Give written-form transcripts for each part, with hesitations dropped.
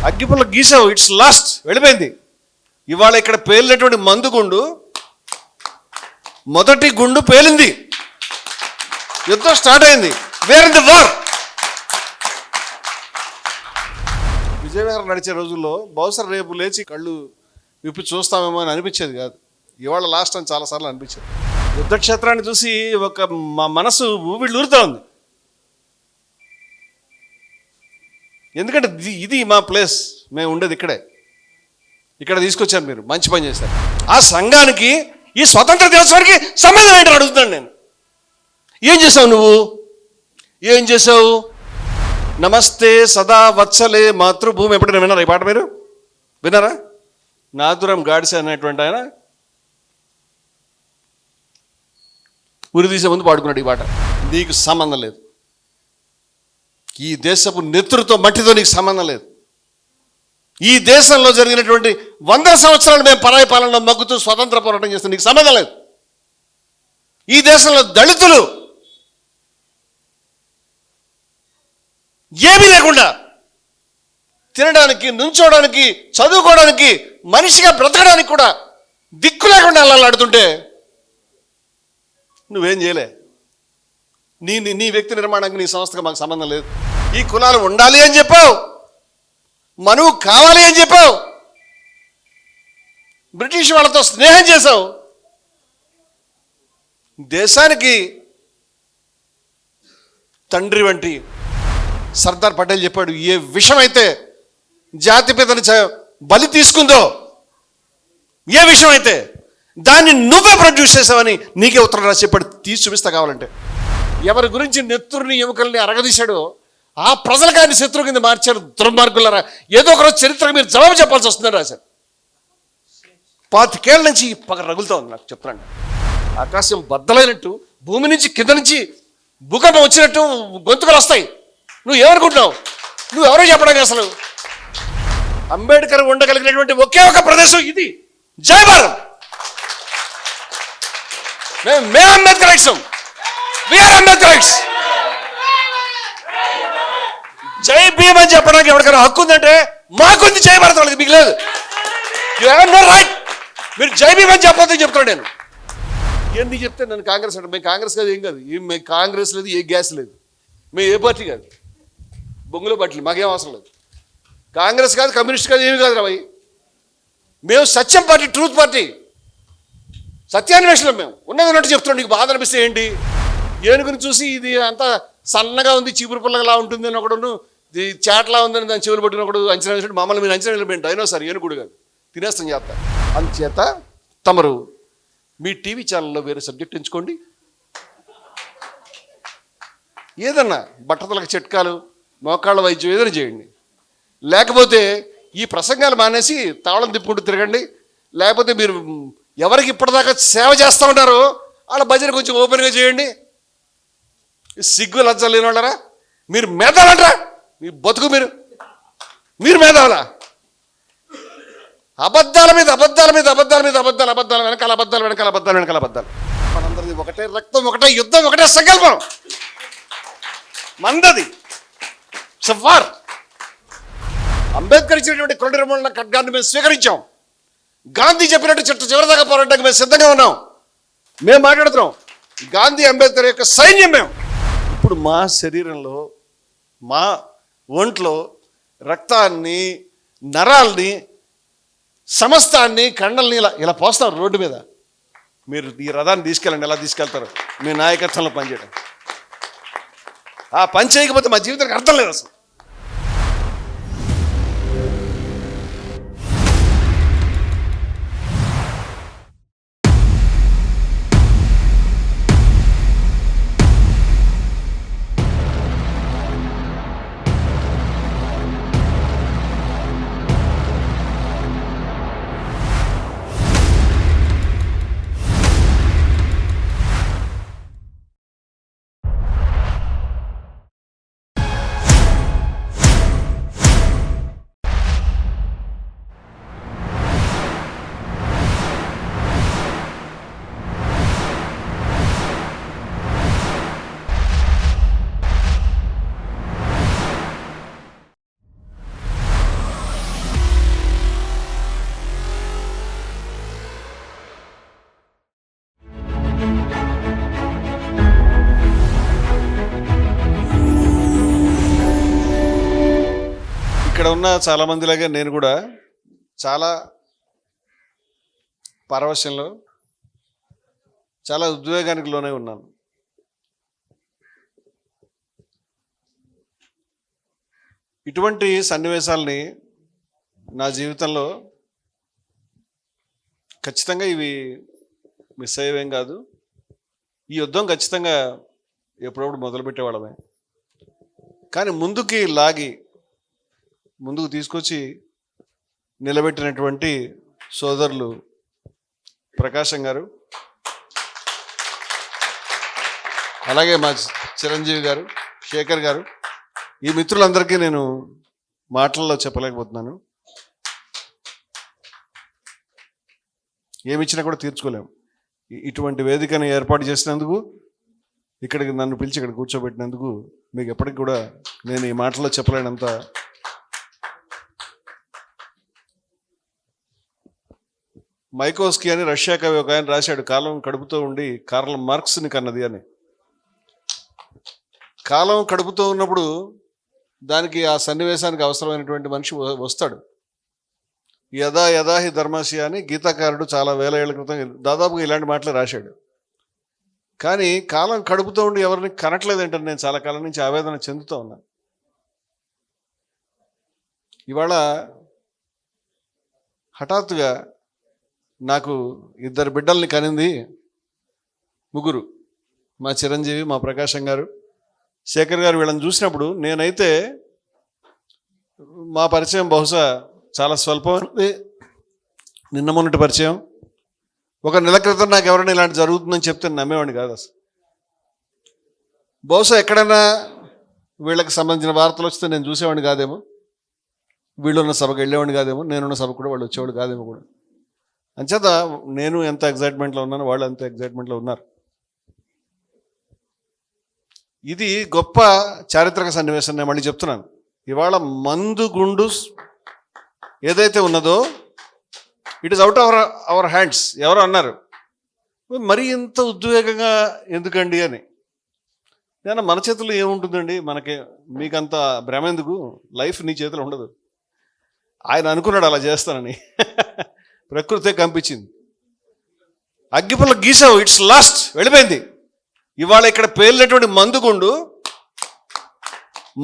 అగ్గిపుల్ల గీసావు, it's last, వెళ్ళిపోయింది. ఇవాళ ఇక్కడ పేలినటువంటి మందు గుండు, మొదటి గుండు పేలింది, యుద్ధం స్టార్ట్ అయింది. Where in the war. Vijayanagaram నడిచే రోజుల్లో బహుశా రేపు లేచి కళ్ళు విప్పి చూస్తామేమో అని అనిపించేది కాదు. ఇవాళ లాస్ట్ అని చాలాసార్లు అనిపించేది. యుద్ధక్షేత్రాన్ని చూసి మా మనసు ఊబిళ్ళూరుతూ ఉంది. ఎందుకంటే ఇది మా ప్లేస్, మేము ఉండేది ఇక్కడే. ఇక్కడ తీసుకొచ్చారు, మీరు మంచి పని చేశారు. ఆ సంఘానికి ఈ స్వతంత్ర దినోత్సవానికి సంబంధం ఏంటని అడుగుతున్నాను నేను. ఏం చేసావు నువ్వు? ఏం చేసావు? నమస్తే సదా వత్సలే మాతృభూమి. ఎప్పుడైనా విన్నారా ఈ పాట? మీరు విన్నారా? నాదురం గాడిసే అనేటువంటి ఆయన ఉరి తీసే ముందు పాడుకున్నాడు ఈ పాట. నీకు సంబంధం లేదు. ఈ దేశపు నెత్తురుతో మట్టితో నీకు సంబంధం లేదు. ఈ దేశంలో జరిగినటువంటి 100 సంవత్సరాలు మేము పరాయి పాలనలో మగ్గుతూ స్వతంత్ర పోరాటం చేస్తాం, నీకు సంబంధం లేదు. ఈ దేశంలో దళితులు ఏమీ లేకుండా తినడానికి, నుంచోడానికి, చదువుకోవడానికి, మనిషిగా బ్రతకడానికి కూడా దిక్కు లేకుండా అల్లాడుతుంటే నువ్వేం చేయలే. నీ వ్యక్తి నిర్మాణానికి, నీ సంస్థకు మాకు సంబంధం లేదు. ఈ కులాలు ఉండాలి అని చెప్పావు, మనువు కావాలి అని చెప్పావు, బ్రిటిష్ వాళ్ళతో స్నేహం చేశావు. దేశానికి తండ్రి వంటి సర్దార్ పటేల్ చెప్పాడు, ఏ విషమైతే జాతిపితని బలి తీసుకుందో, ఏ విషమైతే దాన్ని నువ్వే ప్రొడ్యూస్ చేసావని నీకే ఉత్తరం రాసి చెప్పాడు. తీసి చూపిస్తా కావాలంటే. ఎవరి గురించి నెత్తురుని ఎముకల్ని అరగదీశాడో ఆ ప్రజలకు ఆయన శత్రువు కింద మార్చారు. దుర్మార్గులారా, ఏదో ఒకరోజు చరిత్రకు మీరు జవాబు చెప్పాల్సి వస్తుందని రాశారు. 25 ఏళ్ళ నుంచి పగ రగులుతా ఉంది. నాకు చెప్తాను, ఆకాశం బద్దలైనట్టు, భూమి నుంచి కింద నుంచి భూకంపం వచ్చినట్టు గొంతుకలు వస్తాయి. నువ్వు ఏమనుకుంటున్నావు? నువ్వు ఎవరో చెప్పడానికి అసలు. అంబేద్కర్ ఉండగలిగినటువంటి ఒకే ఒక ప్రదేశం ఇది, జై భారత్. మేము అంబేద్కర్ వీఆర్ అంబేద్కర్. జై భీమ్ అని చెప్పడానికి ఎవరికైనా హక్కు ఉందంటే మాకుంది, జై భారత్ వాళ్ళకి మీకు లేదు. You have no right. మీరు జై భీమ్ అని చెప్పొద్దని చెప్తాను నేను. ఎందుకు చెప్తే నన్ను కాంగ్రెస్ అంటే, మేము కాంగ్రెస్ కాదు, ఏం కాదు, మేము కాంగ్రెస్ లేదు, ఏ గ్యాస్ లేదు, మేము ఏ పార్టీ కాదు, బొంగులో పార్టీలు మాకేం అవసరం లేదు. కాంగ్రెస్ కాదు, కమ్యూనిస్ట్ కాదు, ఏమి కాదు రాబాయి. మేము సత్యం పార్టీ, ట్రూత్ పార్టీ, సత్యాన్వేషణం. మేము ఉన్నది ఉన్నట్టు చెప్తున్నాం. నీకు బాధ అనిపిస్తే ఏంటి? ఏనుగుని చూసి ఇది అంతా సన్నగా ఉంది, చీపురు పుల్లగా ఉంటుంది అని ఒకడు, చాట్లా ఉందని దాని చెవులు పట్టిన ఒకడు అంచనా వేసినట్టు మమ్మల్ని మీరు అంచనా వెళ్ళిపోయింది. డైనోసార్, ఏనుగుడు కాదు, తినేస్తాం చేస్తా. అందుచేత తమరు మీ టీవీ ఛానల్లో వేరే సబ్జెక్ట్ ఎంచుకోండి. ఏదన్నా బట్టతలకు చిట్కాలు, మోకాళ్ళ వైద్యం ఏదైనా చేయండి. లేకపోతే ఈ ప్రసంగాలు మానేసి తాళం తిప్పుకుంటూ తిరగండి. లేకపోతే మీరు ఎవరికి ఇప్పటిదాకా సేవ చేస్తూ ఉంటారో వాళ్ళ భజన కొంచెం ఓపెన్గా చేయండి. సిగ్గు లజ్జ లేని వాళ్ళరా మీరు, మేధాలంటారా? మీ బతుకు మీరు మేధావులా? అబద్ధాల మీద అబద్ధాల మీద అబద్ధాల మీద అబద్ధాలు, అబద్ధాలు వెనకాల అబద్ధాలు, వెనకాల అబద్ధాలు, వెనకాల అబద్ధాలు. మనందరిది ఒకటే రక్తం, ఒకటే యుద్ధం, ఒకటే సంకల్పం. మందది సవార్. అంబేద్కర్ ఇచ్చినటువంటి కొరటి రమణ ఖడ్గాన్ని మేము స్వీకరించాం. గాంధీ చెప్పినట్టు చిట్ట చివరిదాకా పోరాటానికి మేము సిద్ధంగా ఉన్నాం. మేము మాట్లాడుతున్నాం. గాంధీ, అంబేద్కర్ యొక్క సైన్యం మేము. ఇప్పుడు మా శరీరంలో, మా ఒంట్లో రక్తాన్ని, నరాల్ని, సమస్తాన్ని, కండల్ని ఇలా పోస్తాం రోడ్డు మీద. మీరు ఈ రథాన్ని తీసుకెళ్ళండి, ఎలా తీసుకెళ్తారు? మీ నాయకత్వంలో పనిచేయడం. ఆ పని చేయకపోతే మా జీవితానికి అర్థం లేదు అసలు. ఇక్కడ ఉన్న చాలామందిలాగే నేను కూడా చాలా పరవశంలో చాలా ఉద్వేగానికి లోనే ఉన్నాను. ఇటువంటి సన్నివేశాలని నా జీవితంలో ఖచ్చితంగా ఇవి మిస్ అయ్యేవేం కాదు. ఈ యుద్ధం ఖచ్చితంగా ఎప్పుడప్పుడు మొదలుపెట్టేవాళ్ళమే, కానీ ముందుకి లాగి ముందుకు తీసుకొచ్చి నిలబెట్టినటువంటి సోదరులు ప్రకాశం గారు, అలాగే మా చిరంజీవి గారు, శేఖర్ గారు, ఈ మిత్రులందరికీ నేను మాటల్లో చెప్పలేకపోతున్నాను. ఏమిచ్చినా కూడా తీర్చుకోలేము. ఇటువంటి వేదికను ఏర్పాటు చేసినందుకు, ఇక్కడికి నన్ను పిలిచి ఇక్కడ కూర్చోబెట్టినందుకు మీకు ఎప్పటికి కూడా నేను ఈ మాటల్లో చెప్పలేనంత మైకోస్కీ అని రష్యా కవి ఒక ఆయన రాశాడు, కాలం కడుపుతో ఉండి కార్ల్ మార్క్స్ని కన్నది అని. కాలం కడుపుతో ఉన్నప్పుడు దానికి ఆ సన్నివేశానికి అవసరమైనటువంటి మనిషి వస్తాడు. యదా యదా హి ధర్మస్య అని గీతాకారుడు చాలా వేల ఏళ్ల క్రితం దాదాపుగా ఇలాంటి మాటలు రాశాడు. కానీ కాలం కడుపుతో ఉండి ఎవరిని కనట్లేదంటే నేను చాలా కాలం నుంచి ఆవేదన చెందుతూ ఉన్నాను. ఇవాళ హఠాత్తుగా నాకు 2 బిడ్డల్ని కనింది, ముగ్గురు, మా చిరంజీవి, మా ప్రకాశం గారు, శేఖర్ గారు. వీళ్ళని చూసినప్పుడు నేనైతే మా పరిచయం బహుశా చాలా స్వల్పమైనది, నిన్న మొన్నటి పరిచయం. ఒక నెల క్రితం నాకు ఎవరైనా ఇలాంటి జరుగుతుందని చెప్తే నమ్మేవాడిని కాదు అసలు. బహుశా ఎక్కడైనా వీళ్ళకి సంబంధించిన వార్తలు వస్తే నేను చూసేవాడిని కాదేమో, వీళ్ళున్న సభకు వెళ్ళేవాడిని కాదేమో, నేనున్న సభకు కూడా వాళ్ళు వచ్చేవాడు కాదేమో కూడా. అంచేత నేను ఎంత ఎగ్జైట్మెంట్లో ఉన్నాను, వాళ్ళు అంత ఎగ్జైట్మెంట్లో ఉన్నారు. ఇది గొప్ప చారిత్రక సన్నివేశం. నేను మళ్ళీ చెప్తున్నాను, ఇవాళ మందు గుండు ఏదైతే ఉన్నదో it is out our hands. ఎవరో అన్నారు, మరీ ఇంత ఉద్వేగంగా ఎందుకండి అని. నేను మన చేతుల్లో ఏముంటుందండి, మనకి మీకంత భ్రమ ఎందుకు, లైఫ్ నీ చేతిలో ఉండదు. ఆయన అనుకున్నాడు అలా చేస్తానని, ప్రకృతే కంపించింది. అగ్గిపుల్ల గీసావు, ఇట్స్ లాస్ట్, వెళ్ళిపోయింది. ఇవాళ ఇక్కడ పేలినటువంటి మందు గుండు,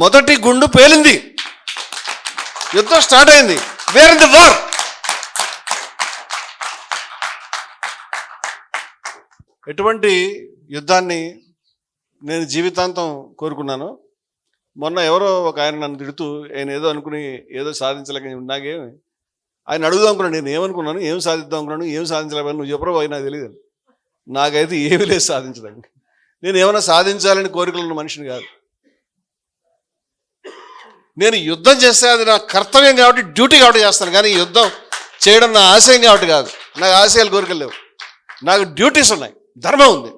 మొదటి గుండు పేలింది, యుద్ధం స్టార్ట్ అయింది. Where in the war. ఎటువంటి యుద్ధాన్ని నేను జీవితాంతం కోరుకున్నాను. మొన్న ఎవరో ఒక ఆయన నన్ను తిడుతూ, ఆయన ఏదో అనుకుని ఏదో సాధించలేక నాకేమి, ఆయన అడుగుదాం అనుకున్నాను, నేను ఏమనుకున్నాను, ఏం సాధిద్దాం అనుకున్నాను, ఏం సాధించలేకపోయాను, నువ్వు చెప్పరో పోయి నాకు తెలియదు. నాకైతే ఏమీ లేదు సాధించడానికి. నేను ఏమైనా సాధించాలని కోరికలు ఉన్న మనిషిని కాదు. నేను యుద్ధం చేస్తే అది నా కర్తవ్యం కాబట్టి, డ్యూటీ కాబట్టి చేస్తాను, కానీ యుద్ధం చేయడం నా ఆశయం కాబట్టి కాదు. నాకు ఆశయాలు కోరికలు లేవు, నాకు డ్యూటీస్ ఉన్నాయి, ధర్మం ఉంది.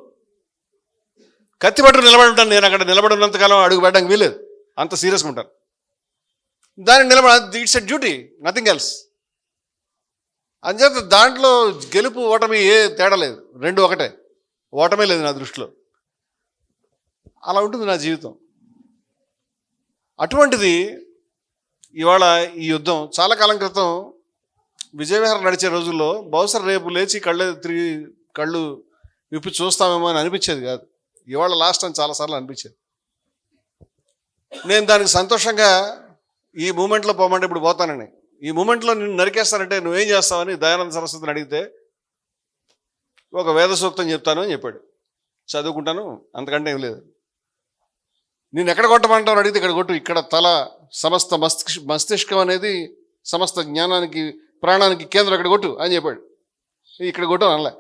కత్తి పట్టు నిలబడి ఉంటాను. నేను అక్కడ నిలబడినంతకాలం అడుగు పెట్టడానికి వీలేదు, అంత సీరియస్గా ఉంటాను. దాన్ని it's a duty, nothing else. అంచేత దాంట్లో గెలుపు ఓటమి ఏ తేడా లేదు, రెండు ఒకటే, ఓటమే లేదు నా దృష్టిలో. అలా ఉంటుంది నా జీవితం. అటువంటిది ఇవాళ ఈ యుద్ధం చాలా కాలం క్రితం విజయవిహారం నడిచే రోజుల్లో బహుశా రేపు లేచి కళ్ళు విప్పి చూస్తామేమో అని అనిపించేది కాదు. ఇవాళ లాస్ట్ అని చాలాసార్లు అనిపించేది. నేను దానికి సంతోషంగా ఈ మూమెంట్లో పోమంటే ఇప్పుడు పోతానని, ఈ మూమెంట్లో నిన్ను నరికేస్తానంటే నువ్వేం చేస్తావని దయానంద సరస్వతిని అడిగితే ఒక వేద సూక్తం చెప్తాను అని చెప్పాడు. చదువుకుంటాను, అంతకంటే ఏం లేదు. నేను ఎక్కడ కొట్టమంటావు అడిగితే ఇక్కడ కొట్టు, ఇక్కడ తల, సమస్త మస్తిష్కం అనేది సమస్త జ్ఞానానికి ప్రాణానికి కేంద్రం, ఇక్కడ కొట్టు అని చెప్పాడు. ఇక్కడ కొట్టు అనలే.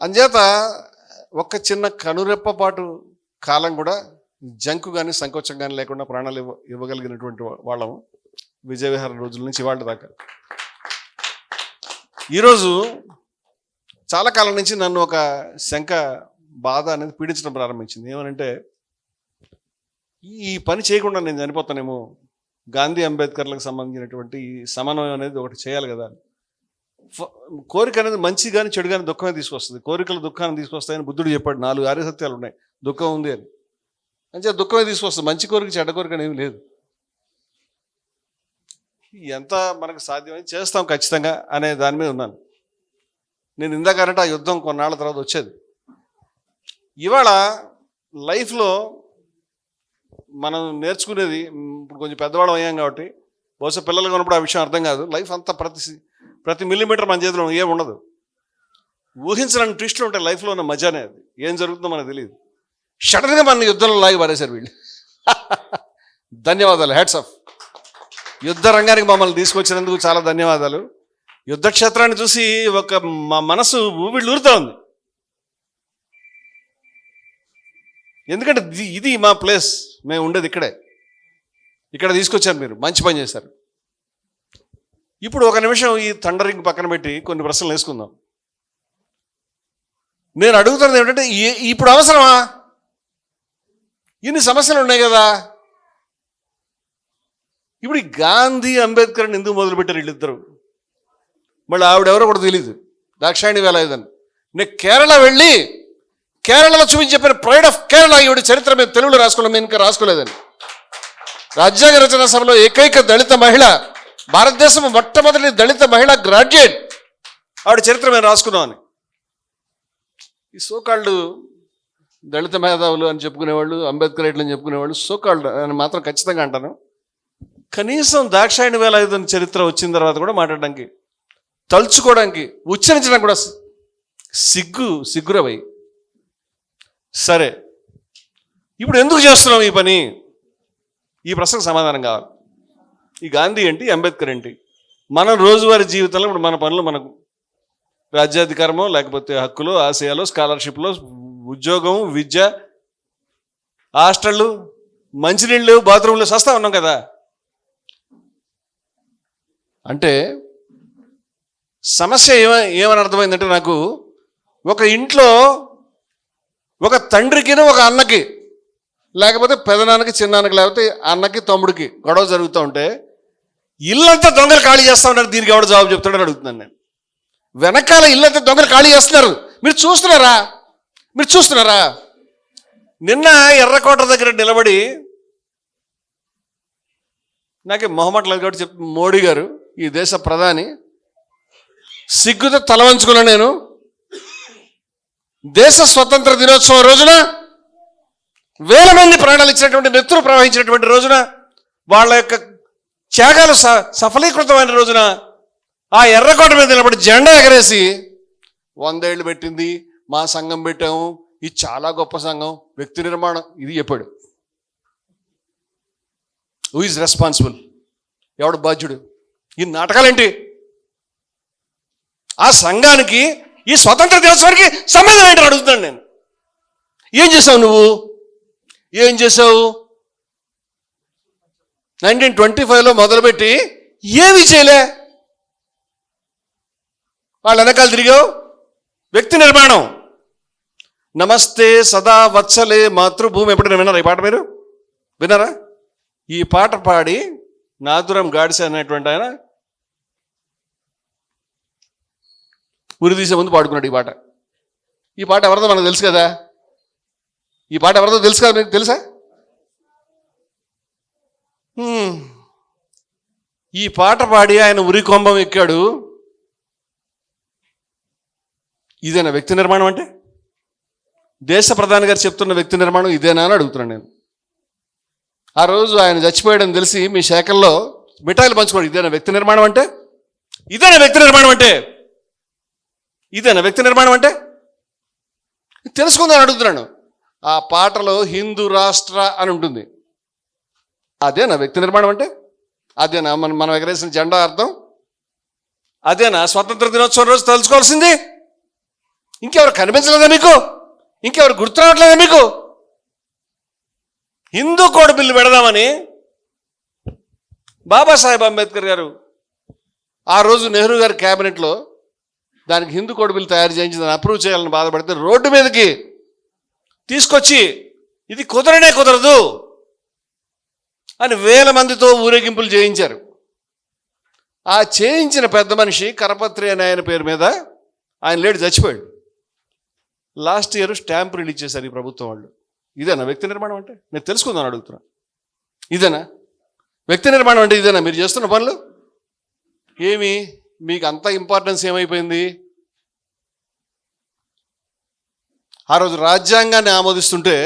అంచేత ఒక్క చిన్న కనురెప్పపాటు కాలం కూడా జంకు కానీ సంకోచం కానీ లేకుండా ప్రాణాలు ఇవ్వగలిగినటువంటి వాళ్ళము విజయవిహారం రోజుల నుంచి ఇవాళ దాకా. ఈరోజు చాలా కాలం నుంచి నన్ను ఒక శంక, బాధ అనేది పీడించడం ప్రారంభించింది. ఏమనంటే, ఈ పని చేయకుండా నేను చనిపోతానేమో, గాంధీ అంబేద్కర్లకు సంబంధించినటువంటి ఈ సమన్వయం అనేది ఒకటి చేయాలి కదా. కోరిక అనేది మంచి కానీ చెడు కానీ దుఃఖమే తీసుకొస్తుంది. కోరికలు దుఃఖాన్ని తీసుకొస్తాయని బుద్ధుడు చెప్పాడు. 4 ఆర్య సత్యాలు ఉన్నాయి, దుఃఖం ఉంది అని. అంటే దుఃఖమే తీసుకొస్తుంది, మంచి కోరిక చెడ్డ కోరిక అనేవి లేదు. ఎంత మనకు సాధ్యమై చేస్తాం ఖచ్చితంగా అనే దాని మీద ఉన్నాను నేను. ఇందాకంటే ఆ యుద్ధం కొన్నాళ్ళ తర్వాత వచ్చేది. ఇవాళ లైఫ్లో మనం నేర్చుకునేది, ఇప్పుడు కొంచెం పెద్దవాళ్ళం అయ్యాం కాబట్టి బహుశా పిల్లలుగా ఉన్నప్పుడు ఆ విషయం అర్థం కాదు. లైఫ్ అంతా ప్రతి మిల్లీమీటర్ మన చేతిలో ఏం ఉండదు. ఊహించడానికి ట్విస్టులు ఉంటాయి లైఫ్లో ఉన్న మజానే. అది ఏం జరుగుతుందో మనకు తెలియదు. సడన్గా మన యుద్ధంలో లాగి పారేశారు వీళ్ళు. ధన్యవాదాలు, హ్యాట్స్ ఆఫ్. యుద్ధ రంగానికి మమ్మల్ని తీసుకొచ్చినందుకు చాలా ధన్యవాదాలు. యుద్ధ క్షేత్రాన్ని చూసి మా మనసు ఊబిళ్ళూరుతూ ఉంది. ఎందుకంటే ఇది మా ప్లేస్, మేము ఉండేది ఇక్కడే. ఇక్కడ తీసుకొచ్చారు, మీరు మంచి పని చేశారు. ఇప్పుడు ఒక నిమిషం ఈ థండరింగ్ పక్కన పెట్టి కొన్ని ప్రశ్నలు వేసుకుందాం. నేను అడుగుతున్నది ఏమిటంటే, ఇప్పుడు అవసరమా? ఇన్ని సమస్యలు ఉన్నాయి కదా. ఇప్పుడు ఈ గాంధీ అంబేద్కర్ని ఎందుకు మొదలుపెట్టారు వీళ్ళిద్దరు? మళ్ళీ ఆవిడెవరో కూడా తెలియదు, దాక్షాయణి వేలాయుధన్. నేను కేరళ వెళ్ళి కేరళలో చూపించి చెప్పిన ప్రైడ్ ఆఫ్ కేరళ ఈవిడ చరిత్ర మేము తెలుగులో రాసుకోలేము, మేము ఇంకా రాసుకోలేదని. రాజ్యాంగ రచన సభలో ఏకైక దళిత మహిళ, భారతదేశం మొట్టమొదటి దళిత మహిళ గ్రాడ్యుయేట్, ఆవిడ చరిత్ర మేము రాసుకున్నామని. ఈ సోకాళ్ళు దళిత మేధావులు అని చెప్పుకునేవాళ్ళు, అంబేద్కరేట్లు అని చెప్పుకునేవాళ్ళు సోకాళ్ళు అని మాత్రం ఖచ్చితంగా అంటాను. కనీసం దాక్షాయణి వేలాయుధన్ చరిత్ర వచ్చిన తర్వాత కూడా మాట్లాడడానికి, తలుచుకోవడానికి, ఉచ్చరించడానికి కూడా సిగ్గురవై. సరే, ఇప్పుడు ఎందుకు చేస్తున్నాం ఈ పని? ఈ ప్రశ్నకు సమాధానం కావాలి. ఈ గాంధీ ఏంటి, అంబేద్కర్ ఏంటి? మనం రోజువారీ జీవితంలో ఇప్పుడు మన పనులు, మనకు రాజ్యాధికారమో లేకపోతే హక్కులు, ఆశయాలు, స్కాలర్షిప్లో, ఉద్యోగం, విద్య, హాస్టళ్ళు, మంచినీళ్ళు, బాత్రూంలు సస్తా ఉన్నాం కదా. అంటే సమస్య ఏమని అర్థమైందంటే, నాకు ఒక ఇంట్లో ఒక తండ్రికి, ఒక అన్నకి, లేకపోతే పెదనాన్నకి, చిన్నాన్నకి, లేకపోతే అన్నకి, తమ్ముడికి గొడవ జరుగుతూ ఉంటే ఇల్లంతా దొంగలు ఖాళీ చేస్తూ ఉన్నారు. దీనికి ఎవడు జవాబు చెప్తాడని అడుగుతున్నాను నేను. వెనకాల ఇల్లంతా దొంగలు ఖాళీ చేస్తున్నారు, మీరు చూస్తున్నారా? నిన్న ఎర్రకోట దగ్గర నిలబడి, నాకే మొహమాట లేదు కాబట్టి మోడీ గారు, ఈ దేశ ప్రధాని, సిగ్గుతో తల వంచుకున్నా నేను. దేశ స్వతంత్ర దినోత్సవం రోజున వేల మంది ప్రాణాలు ఇచ్చినటువంటి, నెత్తురు ప్రవహించినటువంటి రోజున, వాళ్ళ యొక్క త్యాగాలు సఫలీకృతమైన రోజున ఆ ఎర్రకోట మీద నిలబడి జెండా ఎగరేసి 100 ఏళ్ళు పెట్టింది, మా సంఘం పెట్టాము, ఇది చాలా గొప్ప సంఘం, వ్యక్తి నిర్మాణం, ఇది చెప్పాడు. Who is responsible? ఎవడు బాధ్యుడు? ఈ నాటకాలేంటి? ఆ సంఘానికి ఈ స్వతంత్ర దినోత్సవానికి సంబంధం ఏంటని అడుగుతున్నాను నేను. ఏం చేసావు నువ్వు? 1925లో మొదలుపెట్టి ఏమీ చేయలే. వాళ్ళ వెనకాల తిరిగావు. వ్యక్తి నిర్మాణం, నమస్తే సదా వత్సలే మాతృభూమి. ఎప్పుడైనా విన్నారా ఈ పాట? మీరు విన్నారా? ఈ పాట పాడి నాదురం గాడ్సే అనేటువంటి ఆయన ఉరి తీసే ముందు పాడుకున్నాడు ఈ పాట. ఈ పాట ఎవరిదో మనకు తెలుసు కదా. మీకు తెలుసా? ఈ పాట పాడి ఆయన ఉరి కొంబం ఎక్కాడు. ఇదేనా వ్యక్తి నిర్మాణం అంటే? దేశ ప్రధాని గారు చెప్తున్న వ్యక్తి నిర్మాణం ఇదేనా అని అడుగుతున్నాను నేను. ఆ రోజు ఆయన చచ్చిపోయాడని తెలిసి మీ శాఖల్లో మిఠాయిలు పంచుకోండి. ఇదేనా వ్యక్తి నిర్మాణం అంటే? తెలుసుకుందని అడుగుతున్నాను. ఆ పాటలో హిందూ రాష్ట్ర అని ఉంటుంది. అదేనా వ్యక్తి నిర్మాణం అంటే? అదేనా మనం ఎగరేసిన జెండా అర్థం? అదేనా స్వతంత్ర దినోత్సవం రోజు తెలుసుకోవాల్సింది? ఇంకెవరు కనిపించలేదా మీకు? ఇంకెవరు గుర్తు రావట్లేదా మీకు? హిందూ కోడ్ బిల్లు పెడదామని బాబాసాహెబ్ అంబేద్కర్ గారు ఆ రోజు నెహ్రూ గారి క్యాబినెట్లో దానికి హిందూ కోడ్ బిల్లు తయారు చేయించిందని అప్రూవ్ చేయాలని బాధపడితే రోడ్డు మీదకి తీసుకొచ్చి ఇది కుదరదు అని వేల మందితో ఊరేగింపులు చేయించారు. ఆ చేయించిన పెద్ద మనిషి కరపత్రి అనే ఆయన పేరు మీద, ఆయన లేడు, చచ్చిపోయాడు. లాస్ట్ ఇయర్ స్టాంప్ రిలీజ్ చేశారు ఈ ప్రభుత్వం వాళ్ళు. ఇదేనా వ్యక్తి నిర్మాణం అంటే? నేను తెలుసుకుందాను అడుగుతున్నా. ఇదేనా వ్యక్తి నిర్మాణం అంటే? ఇదేనా మీరు చేస్తున్న పనులు? ఏమి మీకు అంత ఇంపార్టెన్స్ ఏమైపోయింది? ఆ రోజు రాజ్యాంగాన్ని ఆమోదిస్తుంటే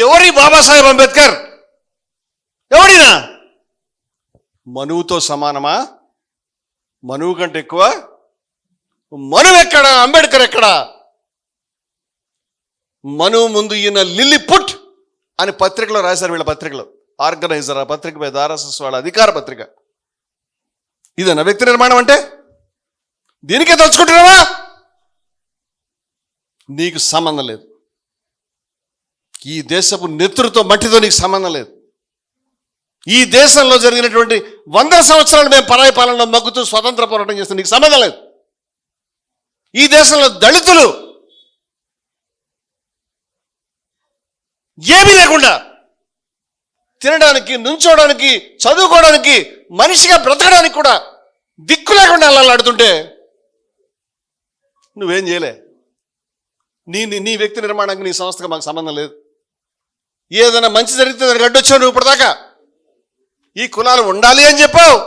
ఎవరి బాబాసాహెబ్ అంబేద్కర్? ఎవడినా? మనువుతో సమానమా? మనువు కంటే ఎక్కువ? మనువు ఎక్కడ, అంబేద్కర్ ఎక్కడ? మనువు ముందు ఈయన లిల్లీపుట్ అని పత్రికలో రాశారు. వీళ్ళ పత్రికలో ఆర్గనైజర్, ఆ పత్రిక మీద ఆర్ఎస్ఎస్ వాళ్ళ అధికార పత్రిక. ఇదేనా వ్యక్తి నిర్మాణం అంటే? దీనికే తలుచుకుంటున్నావా? నీకు సంబంధం లేదు. ఈ దేశపు నెత్తురుతో మట్టితో నీకు సంబంధం లేదు. ఈ దేశంలో జరిగినటువంటి 100 సంవత్సరాలు మేము పరాయి పాలనలో మగ్గుతూ స్వతంత్ర పోరాటం చేస్తే నీకు సంబంధం లేదు. ఈ దేశంలో దళితులు ఏమీ లేకుండా తినడానికి, నుంచోడానికి, చదువుకోవడానికి, మనిషిగా బ్రతకడానికి కూడా దిక్కు లేకుండా అల్లాడుతుంటే నువ్వేం చేయలే. నీ వ్యక్తి నిర్మాణానికి, నీ సంస్థగా మాకు సంబంధం లేదు. ఏదైనా మంచి జరిగితే దానికి అడ్డొచ్చావు నువ్వు ఇప్పటిదాకా. ఈ కులాలు ఉండాలి అని చెప్పావు,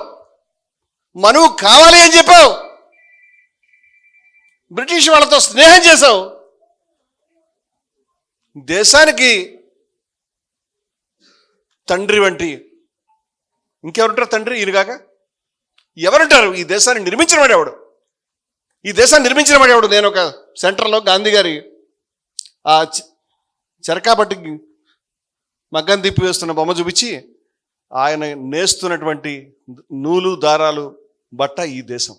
మనువు కావాలి అని చెప్పావు, బ్రిటిష్ వాళ్ళతో స్నేహం చేశావు. దేశానికి తండ్రి వంటి ఇంకెవరుంటారు? తండ్రి ఈయనగాక ఎవరుంటారు? ఈ దేశాన్ని నిర్మించిన వాడేవాడు. ఈ దేశాన్ని నిర్మించిన వాడేవాడు. నేను ఒక సెంటర్లో గాంధీ గారి ఆ చెరకాబట్టికి మగ్గం తిప్పి వేస్తున్న బొమ్మ చూపించి, ఆయన నేస్తున్నటువంటి నూలు దారాలు బట్ట ఈ దేశం.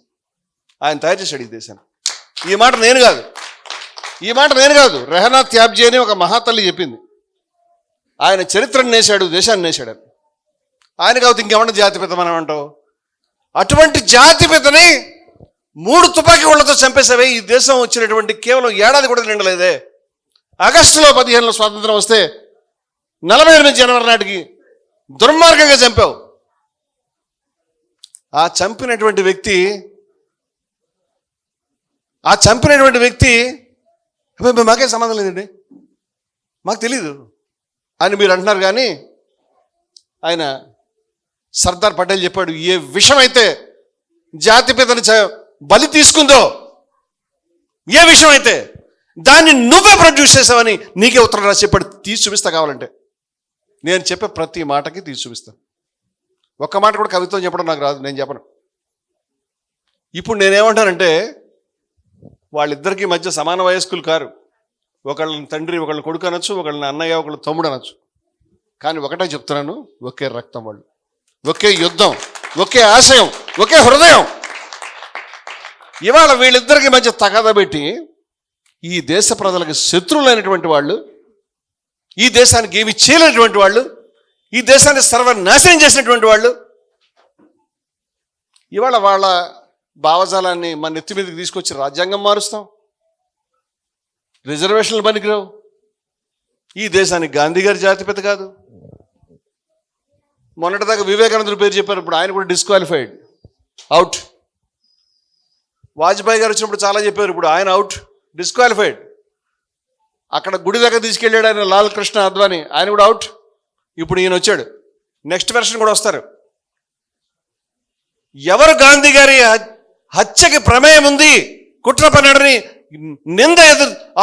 ఆయన తయారు చేశాడు ఈ దేశాన్ని. ఈ మాట నేను కాదు, రెహనా త్యాబ్జీ అని ఒక మహాతల్లి చెప్పింది. ఆయన చరిత్రను నేశాడు, దేశాన్ని నేశాడు. ఆయన కాదు ఇంకేమన్నా జాతిపిత మనం అంటావు? అటువంటి జాతిపితని 3 తుపాకీ వాళ్ళతో చంపేసావే. ఈ దేశం వచ్చినటువంటి కేవలం ఏడాది కూడా నిండలేదే. ఆగస్టులో 15 స్వాతంత్రం వస్తే 48 జనవరి నాటికి దుర్మార్గంగా చంపావు. ఆ చంపినటువంటి వ్యక్తి మాకే సంబంధం లేదండి, మాకు తెలీదు అని మీరు అంటున్నారు. కానీ ఆయన సర్దార్ పటేల్ చెప్పాడు, ఏ విషయం అయితే జాతిపితని బలి తీసుకుందో, ఏ విషయం అయితే దాన్ని నువ్వే ప్రొడ్యూస్ చేసావని నీకే ఉత్తరం రాసి చెప్పాడు. తీసి చూపిస్తా కావాలంటే. నేను చెప్పే ప్రతి మాటకి తీసి చూపిస్తాను. ఒక్క మాట కూడా కవిత్వం చెప్పడం నాకు రాదు, నేను చెప్పను. ఇప్పుడు నేనేమంటానంటే, వాళ్ళిద్దరికీ మధ్య సమాన వయస్కులు కారు. ఒకళ్ళని తండ్రి, ఒకళ్ళని కొడుకు అనొచ్చు, ఒకళ్ళని అన్నయ్య, ఒకళ్ళు తమ్ముడు అనొచ్చు. కానీ ఒకటే చెప్తున్నాను, ఒకే రక్తం వాళ్ళు, ఒకే యుద్ధం, ఒకే ఆశయం, ఒకే హృదయం. ఇవాళ వీళ్ళిద్దరికి మధ్య తగాదా పెట్టి ఈ దేశ ప్రజలకు శత్రువులైనటువంటి వాళ్ళు, ఈ దేశానికి ఏమి చేయలేనటువంటి వాళ్ళు, ఈ దేశాన్ని సర్వనాశనం చేసినటువంటి వాళ్ళు ఇవాళ వాళ్ళ భావజాలాన్ని మన నెత్తి మీదకి తీసుకొచ్చి రాజ్యాంగం మారుస్తాం. రిజర్వేషన్లు పనికిరావు. ఈ దేశానికి గాంధీ గారి జాతిపిత కాదు. మొన్నటిదాకా వివేకానందుడి పేరు చెప్పారు, ఇప్పుడు ఆయన కూడా డిస్క్వాలిఫైడ్, అవుట్. వాజ్పేయి గారు వచ్చినప్పుడు చాలా చెప్పారు, ఇప్పుడు ఆయన అవుట్, డిస్క్వాలిఫైడ్. అక్కడ గుడి దగ్గర తీసుకెళ్ళాడు ఆయన లాల్ కృష్ణ అద్వానీ, ఆయన కూడా అవుట్. ఇప్పుడు ఈయన వచ్చాడు, నెక్స్ట్ వెర్షన్ కూడా వస్తారు. ఎవరు గాంధీ గారి హత్యకి ప్రమేయం ఉంది, కుట్ర పన్నాడని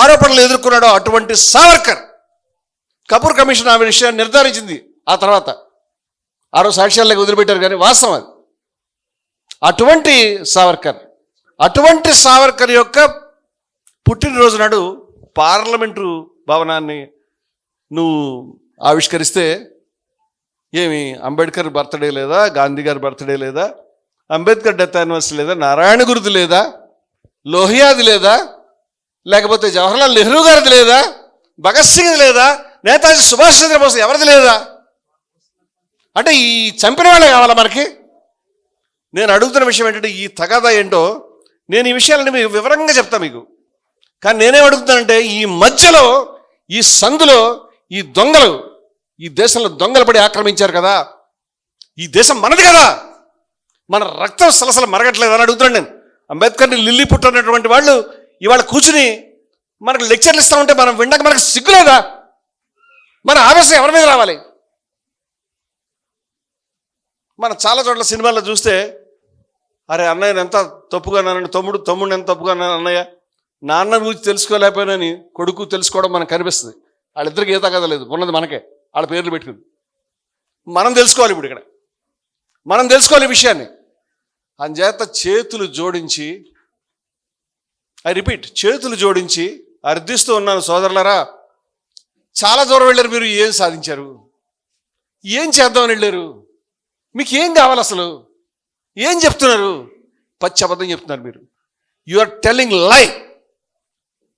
ఆరోపణలు ఎదుర్కొన్నాడో అటువంటి సావర్కర్. కపూర్ కమిషన్ ఆ విషయాన్ని నిర్ధారించింది. ఆ తర్వాత ఆ రోజు సాక్ష్యాలకు వదిలిపెట్టారు, కానీ వాస్తవం అది. అటువంటి సావర్కర్ యొక్క పుట్టినరోజు నాడు పార్లమెంటు భవనాన్ని నువ్వు ఆవిష్కరిస్తే ఏమి అంబేద్కర్ బర్త్డే లేదా, గాంధీ గారి బర్త్డే లేదా, అంబేద్కర్ డెత్ యానివర్సరీ లేదా, నారాయణ గురుది లేదా, లోహియాది లేదా, లేకపోతే జవహర్లాల్ నెహ్రూ గారిది లేదా, భగత్ సింగ్ది లేదా, నేతాజీ సుభాష్ చంద్రబోస్ ఎవరిది లేదా? అంటే ఈ చంపిన వాళ్ళే కావాలా మనకి? నేను అడుగుతున్న విషయం ఏంటంటే, ఈ తగాదా ఏంటో నేను ఈ విషయాలని మీకు వివరంగా చెప్తా మీకు. కానీ నేనేం అడుగుతానంటే, ఈ మధ్యలో, ఈ సందులో ఈ దొంగలు, ఈ దేశంలో దొంగలు పడి ఆక్రమించారు కదా, ఈ దేశం మనది కదా, మన రక్తం సలసల మరగట్లేదు అని అడుగుతున్నాను నేను. అంబేద్కర్ని లిల్లీ పుట్టినటువంటి వాళ్ళు ఇవాళ కూర్చుని మనకు లెక్చర్లు ఇస్తూ ఉంటే మనం వినడానికి మనకు సిగ్గులేదా? మన ఆవేశం ఎవరి మీద రావాలి? మన చాలా చోట్ల సినిమాల్లో చూస్తే, అరే అన్నయ్యని ఎంత తప్పుగా అన్నాను, తమ్ముడిని ఎంత తప్పుగా అన్నాను, అన్నయ్య నాన్న గురించి తెలుసుకోలేకపోయినని కొడుకు తెలుసుకోవడం మనకు కనిపిస్తుంది. వాళ్ళిద్దరికి ఏ తగ్గద లేదు, ఉన్నది మనకే, వాళ్ళ పేర్లు పెట్టుకుంది. మనం తెలుసుకోవాలి. ఇప్పుడు ఇక్కడ మనం తెలుసుకోవాలి ఈ విషయాన్ని. అంచేత చేతులు జోడించి, ఐ రిపీట్, చేతులు జోడించి అర్థిస్తూ ఉన్నాను, సోదరులారా, చాలా దూరం వెళ్ళారు మీరు. ఏం సాధించారు? ఏం చేద్దామని వెళ్ళారు? మీకు ఏం కావాలి? అసలు ఏం చెప్తున్నారు? పచ్చి అబద్ధం చెప్తున్నారు మీరు. యు ఆర్ టెల్లింగ్ లై.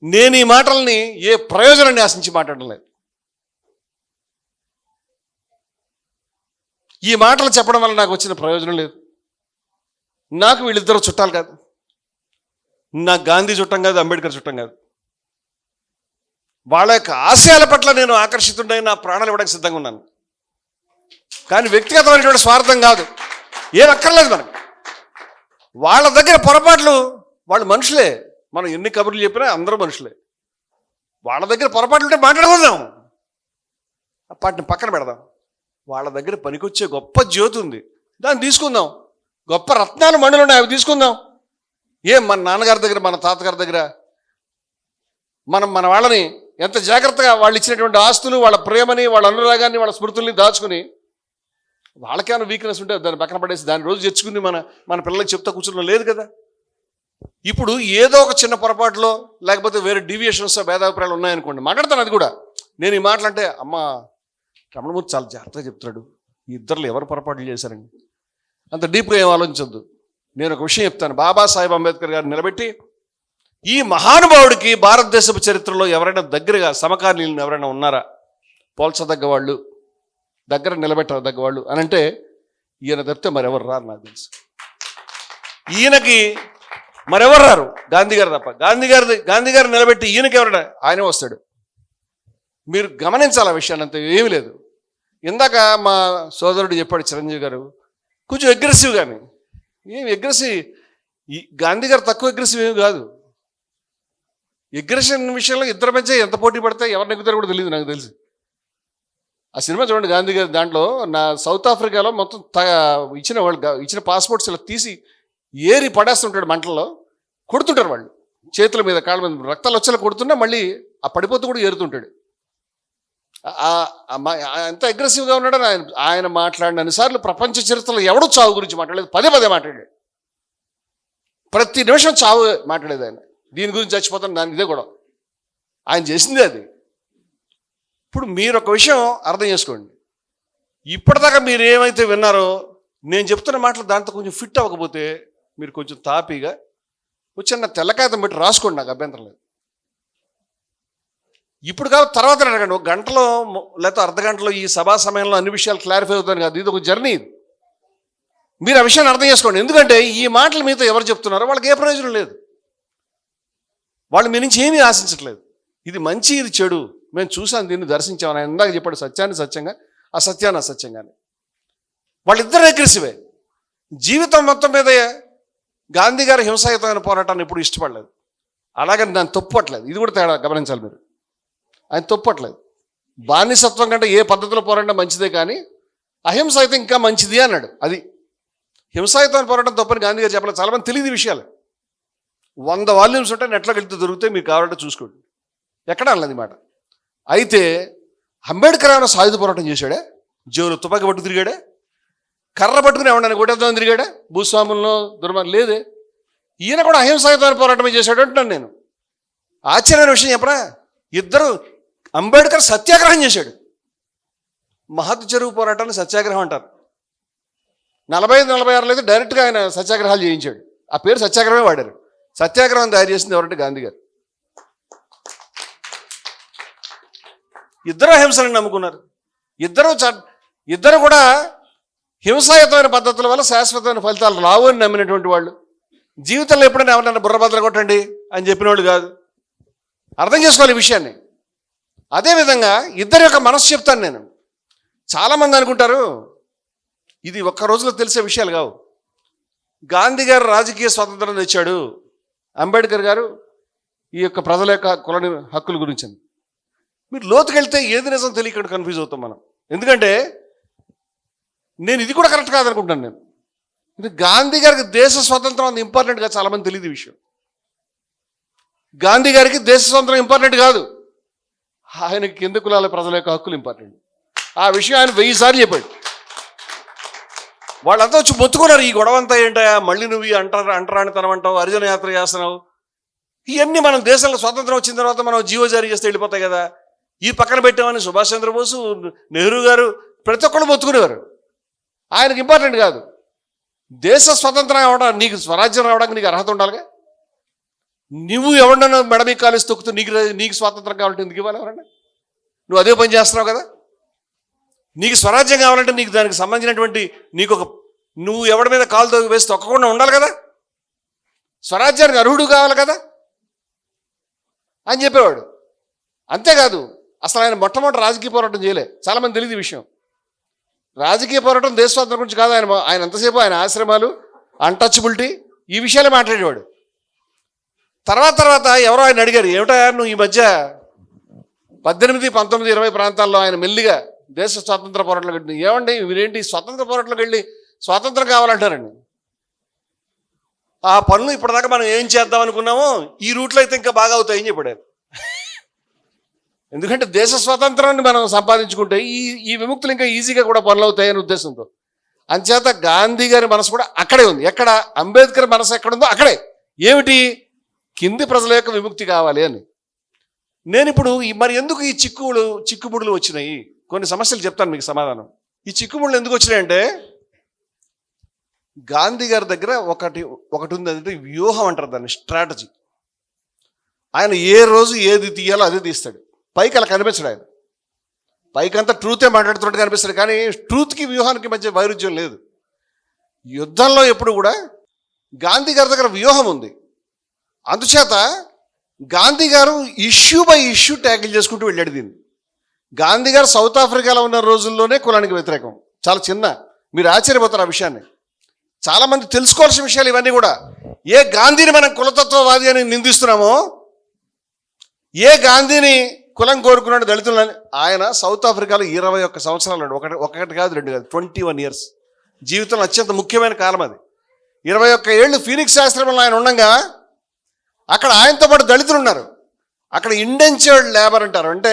నేను ఈ మాటల్ని ఏ ప్రయోజనాన్ని ఆశించి మాట్లాడడం లేదు. ఈ మాటలు చెప్పడం వల్ల నాకు వచ్చిన ప్రయోజనం లేదు. నాకు వీళ్ళిద్దరూ చుట్టాలు కాదు. నాకు గాంధీ చుట్టం కాదు, అంబేద్కర్ చుట్టం కాదు. వాళ్ళ యొక్క ఆశయాల పట్ల నేను ఆకర్షితుండై నా ప్రాణాలు ఇవ్వడానికి సిద్ధంగా ఉన్నాను. కానీ వ్యక్తిగతమైనటువంటి స్వార్థం కాదు, ఏం అక్కర్లేదు మనకు. వాళ్ళ దగ్గర పొరపాట్లు, వాళ్ళు మనుషులే. మనం ఎన్ని కబుర్లు చెప్పినా అందరూ మనుషులే. వాళ్ళ దగ్గర పొరపాట్లు ఉంటే మాట్లాడుకుందాం, వాటిని పక్కన పెడదాం. వాళ్ళ దగ్గర పనికొచ్చే గొప్ప జ్యోతి ఉంది, దాన్ని తీసుకుందాం. గొప్ప రత్నాలు మణులు ఉన్నాయి, అవి తీసుకుందాం. మన నాన్నగారి దగ్గర, మన తాతగారి దగ్గర మన వాళ్ళని ఎంత జాగ్రత్తగా వాళ్ళు ఇచ్చినటువంటి ఆస్తులు, వాళ్ళ ప్రేమని, వాళ్ళ అనురాగాన్ని, వాళ్ళ స్మృతుల్ని దాచుకుని, వాళ్ళకేమైనా వీక్నెస్ ఉంటే దాన్ని పక్కన పడేసి దాన్ని రోజు తెచ్చుకుని మన పిల్లలకి చెప్తా కూర్చోడం లేదు కదా. ఇప్పుడు ఏదో ఒక చిన్న పొరపాటులో, లేకపోతే వేరే డీవియేషన్స్, భేదాభిప్రాయాలు ఉన్నాయనుకోండి, మాట్లాడతాను. అది కూడా నేను ఈ మాటలంటే, అమ్మ రమణమూర్తి చాలా జాగ్రత్తగా చెప్తాడు, ఈ ఇద్దరు ఎవరు పొరపాట్లు చేశారండి, అంత డీప్గా ఏం ఆలోచించద్దు. నేను ఒక విషయం చెప్తాను. బాబాసాహెబ్ అంబేద్కర్ గారిని నిలబెట్టి, ఈ మహానుభావుడికి భారతదేశపు చరిత్రలో ఎవరైనా దగ్గరగా సమకాలీనులు ఎవరైనా ఉన్నారా, పోల్చదగ్గ వాళ్ళు, దగ్గర నిలబెట్టదగ్గ వాళ్ళు అని అంటే ఈయన తప్పితే మరెవరు రారు నాకు తెలుసు. ఈయనకి మరెవరు రారు, గాంధీ గారు తప్ప. గాంధీ గారు నిలబెట్టి ఈయనకి ఎవరైనా, ఆయనే వస్తాడు. మీరు గమనించాలి ఆ విషయాన్ని, అంత ఏమీ లేదు. ఇందాక మా సోదరుడు చెప్పాడు, చిరంజీవి గారు, కొంచెం అగ్రెసివ్. కానీ ఏం అగ్రెసివ్, ఈ గాంధీ గారు తక్కువ అగ్రెసివ్ ఏమి కాదు. అగ్రెషన్ విషయంలో ఇద్దరు మధ్య ఎంత పోటీ పడితే ఎవరు నెగ్గుతారో కూడా తెలియదు నాకు తెలిసి. ఆ సినిమా చూడండి, గాంధీ గారి దాంట్లో నా సౌత్ ఆఫ్రికాలో మొత్తం ఇచ్చిన పాస్పోర్ట్స్ ఇలా తీసి ఏరి పడేస్తుంటాడు, మంటల్లో కొడుతుంటారు వాళ్ళు, చేతుల మీద కాళ్ళ మీద రక్తాలు వచ్చేలా కొడుతున్నా మళ్ళీ ఆ పడిపోతూ కూడా ఏరుతుంటాడు. ఎంత అగ్రెసివ్గా ఉన్నాడని ఆయన మాట్లాడిన అన్నిసార్లు ప్రపంచ చరిత్రలో ఎవడూ చావు గురించి మాట్లాడలేదు, పదే మాట్లాడాడు. ప్రతి నిమిషం చావు మాట్లాడేది ఆయన. దీని గురించి చచ్చిపోతాను, దానికి ఇదే కూడా ఆయన చేసిందే అది. ఇప్పుడు మీరు ఒక విషయం అర్థం చేసుకోండి, ఇప్పటిదాకా మీరు ఏమైతే విన్నారో, నేను చెప్తున్న మాటలు దాంతో కొంచెం ఫిట్ అవ్వకపోతే మీరు కొంచెం తాపీగా వచ్చిన తెల్లకాయతం పెట్టి రాసుకోండి, నాకు అభ్యంతరం లేదు. ఇప్పుడు కాదు, తర్వాత అడగండి. ఒక గంటలో లేకపోతే అర్ధ గంటలో ఈ సభా సమయంలో అన్ని విషయాలు క్లారిఫై అవుతాను కాదు, ఇది ఒక జర్నీ. మీరు ఆ విషయాన్ని అర్థం చేసుకోండి. ఎందుకంటే ఈ మాటలు మీతో ఎవరు చెప్తున్నారో వాళ్ళకి ఏ ప్రయోజనం లేదు, వాళ్ళు మీ నుంచి ఏమీ ఆశించట్లేదు. ఇది మంచి, ఇది చెడు, మేము చూసాం, దీన్ని దర్శించామని ఆయన ఇందాక చెప్పాడు. సత్యాన్ని సత్యంగా, అసత్యాన్ని అసత్యంగానే. వాళ్ళిద్దరు అగ్రెసివే. జీవితం మొత్తం మీద గాంధీ గారి హింసాయుతమైన పోరాటాన్ని ఎప్పుడు ఇష్టపడలేదు, అలాగని దాన్ని తప్పుపట్టలేదు. ఇది కూడా తేడా గమనించాలి మీరు. ఆయన తప్పుపట్టలేదు. బానిసత్వం కంటే ఏ పద్ధతిలో పోరాటం మంచిదే, కానీ అహింస అయితే ఇంకా మంచిది అన్నాడు. అది హింసాయుతమైన పోరాటం తప్పని గాంధీ గారు చెప్పలేదు. చాలామంది తెలియదు ఈ విషయాలు. 100 వాల్యూమ్స్ ఉంటే నెట్లోకి వెళ్తే దొరికితే మీరు కావాలంటే చూసుకోండి, ఎక్కడ అన్నది మాట. అయితే అంబేద్కర్ ఏమైనా సాయుధ పోరాటం చేశాడే? జేబులో తుపాకీ పట్టుకు తిరిగాడే? కర్ర పట్టుకుని ఏమన్నా కొట్టేద్దామని తిరిగాడే? భూస్వాములను లేదే. ఈయన కూడా అహింసాయుతమైన పోరాటమే చేశాడు అంటున్నాను నేను. ఆశ్చర్యమైన విషయం చెప్పరా, ఇద్దరు. అంబేద్కర్ సత్యాగ్రహం చేశాడు. మహత్ చెరువు పోరాటాన్ని సత్యాగ్రహం అంటారు. 45-46 అయితే డైరెక్ట్గా ఆయన సత్యాగ్రహాలు చేయించాడు. ఆ పేరు సత్యాగ్రహమే వాడారు. సత్యాగ్రహం తయారు చేసింది ఎవరంటే గాంధీ గారు. ఇద్దరు అహింసని నమ్ముకున్నారు. ఇద్దరు కూడా హింసాయుతమైన పద్ధతుల వల్ల శాశ్వతమైన ఫలితాలు రావు అని నమ్మినటువంటి వాళ్ళు. జీవితంలో ఎప్పుడైనా ఎవరైనా బుర్రబద్దలు కొట్టండి అని చెప్పిన వాళ్ళు కాదు. అర్థం చేసుకోవాలి ఈ విషయాన్ని. అదేవిధంగా ఇద్దరి యొక్క మనసు చెప్తాను నేను. చాలామంది అనుకుంటారు ఇది ఒక్క రోజులో తెలిసే విషయాలు కావు. గాంధీ గారు రాజకీయ స్వాతంత్రం తెచ్చాడు, అంబేద్కర్ గారు ఈ యొక్క ప్రజల యొక్క కుల హక్కుల గురించి అని. మీరు లోతుకెళ్తే ఏది నిజం తెలియకుండా కన్ఫ్యూజ్ అవుతాం మనం. ఎందుకంటే నేను ఇది కూడా కరెక్ట్ కాదనుకుంటున్నాను. నేను ఇది గాంధీ గారికి దేశ స్వాతంత్రం అంత ఇంపార్టెంట్గా చాలామంది తెలియదు ఈ విషయం. గాంధీ గారికి దేశ స్వాతంత్రం ఇంపార్టెంట్ కాదు, ఆయనకి కింద కులాల ప్రజల యొక్క హక్కులు ఇంపార్టెంట్. ఆ విషయం ఆయన 1000 సార్లు చెప్పాడు. వాళ్ళంతా వచ్చి మొత్తుకున్నారు, ఈ గొడవ అంతా ఏంటయా, మళ్ళీ నువ్వు అంటరానితనం అంటావు, హరిజన యాత్ర చేస్తున్నావు, ఇవన్నీ మనం దేశంలో స్వాతంత్రం వచ్చిన తర్వాత మనం జీవో జారీ చేస్తే వెళ్ళిపోతాయి కదా, ఈ పక్కన పెట్టామని సుభాష్ చంద్రబోసు, నెహ్రూ గారు ప్రతి ఒక్కళ్ళు మొత్తుకునేవారు. ఆయనకి ఇంపార్టెంట్ కాదు. దేశ స్వతంత్రం అవడం, నీకు స్వరాజ్యం రావడానికి నీకు అర్హత ఉండాలిగా. నువ్వు ఎవడన్నా మెడ మీ కాలేసి తొక్కుతూ నీకు స్వాతంత్రం కావాలంటే ఎందుకు ఇవ్వాలి ఎవరన్నా? నువ్వు అదే పని చేస్తున్నావు కదా. నీకు స్వరాజ్యం కావాలంటే నీకు దానికి సంబంధించినటువంటి నువ్వు ఎవడి మీద కాలు వేసి తొక్కకుండా ఉండాలి కదా, స్వరాజ్యానికి అర్హుడు కావాలి కదా అని చెప్పేవాడు. అంతేకాదు అసలు ఆయన మొట్టమొదటి రాజకీయ పోరాటం చేయలే. చాలామంది తెలియదు ఈ విషయం. రాజకీయ పోరాటం దేశ స్వాతంత్రం గురించి కాదు. ఆయన ఎంతసేపు ఆయన ఆశ్రమాలు, అన్టచబిలిటీ, ఈ విషయాలే మాట్లాడేవాడు. తర్వాత ఎవరో ఆయన అడిగారు, ఏమిటా నువ్వు ఈ మధ్య 18, 19, 20 ప్రాంతాల్లో ఆయన మెల్లిగా దేశ స్వాతంత్ర పోరాటంలోకి వెళ్ళి, ఏమండి వీరేంటి స్వాతంత్ర పోరాటంలోకి వెళ్ళి స్వాతంత్రం కావాలంటారండి. ఆ పనులు ఇప్పటిదాకా మనం ఏం చేద్దాం అనుకున్నామో ఈ రూట్లో అయితే ఇంకా బాగా అవుతాయని చెప్పాడు. ఎందుకంటే దేశ స్వాతంత్రాన్ని మనం సంపాదించుకుంటే ఈ విముక్తులు ఇంకా ఈజీగా కూడా పనులు అవుతాయనే ఉద్దేశంతో. అంచేత గాంధీ గారి మనసు కూడా అక్కడే ఉంది. ఎక్కడ అంబేద్కర్ మనసు ఎక్కడుందో అక్కడే. ఏమిటి? కింది ప్రజల యొక్క విముక్తి కావాలి అని. నేను ఇప్పుడు మరి ఎందుకు ఈ చిక్కుముడులు వచ్చినాయి, కొన్ని సమస్యలు చెప్తాను మీకు సమాధానం. ఈ చిక్కుముడులు ఎందుకు వచ్చినాయంటే, గాంధీ గారి దగ్గర ఒకటి ఉంది, అంటే వ్యూహం అంటారు దాన్ని, స్ట్రాటజీ. ఆయన ఏ రోజు ఏది తీయాలో అదే తీస్తాడు. పైకి అలా కనిపించడు. ఆయన పైకి అంతా ట్రూతే మాట్లాడుతున్నట్టు కనిపిస్తాడు, కానీ ట్రూత్కి వ్యూహానికి మధ్య వైరుధ్యం లేదు. యుద్ధంలో ఎప్పుడు కూడా గాంధీ గారి దగ్గర వ్యూహం ఉంది. అందుచేత గాంధీ గారు ఇష్యూ బై ఇష్యూ ట్యాకిల్ చేసుకుంటూ వెళ్ళాడు దీన్ని. గాంధీ గారు సౌత్ ఆఫ్రికాలో ఉన్న రోజుల్లోనే కులానికి వ్యతిరేకం. చాలా చిన్న, మీరు ఆశ్చర్యపోతారు ఆ విషయాన్ని. చాలామంది తెలుసుకోవాల్సిన విషయాలు ఇవన్నీ కూడా. ఏ గాంధీని మనం కులతత్వవాది అని నిందిస్తున్నామో, ఏ గాంధీని కులం కోరుకున్నాడు దళితులని, ఆయన సౌత్ ఆఫ్రికాలో 21 సంవత్సరాలు, ఒకటి కాదు 2 కాదు, 21 years జీవితంలో అత్యంత ముఖ్యమైన కాలం అది. 21 ఏళ్ళు ఫీనిక్స్ ఆశ్రమంలో ఆయన ఉండగా అక్కడ ఆయనతో పాటు దళితులు ఉన్నారు. అక్కడ ఇండెంచర్డ్ లేబర్ అంటారు, అంటే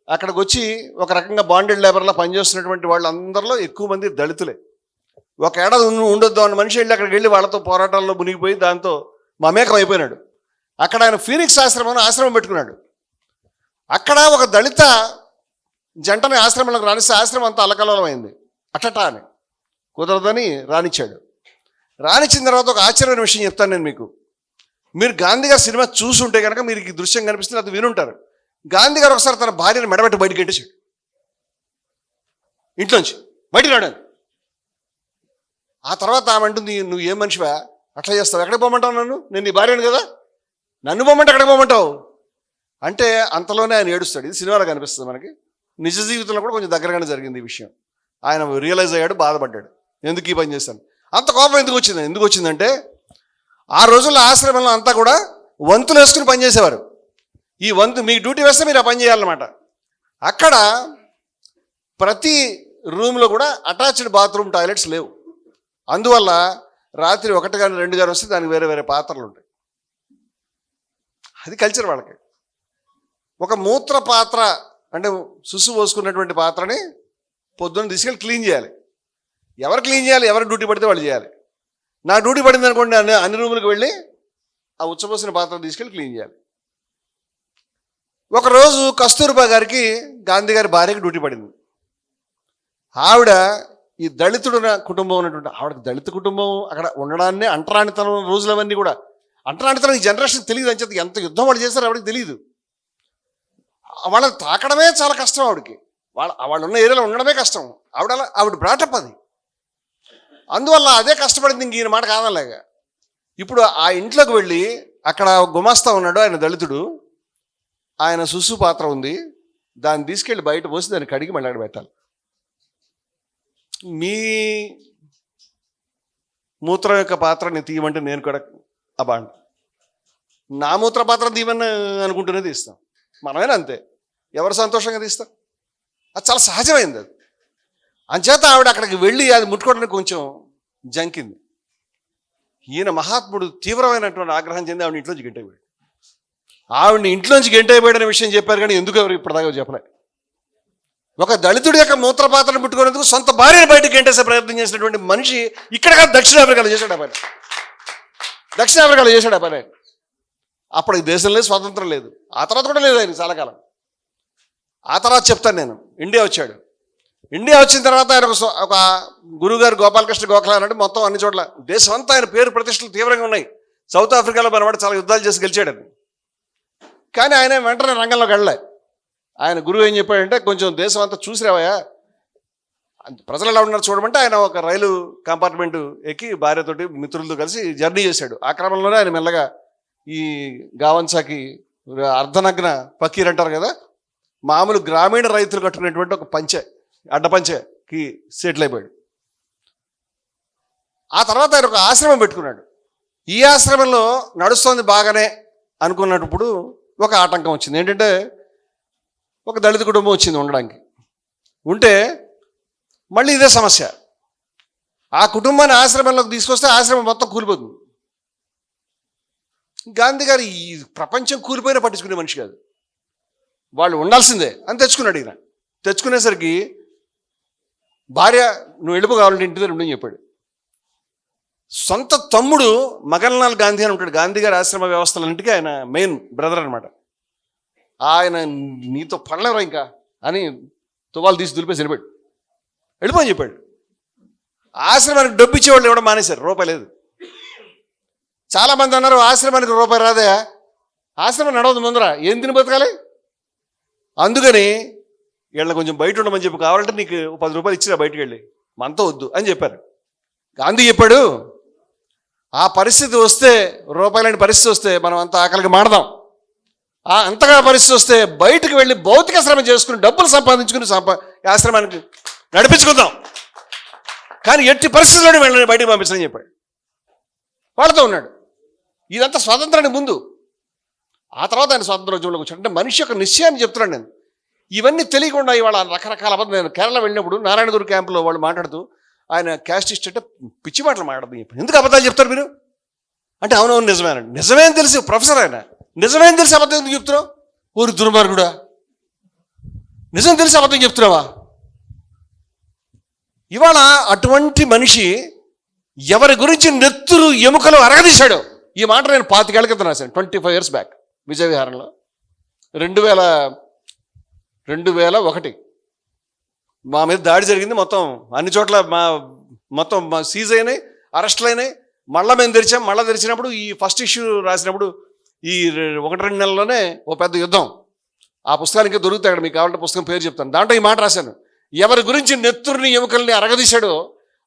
అక్కడికి వచ్చి ఒక రకంగా బాండెడ్ లేబర్లా పనిచేస్తున్నటువంటి వాళ్ళందరిలో ఎక్కువ మంది దళితులే. ఒక ఏడాది ఉండొద్దు అన్న మనిషి వెళ్ళి అక్కడికి వెళ్ళి వాళ్ళతో పోరాటాల్లో మునిగిపోయి దాంతో మమేకం అయిపోయినాడు. అక్కడ ఆయన ఫీనిక్స్ ఆశ్రమం పెట్టుకున్నాడు. అక్కడ ఒక దళిత జంటని ఆశ్రమంలోకి రానిస్తే ఆశ్రమం అంతా అల్లకల్లోలం అయింది. అట్టటా అని కుదరదని రానిచ్చాడు. రానిచ్చిన తర్వాత ఒక ఆశ్చర్యమైన విషయం చెప్తాను నేను మీకు. మీరు గాంధీ గారి సినిమా చూసుంటే కనుక మీరు ఈ దృశ్యం కనిపిస్తుంది, అది వినుంటారు. గాంధీ గారు ఒకసారి తన భార్యను మెడబెట్టి బయటకు గెట్టేశాడు. ఇంట్లోంచి బయటికి రాడాను. ఆ తర్వాత ఆమె అంటుంది, నువ్వు ఏం మనిషివా అట్లా చేస్తావు, ఎక్కడికి పోమంటావు నన్ను, నేను నీ భార్యను కదా, నన్ను పోమంటే ఎక్కడికి పోమంటావు అంటే అంతలోనే ఆయన ఏడుస్తాడు. ఇది సినిమాలో కనిపిస్తుంది మనకి. నిజ జీవితంలో కూడా కొంచెం దగ్గరగానే జరిగింది ఈ విషయం. ఆయన రియలైజ్ అయ్యాడు, బాధపడ్డాడు, ఎందుకు ఈ పని చేశాను. అంత కోపం ఎందుకు వచ్చిందంటే, ఆ రోజుల్లో ఆశ్రమంలో అంతా కూడా వంతులు వేసుకుని పనిచేసేవారు. ఈ వంతు మీకు డ్యూటీ వేస్తే మీరు ఆ పని చేయాలన్నమాట. అక్కడ ప్రతి రూమ్లో కూడా అటాచ్డ్ బాత్రూమ్ టాయిలెట్స్ లేవు. అందువల్ల రాత్రి 1 కానీ 2 కానీ వస్తే దానికి వేరే పాత్రలు ఉంటాయి. అది కల్చర్ వాళ్ళకి. ఒక మూత్ర పాత్ర అంటే సుసు పోసుకున్నటువంటి పాత్రని పొద్దున్న తీసుకెళ్ళి క్లీన్ చేయాలి. ఎవరు క్లీన్ చేయాలి? ఎవరు డ్యూటీ పడితే వాళ్ళు చేయాలి. నా డ్యూటీ పడింది అనుకోండి, అన్ని రూములకు వెళ్ళి ఆ ఉచ్చపోసిన పాత్ర తీసుకెళ్ళి క్లీన్ చేయాలి. ఒకరోజు కస్తూర్బా గారికి గాంధీ గారి భార్యకి డ్యూటీ పడింది. ఆవిడ ఈ దళితుడు కుటుంబం ఉన్నటువంటి ఆవిడకి దళిత కుటుంబం అక్కడ ఉండడాన్ని అంటరానితనం రోజులు అవన్నీ కూడా. అంటరానితనం ఈ జనరేషన్ తెలియదు. అని చెప్పి ఎంత యుద్ధం వాళ్ళు చేశారో ఆవిడకి తెలియదు. వాళ్ళని తాకడమే చాలా కష్టం ఆవిడకి. వాళ్ళు ఉన్న ఏరియాలో ఉండడమే కష్టం. ఆవిడ బ్రాటప్ అది. అందువల్ల అదే కష్టపడింది, ఇంక ఈయన మాట కాదనలేక. ఇప్పుడు ఆ ఇంట్లోకి వెళ్ళి అక్కడ గుమాస్తా ఉన్నాడు, ఆయన దళితుడు. ఆయన సుసు పాత్ర ఉంది, దాన్ని తీసుకెళ్ళి బయట పోసి దాన్ని కడిగి మళ్ళీ అక్కడ పెట్టాలి. మీ మూత్రం యొక్క పాత్రని తీయమంటే నేను కూడా అబాండ్. నా మూత్ర పాత్ర దీవెన అనుకుంటూనే తీస్తాం. మనమైనా అంతే, ఎవరు సంతోషంగా తీస్తాం. అది చాలా సహజమైంది. అది అంచేత ఆవిడ అక్కడికి వెళ్ళి అది ముట్టుకోవడానికి కొంచెం జంకింది. ఈయన మహాత్ముడు తీవ్రమైనటువంటి ఆగ్రహం చెంది ఆవిడ ఇంట్లోంచి గెంటైపోయాడు. ఆవిడని ఇంట్లోంచి గెంటైపోయాడనే విషయం చెప్పారు, కానీ ఎందుకు ఎవరు ఇప్పటిదాకా చెప్పలే. ఒక దళితుడి యొక్క మూత్రపాత్రను ముట్టుకునేందుకు సొంత భార్యను బయటకు గెంటేసే ప్రయత్నం చేసినటువంటి మనిషి ఇక్కడ కాదు, దక్షిణాఫ్రికాలో చేశాడు ఆ పని. దక్షిణాఫ్రికాలో చేశాడు ఆ పని. అప్పుడు ఈ దేశంలో స్వాతంత్రం లేదు, ఆ తర్వాత కూడా లేదు ఆయన చాలా కాలం. ఆ తర్వాత చెప్తాను నేను. ఇండియా వచ్చాడు. ఇండియా వచ్చిన తర్వాత ఆయన ఒక గురువుగారు గోపాలకృష్ణ గోఖలే అన్నట్టు మొత్తం అన్ని చోట్ల దేశం అంతా ఆయన పేరు ప్రతిష్టలు తీవ్రంగా ఉన్నాయి. సౌత్ ఆఫ్రికాలో మనవాడు చాలా యుద్ధాలు చేసి గెలిచాడు. కానీ ఆయన వెంటనే రంగంలోకి వెళ్ళలే. ఆయన గురువు ఏం చెప్పాడంటే, కొంచెం దేశం అంతా చూసిరావయ్యా, ప్రజలు ఎలా ఉన్నారు చూడమంటే ఆయన ఒక రైలు కంపార్ట్మెంట్ ఎక్కి భార్యతోటి మిత్రులతో కలిసి జర్నీ చేశాడు. ఆ క్రమంలోనే ఆయన మెల్లగా ఈ గావంసాకి అర్ధనగ్న ఫకీర్ అంటారు కదా, మామూలు గ్రామీణ రైతులు కట్టుకునేటువంటి ఒక పంచె, అడ్డపంచెకి సెటిల్ అయిపోయాడు. ఆ తర్వాత ఆయన ఒక ఆశ్రమం పెట్టుకున్నాడు. ఈ ఆశ్రమంలో నడుస్తోంది బాగానే అనుకున్నప్పుడు ఒక ఆటంకం వచ్చింది. ఏంటంటే, ఒక దళిత కుటుంబం వచ్చింది ఉండడానికి. ఉంటే మళ్ళీ ఇదే సమస్య. ఆ కుటుంబాన్ని ఆశ్రమంలోకి తీసుకొస్తే ఆశ్రమం మొత్తం కూలిపోతుంది. గాంధీ గారు ఈ ప్రపంచం కూలిపోయినా పట్టించుకునే మనిషి కాదు, వాళ్ళు ఉండాల్సిందే అని తెచ్చుకున్నాడు. ఈయన తెచ్చుకునేసరికి భార్య, నువ్వు వెళ్ళిపో, కావాలంటే ఇంటి దగ్గర ఉండని చెప్పాడు. సొంత తమ్ముడు మగన్లాల్ గాంధీ అని ఉంటాడు, గాంధీ గారి ఆశ్రమ వ్యవస్థలన్నింటికీ ఆయన మెయిన్ బ్రదర్ అనమాట. ఆయన నీతో పడలేరా ఇంకా అని తువాలు తీసి దులిపేసి వెళ్ళిపోయి చెప్పాడు. ఆశ్రమానికి డబ్బు ఇచ్చేవాళ్ళు ఇవ్వడం మానేశారు, రూపాయి లేదు. చాలామంది అన్నారు, ఆశ్రమానికి రూపాయి రాదే, ఆశ్రమం నడవదు ముందర, ఏం తిని బతకాలి, అందుకని వీళ్ళని కొంచెం బయట ఉండమని చెప్పి, కావాలంటే నీకు 10 రూపాయలు ఇచ్చిరా బయటకు వెళ్ళి, మనతో వద్దు అని చెప్పారు. గాంధీ చెప్పాడు, ఆ పరిస్థితి వస్తే, రూపాయలని పరిస్థితి వస్తే మనం అంత ఆకలికి మాడదాం. అంతగా పరిస్థితి వస్తే బయటకు వెళ్ళి భౌతిక శ్రమ చేసుకుని డబ్బులు సంపాదించుకుని ఆశ్రమానికి నడిపించుకుందాం, కానీ ఎట్టి పరిస్థితుల్లోనే వెళ్ళని బయటకు పంపించని చెప్పాడు. వాళ్ళతో ఉన్నాడు. ఇదంతా స్వాతంత్రానికి ముందు. ఆ తర్వాత ఆయన స్వాతంత్రోద్యమంలోకి వచ్చాడు. అంటే మనిషి యొక్క నిశ్చయాన్ని చెప్తున్నాను నేను. ఇవన్నీ తెలియకుండా ఇవాళ రకరకాల అబద్ధం. నేను కేరళ వెళ్ళినప్పుడు నారాయణగురు క్యాంపులో వాళ్ళు మాట్లాడుతూ, ఆయన క్యాస్టిస్ట్ అంటే పిచ్చి మాటలు మాట్లాడదు చెప్పారు. ఎందుకు అబద్ధాలు చెప్తారు మీరు అంటే, అవునవును నిజమేనండి. నిజమేం తెలిసి ప్రొఫెసర్ ఆయన, నిజమేం తెలిసి అబద్ధం ఎందుకు చెప్తున్నావు, ఊరు దుర్మార్గుడా, నిజం తెలిసి అబద్ధం చెప్తున్నావా? ఇవాళ అటువంటి మనిషి ఎవరి గురించి నెత్తురు ఎముకలు అరగదీశాడు. ఈ మాట నేను 25 ఏళ్ల క్రితం రాశాను, 25 years బ్యాక్, విజయ విహారంలో 2001 మా మీద దాడి జరిగింది. మొత్తం అన్ని చోట్ల మొత్తం సీజ్ అయినాయి, అరెస్టులు అయినాయి. మళ్ళీ మేము తెరిచాం. మళ్ళీ తెరిచినప్పుడు ఈ ఫస్ట్ ఇష్యూ రాసినప్పుడు ఈ 1-2 నెలల్లోనే ఓ పెద్ద యుద్ధం. ఆ పుస్తకానికి దొరుకుతాయి, అక్కడ మీకు కావాలంటే పుస్తకం పేరు చెప్తాను. దాంట్లో ఈ మాట రాశాను, ఎవరి గురించి నెత్తురుని ఎముకల్ని అరగదీశాడో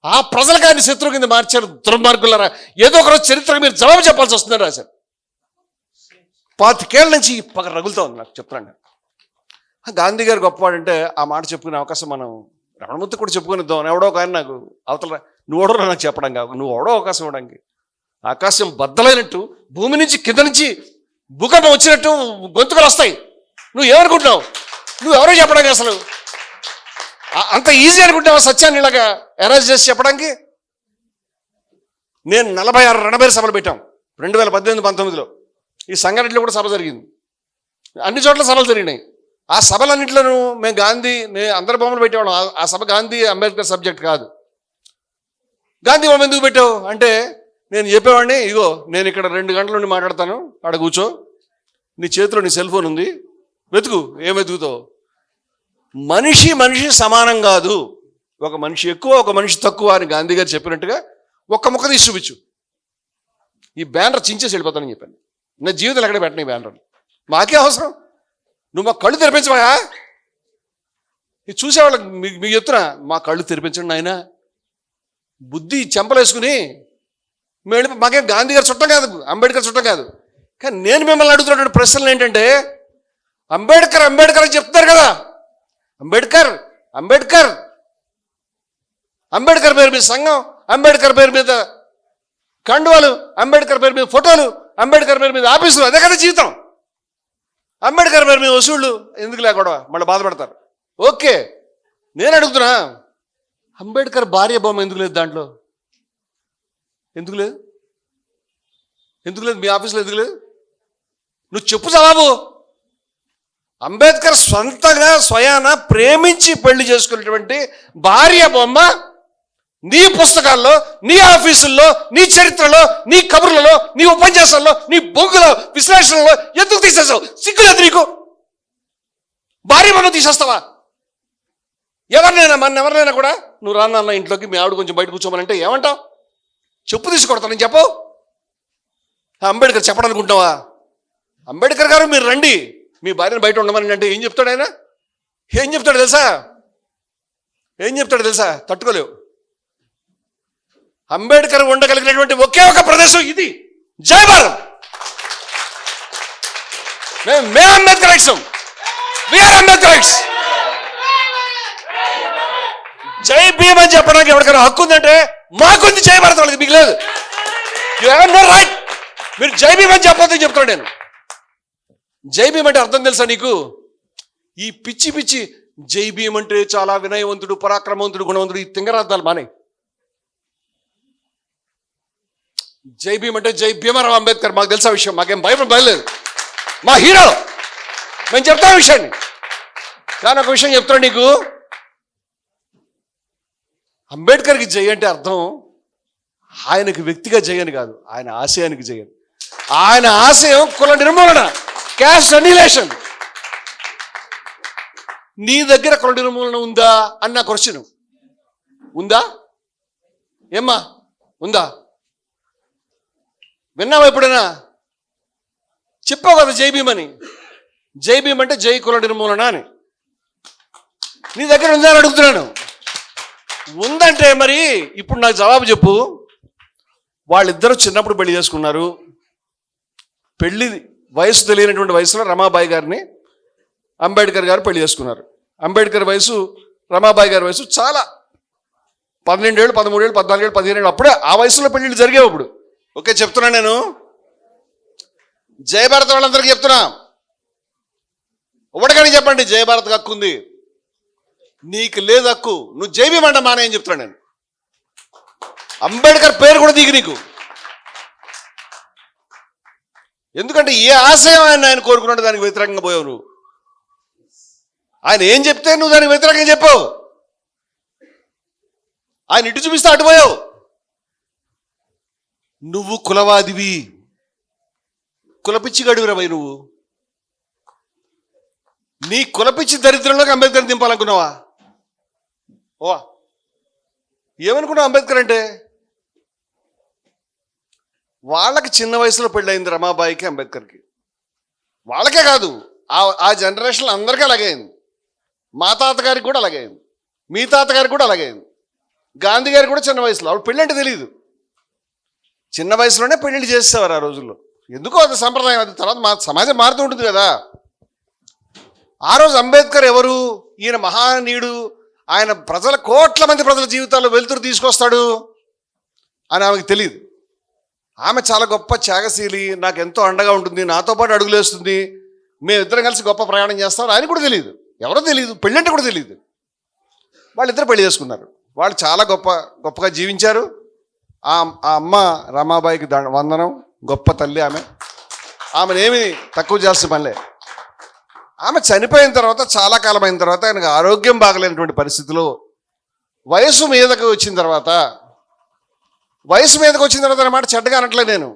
ఆ ప్రజలకు ఆయన శత్రువు కింద మార్చారు దుర్మార్గులారా, ఏదో ఒకరోజు చరిత్రకు మీరు జవాబు చెప్పాల్సి వస్తుందని రాశారు. 25 ఏళ్ల నుంచి పగ రగులుతూ ఉంది నాకు, చెప్తున్నాను. గాంధీ గారు గొప్పవాడంటే ఆ మాట చెప్పుకునే అవకాశం మనం రమణమూర్తి కూడా చెప్పుకునిద్దాం. ఎవడో ఒక ఆయన నాకు అవతల, నువ్వు ఎవడో నాకు చెప్పడం కాదు, నువ్వు ఎవడో అవకాశం ఇవ్వడానికి. ఆకాశం బద్దలైనట్టు, భూమి నుంచి కింద నుంచి భూకంపం వచ్చినట్టు గొంతుకలు వస్తాయి. నువ్వు ఏమనుకుంటున్నావు, నువ్వు ఎవరో చెప్పడానికి, అసలు అంత ఈజీ అనుకుంటావా సత్యాన్ని ఇలాగా అరేంజ్ చేసి చెప్పడానికి? నేను 46 రణబేరి సభలు పెట్టాం 2018-19లో. ఈ సంగారెడ్డిలో కూడా సభ జరిగింది, అన్ని చోట్ల సభలు జరిగినాయి. ఆ సభలన్నింటిలోనూ మేము అందరి బొమ్మలు పెట్టేవాళ్ళం. ఆ సభ గాంధీ అంబేద్కర్ సబ్జెక్ట్ కాదు. గాంధీ బొమ్మ ఎందుకు పెట్టావు అంటే, నేను చెప్పేవాడిని, ఇగో నేను ఇక్కడ 2 గంటల నుండి మాట్లాడతాను, ఆడ కూర్చో, నీ చేతిలో నీ సెల్ ఫోన్ ఉంది, వెతుకు, ఏం వెతుకుతావు. మనిషి సమానం కాదు, ఒక మనిషి ఎక్కువ, ఒక మనిషి తక్కువ అని గాంధీ గారు చెప్పినట్టుగా ఒక్క ముక్క తీసి చూపించు. ఈ బ్యానర్ చించేసి వెళ్ళిపోతానని చెప్పాను. నా జీవితంలో ఎక్కడ పెట్టను ఈ బ్యానర్, మాకే అవసరం, నువ్వు మా కళ్ళు తెరిపించవా? ఇది చూసేవాళ్ళకి మీకు చెప్తున్నా, మా కళ్ళు తెరిపించండి ఆయన, బుద్ధి చెంపలేసుకుని మేము మాకేం గాంధీ గారు చుట్టం కాదు, అంబేద్కర్ చుట్టం కాదు. కానీ నేను మిమ్మల్ని అడుగుతున్నటువంటి ప్రశ్నలు ఏంటంటే, అంబేద్కర్ అని చెప్తున్నారు కదా, అంబేద్కర్ పేరు మీద సంఘం, అంబేద్కర్ పేరు మీద కండువాలు, అంబేద్కర్ పేరు మీద ఫోటోలు, అంబేద్కర్ పేరు మీద ఆఫీసులు, అదే కదా జీవితం. అంబేద్కర్ పేరు మీద వసూళ్ళు ఎందుకు లేకూడదు, మళ్ళీ బాధపడతారు. ఓకే, నేను అడుగుతున్నా, అంబేద్కర్ భార్య బొమ్మ ఎందుకు లేదు దాంట్లో? ఎందుకు లేదు? ఎందుకు లేదు మీ ఆఫీసులో? ఎందుకు లేదు? నువ్వు చెప్పు జవాబు. అంబేద్కర్ స్వంతంగా స్వయాన ప్రేమించి పెళ్లి చేసుకున్నటువంటి భార్య బొమ్మ నీ పుస్తకాల్లో, నీ ఆఫీసుల్లో, నీ చరిత్రలో, నీ కబుర్లలో, నీ ఉపన్యాసాల్లో, నీ బొగ్గులో, విశ్లేషణలో ఎందుకు తీసేసావు? సిగ్గులేదు నీకు? భార్య బొమ్మ తీసేస్తావా? ఎవరినైనా కూడా నువ్వు రాన్న ఇంట్లోకి, మీ ఆవిడ కొంచెం బయట కూర్చోమనంటే ఏమంటావు? చెప్పు తీసుకొడతానని చెప్పు. అంబేద్కర్ చెప్పడనుకుంటున్నావా? అంబేద్కర్ గారు మీరు రండి, మీ భార్యను బయట ఉండమని అంటే ఏం చెప్తాడు ఆయన? ఏం చెప్తాడు తెలుసా? ఏం చెప్తాడు తెలుసా? తట్టుకోలేవు. అంబేద్కర్ ఉండగలిగినటువంటి ఒకే ఒక ప్రదేశం ఇది, జై భారత్. మేము అంబేద్కరైట్స్, వీఆర్ అంబేద్కరైట్స్. జై భీమ్ అని చెప్పడానికి ఎవరికైనా హక్కు ఉందంటే మాకుంది, జై భారత్ వాళ్ళకి మీకు లేదు. You have no right. మీరు జై భీమ్ అని చెప్పొద్దని చెప్తాను నేను. జై భీమ్ అంటే అర్థం తెలుసా నీకు? ఈ పిచ్చి పిచ్చి జై భీమ్ అంటే చాలా వినయవంతుడు, పరాక్రమవంతుడు, గుణవంతుడు, ఈ తింగరార్థాలు మానే. జై భీమ్ అంటే జై భీమరావు అంబేద్కర్, మాకు తెలుసా విషయం, మాకేం భయం బయలేదు, మా హీరో, మేము చెప్తాం విషయాన్ని. కానీ ఒక విషయం చెప్తాను నీకు, అంబేద్కర్కి జై అంటే అర్థం ఆయనకి వ్యక్తిగా జై అని కాదు, ఆయన ఆశయానికి జై అని. ఆయన ఆశయం కుల నిర్మూలన, క్యాస్ట్ అనిలేషన్. నీ దగ్గర కుల నిర్మూలన ఉందా అని నా క్వశ్చన్. ఉందా ఏమ్మా? ఉందా? విన్నావా ఎప్పుడైనా? చెప్పావు కదా జై భీమ్ అని. జై భీమ్ అంటే జై కుల నిర్మూలన అని. నీ దగ్గర ఉందా అని అడుగుతున్నాను. ఉందంటే మరి ఇప్పుడు నాకు జవాబు చెప్పు. వాళ్ళిద్దరూ చిన్నప్పుడు పెళ్లి చేసుకున్నారు. పెళ్లి వయసు తెలియనటువంటి వయసులో రమాబాయి గారిని అంబేద్కర్ గారు పెళ్లి చేసుకున్నారు. అంబేద్కర్ వయసు, రమాబాయి గారి వయసు చాలా 12 ఏళ్ళు, 13 ఏళ్ళు, 14 ఏళ్ళు, 15 ఏళ్ళు, అప్పుడే ఆ వయసులో పెళ్లిళ్ళు జరిగేవి అప్పుడు. ఓకే, చెప్తున్నా నేను. జయ భారత్ వాళ్ళందరికీ చెప్తున్నా, ఒకటికని చెప్పండి, జయ భారత్ హక్కు ఉంది, నీకు లేదు హక్కు. నువ్వు జై భీమ్ అంట మానే అని చెప్తున్నా నేను. అంబేద్కర్ పేరు కూడా దిగి నీకు. ఎందుకంటే ఏ ఆశయం ఆయన కోరుకున్నాడు దానికి వ్యతిరేకంగా పోయావు నువ్వు. ఆయన ఏం చెప్తే నువ్వు దానికి వ్యతిరేకంగా చెప్పావు. ఆయన ఇటు చూపిస్తే అటు పోయావు. నువ్వు కులవాదివి, కులపిచ్చి గడువురాబై నువ్వు. నీ కులపిచ్చి దరిద్రంలోకి అంబేద్కర్ దింపాలనుకున్నావా? ఓ ఏమనుకున్నావు అంబేద్కర్ అంటే? వాళ్ళకి చిన్న వయసులో పెళ్ళయింది రమాబాయికి, అంబేద్కర్కి. వాళ్ళకే కాదు, ఆ జనరేషన్లో అందరికీ అలాగే అయింది. మా తాతగారికి కూడా అలాగే అయింది, మీ తాతగారికి కూడా అలాగే అయింది, గాంధీ గారికి కూడా చిన్న వయసులో. ఆవిడ పెళ్ళి అంటే తెలియదు, చిన్న వయసులోనే పెళ్ళిళ్ళు చేసేవారు ఆ రోజుల్లో. ఎందుకో అది సంప్రదాయం. అది తర్వాత సమాజం మారుతూ ఉంటుంది కదా. ఆ రోజు అంబేద్కర్ ఎవరు? ఈయన మహానీయుడు, ఆయన కోట్ల మంది ప్రజల జీవితాల్లో వెలుతురు తీసుకొస్తాడు అని ఆమెకు తెలియదు. ఆమె చాలా గొప్ప త్యాగశీలి, నాకు ఎంతో అండగా ఉంటుంది, నాతో పాటు అడుగులేస్తుంది, మేమిద్దరం కలిసి గొప్ప ప్రయాణం చేస్తాం. ఆయన కూడా తెలియదు, ఎవరో తెలియదు, పెళ్ళంటే కూడా తెలియదు. వాళ్ళిద్దరు పెళ్లి చేసుకున్నారు. వాళ్ళు చాలా గొప్పగా జీవించారు. ఆ అమ్మ రమాబాయికి వందనం, గొప్ప తల్లి ఆమె. ఆమెనేమి తక్కువ చేయాల్సిన పనిలే. ఆమె చనిపోయిన తర్వాత చాలా కాలం అయిన తర్వాత ఆయనకు ఆరోగ్యం బాగలేనటువంటి పరిస్థితిలో వయసు మీదకి వచ్చిన తర్వాత అన్నమాట చెడ్డగా అనట్లేదు నేను.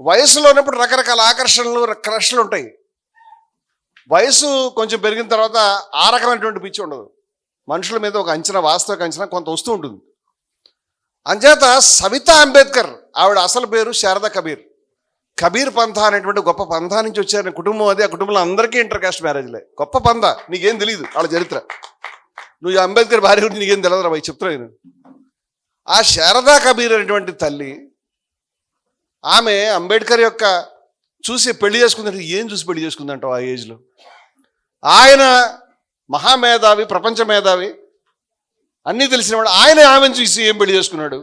వయసులో ఉన్నప్పుడు రకరకాల ఆకర్షణలు, క్రష్లు ఉంటాయి. వయసు కొంచెం పెరిగిన తర్వాత ఆ రకమైనటువంటి పిచ్చి ఉండదు. మనుషుల మీద ఒక అంచనా, వాస్తవిక అంచనా కొంత వస్తూ ఉంటుంది. అంచేత సవితా అంబేద్కర్, ఆవిడ అసలు పేరు శారదా కబీర్. కబీర్ పంథా అనేటువంటి గొప్ప పంథా నుంచి వచ్చారని కుటుంబం అది. ఆ కుటుంబంలో అందరికీ ఇంటర్ కాస్ట్ మ్యారేజ్లే. గొప్ప పంథా, నీకేం తెలియదు వాళ్ళ చరిత్ర. నువ్వు అంబేద్కర్ భార్య గురించి నీకేం తెలియదు రా చెప్తున్నా నేను. ఆ శారదా కబీర్ అనేటువంటి తల్లి, ఆమె అంబేద్కర్ యొక్క చూసి పెళ్లి చేసుకుందంటే ఏం చూసి పెళ్లి చేసుకుందంటావు ఆ ఏజ్లో? ఆయన మహామేధావి, ప్రపంచ మేధావి, అన్నీ తెలిసినవాడు. ఆమెను చూసి ఏం పెళ్లి చేసుకున్నాడు?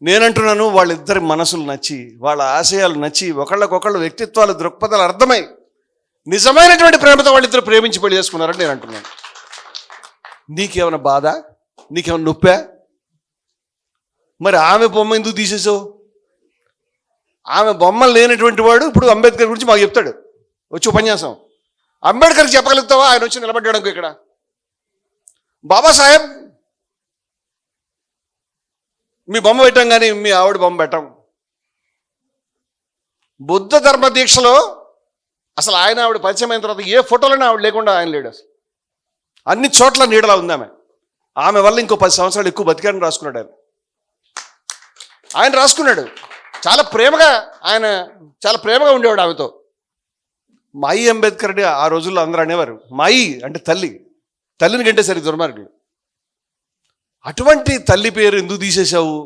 నేనంటున్నాను, వాళ్ళిద్దరి మనసులు నచ్చి, వాళ్ళ ఆశయాలు నచ్చి, ఒకళ్ళకొకళ్ళు వ్యక్తిత్వాలు, దృక్పథాలు అర్థమై నిజమైనటువంటి ప్రేమతో వాళ్ళిద్దరు ప్రేమించి పెళ్లి చేసుకున్నారని నేను అంటున్నాను. నీకేమైనా బాధ? నీకేమైనా నొప్పా? మరి ఆమె బొమ్మ ఎందుకు తీసేసావు? ఆమె బొమ్మ లేనటువంటి వాడు ఇప్పుడు అంబేద్కర్ గురించి మాకు చెప్తాడు వచ్చి ఉపన్యాసం. అంబేద్కర్కి చెప్పగలుగుతావా? ఆయన వచ్చి నిలబడ్డాడు ఇక్కడ. బాబాసాహెబ్ మీ బొమ్మ పెట్టాం కానీ మీ ఆవిడ బొమ్మ పెట్టాం. బుద్ధ ధర్మ దీక్షలో అసలు ఆయన ఆవిడ పరిచయం అయిన తర్వాత ఏ ఫోటోలోనే ఆవిడ లేకుండా ఆయన లేడు. అసలు అన్ని చోట్ల నీడలా ఉంది ఆమె. ఆమె వల్ల ఇంకో 10 సంవత్సరాలు ఎక్కువ బతికాడని రాసుకున్నాడు ఆయన రాసుకున్నాడు. చాలా ప్రేమగా ఉండేవాడు ఆమెతో. మాయి అంబేద్కర్ అని ఆ రోజుల్లో అందరూ అనేవారు. మాయి అంటే తల్లిని కంటే సరి దుర్మార్గుడు. అటువంటి తల్లి పేరు ఎందుకు తీసేశావు?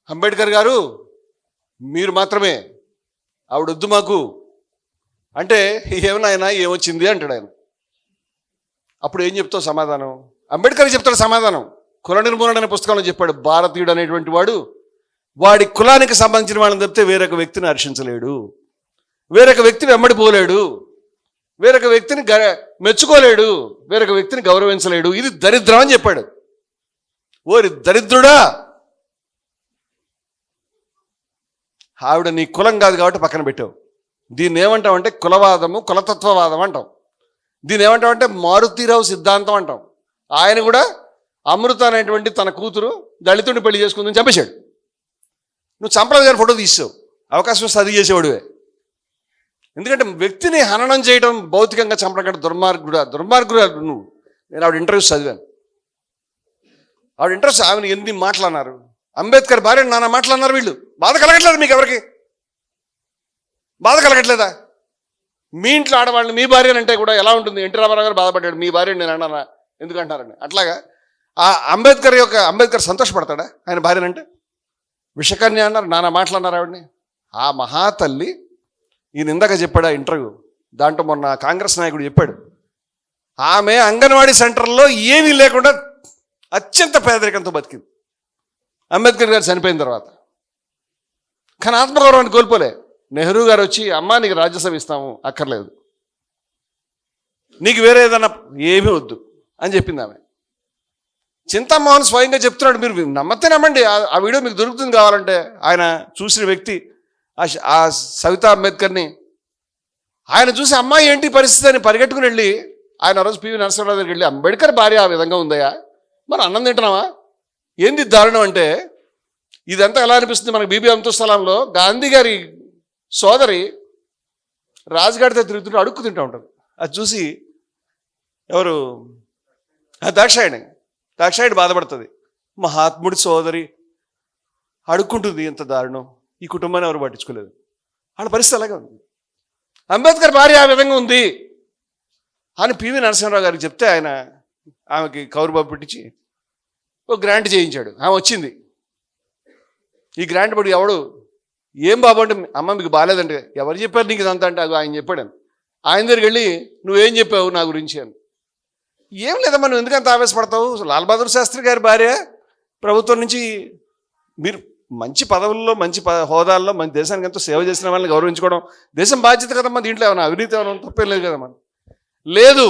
అంబేద్కర్ గారు మీరు మాత్రమే, ఆవిడొద్దు మాకు అంటే ఏమన్నా ఏమొచ్చింది అంటాడు ఆయన. అప్పుడు ఏం చెప్తావు సమాధానం? అంబేద్కర్ చెప్తాడు సమాధానం. కుల నిర్మూలన అనే పుస్తకంలో చెప్పాడు, భారతీయుడు అనేటువంటి వాడు వాడి కులానికి సంబంధించిన వాళ్ళని తప్పితే వేరొక వ్యక్తిని హర్షించలేడు, వేరొక వ్యక్తిని వెంబడిపోలేడు, వేరొక వ్యక్తిని మెచ్చుకోలేడు, వేరొక వ్యక్తిని గౌరవించలేడు. ఇది దరిద్రం అని చెప్పాడు. ఓరి దరిద్రుడా, ఆవిడ నీ కులం కాదు కాబట్టి పక్కన పెట్టావు. దీన్ని ఏమంటావంటే కులవాదము, కులతత్వవాదం అంటాం. దీన్ని ఏమంటావంటే మారుతీరావు సిద్ధాంతం అంటాం. ఆయన కూడా అమృత అనేటువంటి తన కూతురు దళితుడిని పెళ్లి చేసుకుందని చంపేశాడు. నువ్వు చంపరాజు గారి ఫోటో తీసావు, అవకాశం వస్తే అది చేసేవాడువే. ఎందుకంటే వ్యక్తిని హననం చేయడం, భౌతికంగా చంపడం కంటే దుర్మార్గుడు నువ్వు. నేను ఆవిడ ఇంటర్వ్యూస్ చదివాను. ఆవిడ ఎన్ని మాట్లాడినారు. అంబేద్కర్ భార్య నాన్న మాట్లాడినారు. వీళ్ళు బాధ కలగట్లేదు మీకు? ఎవరికి బాధ కలగట్లేదా? మీ ఇంట్లో ఆడవాళ్ళని మీ భార్య అంటే కూడా ఎలా ఉంటుంది? ఎన్టీ రామారావు గారు బాధపడ్డాడు, మీ భార్య నేను అన్నానా ఎందుకంటారని. అట్లాగా ఆ అంబేద్కర్ సంతోషపడతాడా ఆయన భార్యనంటే? విషకన్య అన్నారు, నాన్న మాట్లాడినారు ఆవిడని. ఆ మహాతల్లి ఈయన ఇందాక చెప్పాడు ఆ ఇంటర్వ్యూ, దాంట్లో మొన్న కాంగ్రెస్ నాయకుడు చెప్పాడు, ఆమె అంగన్వాడీ సెంటర్లో ఏమీ లేకుండా అత్యంత పేదరికంతో బతికింది అంబేద్కర్ గారు చనిపోయిన తర్వాత. కానీ ఆత్మగౌరవాన్ని కోల్పోలే. నెహ్రూ గారు వచ్చి అమ్మా నీకు రాజ్యసభ ఇస్తాము, అక్కర్లేదు, నీకు వేరే ఏదన్నా ఏమీ వద్దు అని చెప్పింది ఆమె. చింతామోహన్ స్వయంగా చెప్తున్నాడు, మీరు నమ్మతే నమ్మండి, ఆ వీడియో మీకు దొరుకుతుంది కావాలంటే. ఆయన చూసిన వ్యక్తి ఆ సవితా అంబేద్కర్ని ఆయన చూసి అమ్మాయి ఏంటి పరిస్థితి అని పరిగెట్టుకుని వెళ్ళి ఆయన రోజు పివి నరసింహరావు దగ్గరికి వెళ్ళి, అంబేద్కర్ భార్య ఆ విధంగా ఉందయా, మరి అన్నం తింటున్నావా, ఏంది దారుణం అంటే. ఇదంతా ఎలా అనిపిస్తుంది మనకు? బీబీ అబ్దుల్ గాంధీ గారి సోదరి రాజుగాడితో తిరుగుతుంటే అడుక్కు తింటూ ఉంటారు. అది చూసి ఎవరు దాక్షాయణి బాధపడుతుంది. మహాత్ముడి సోదరి అడుక్కుంటుంది, ఎంత దారుణం. ఈ కుటుంబాన్ని ఎవరు పట్టించుకోలేదు. వాళ్ళ పరిస్థితి అలాగే ఉంది. అంబేద్కర్ భార్య ఆ విధంగా ఉంది అని పివి నరసింహరావు గారికి చెప్తే ఆయన ఆమెకి కౌరుబాబు పెట్టించి ఒక గ్రాంట్ చేయించాడు. ఆమె వచ్చింది. ఈ గ్రాంట్ పడి ఎవడు ఏం బాబు అంటే, అమ్మ మీకు బాగాలేదంటే, ఎవరు చెప్పారు నీకు ఇదంతా అంటే, అది ఆయన చెప్పాడు. ఆయన దగ్గరికి వెళ్ళి నువ్వేం చెప్పావు నా గురించి అని. ఏం లేదమ్మా, నువ్వు ఎందుకంత ఆవేశపడతావు, లాల్ బహదూర్ శాస్త్రి గారి భార్య ప్రభుత్వం నుంచి మీరు మంచి పదవుల్లో, మంచి హోదాల్లో, మంచి దేశానికి ఎంతో సేవ చేసిన వాళ్ళని గౌరవించుకోవడం దేశం బాధ్యత కదమ్మా. దీంట్లో ఏమైనా అవినీతి ఏమైనా తప్పేం లేదు కదమ్మా. లేదు,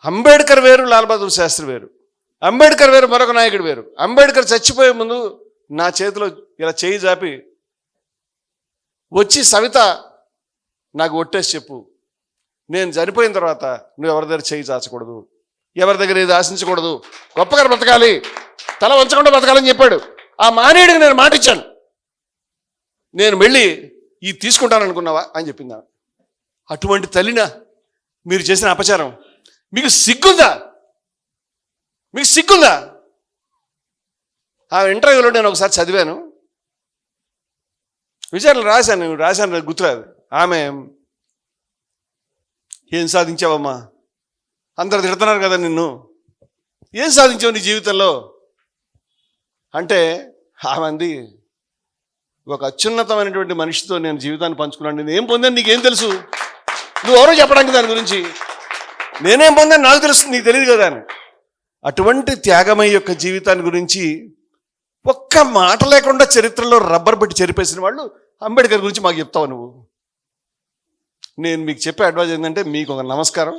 అంబేద్కర్ వేరు, లాల్ బహదూర్ శాస్త్రి వేరు. అంబేద్కర్ వేరు, మరొక నాయకుడు వేరు. అంబేద్కర్ చచ్చిపోయే ముందు నా చేతిలో ఇలా చేయి జాపి వచ్చి, సవిత నాకు ఒట్టేసి చెప్పు, నేను చనిపోయిన తర్వాత నువ్వు ఎవరి దగ్గర చేయి చాచకూడదు, ఎవరి దగ్గర ఏది ఆశించకూడదు, గొప్పగా బ్రతకాలి, తల వంచకుండా బ్రతకాలని చెప్పాడు. ఆ మానేయుడికి నేను మాట ఇచ్చాను, నేను వెళ్ళి ఇది తీసుకుంటాను అనుకున్నావా అని చెప్పిందా. అటువంటి తల్లినా మీరు చేసిన అపచారం? మీకు సిగ్గుందా? ఆ ఇంటర్వ్యూలో నేను ఒకసారి చదివాను, విచారణ రాశాను గుర్తురాదు. ఆమె ఏం సాధించావమ్మా, అందరు తిడుతున్నారు కదా నిన్ను, ఏం సాధించావు నీ జీవితంలో అంటే, ఆమె ఒక అత్యున్నతమైనటువంటి మనిషితో నేను జీవితాన్ని పంచుకున్నాను, నేను ఏం పొందాను నీకేం తెలుసు, నువ్వు ఎవరో చెప్పడానికి దాని గురించి. నేనేం పొందాను నాకు తెలుస్తుంది, నీకు తెలియదు కదా అని. అటువంటి త్యాగమయ్య యొక్క జీవితాన్ని గురించి ఒక్క మాట లేకుండా చరిత్రలో రబ్బర్ పెట్టి చెరిపేసిన వాళ్ళు అంబేద్కర్ గురించి మాకు చెప్తావు నువ్వు. నేను మీకు చెప్పే అడ్వైజ్ ఏంటంటే, మీకు ఒక నమస్కారం,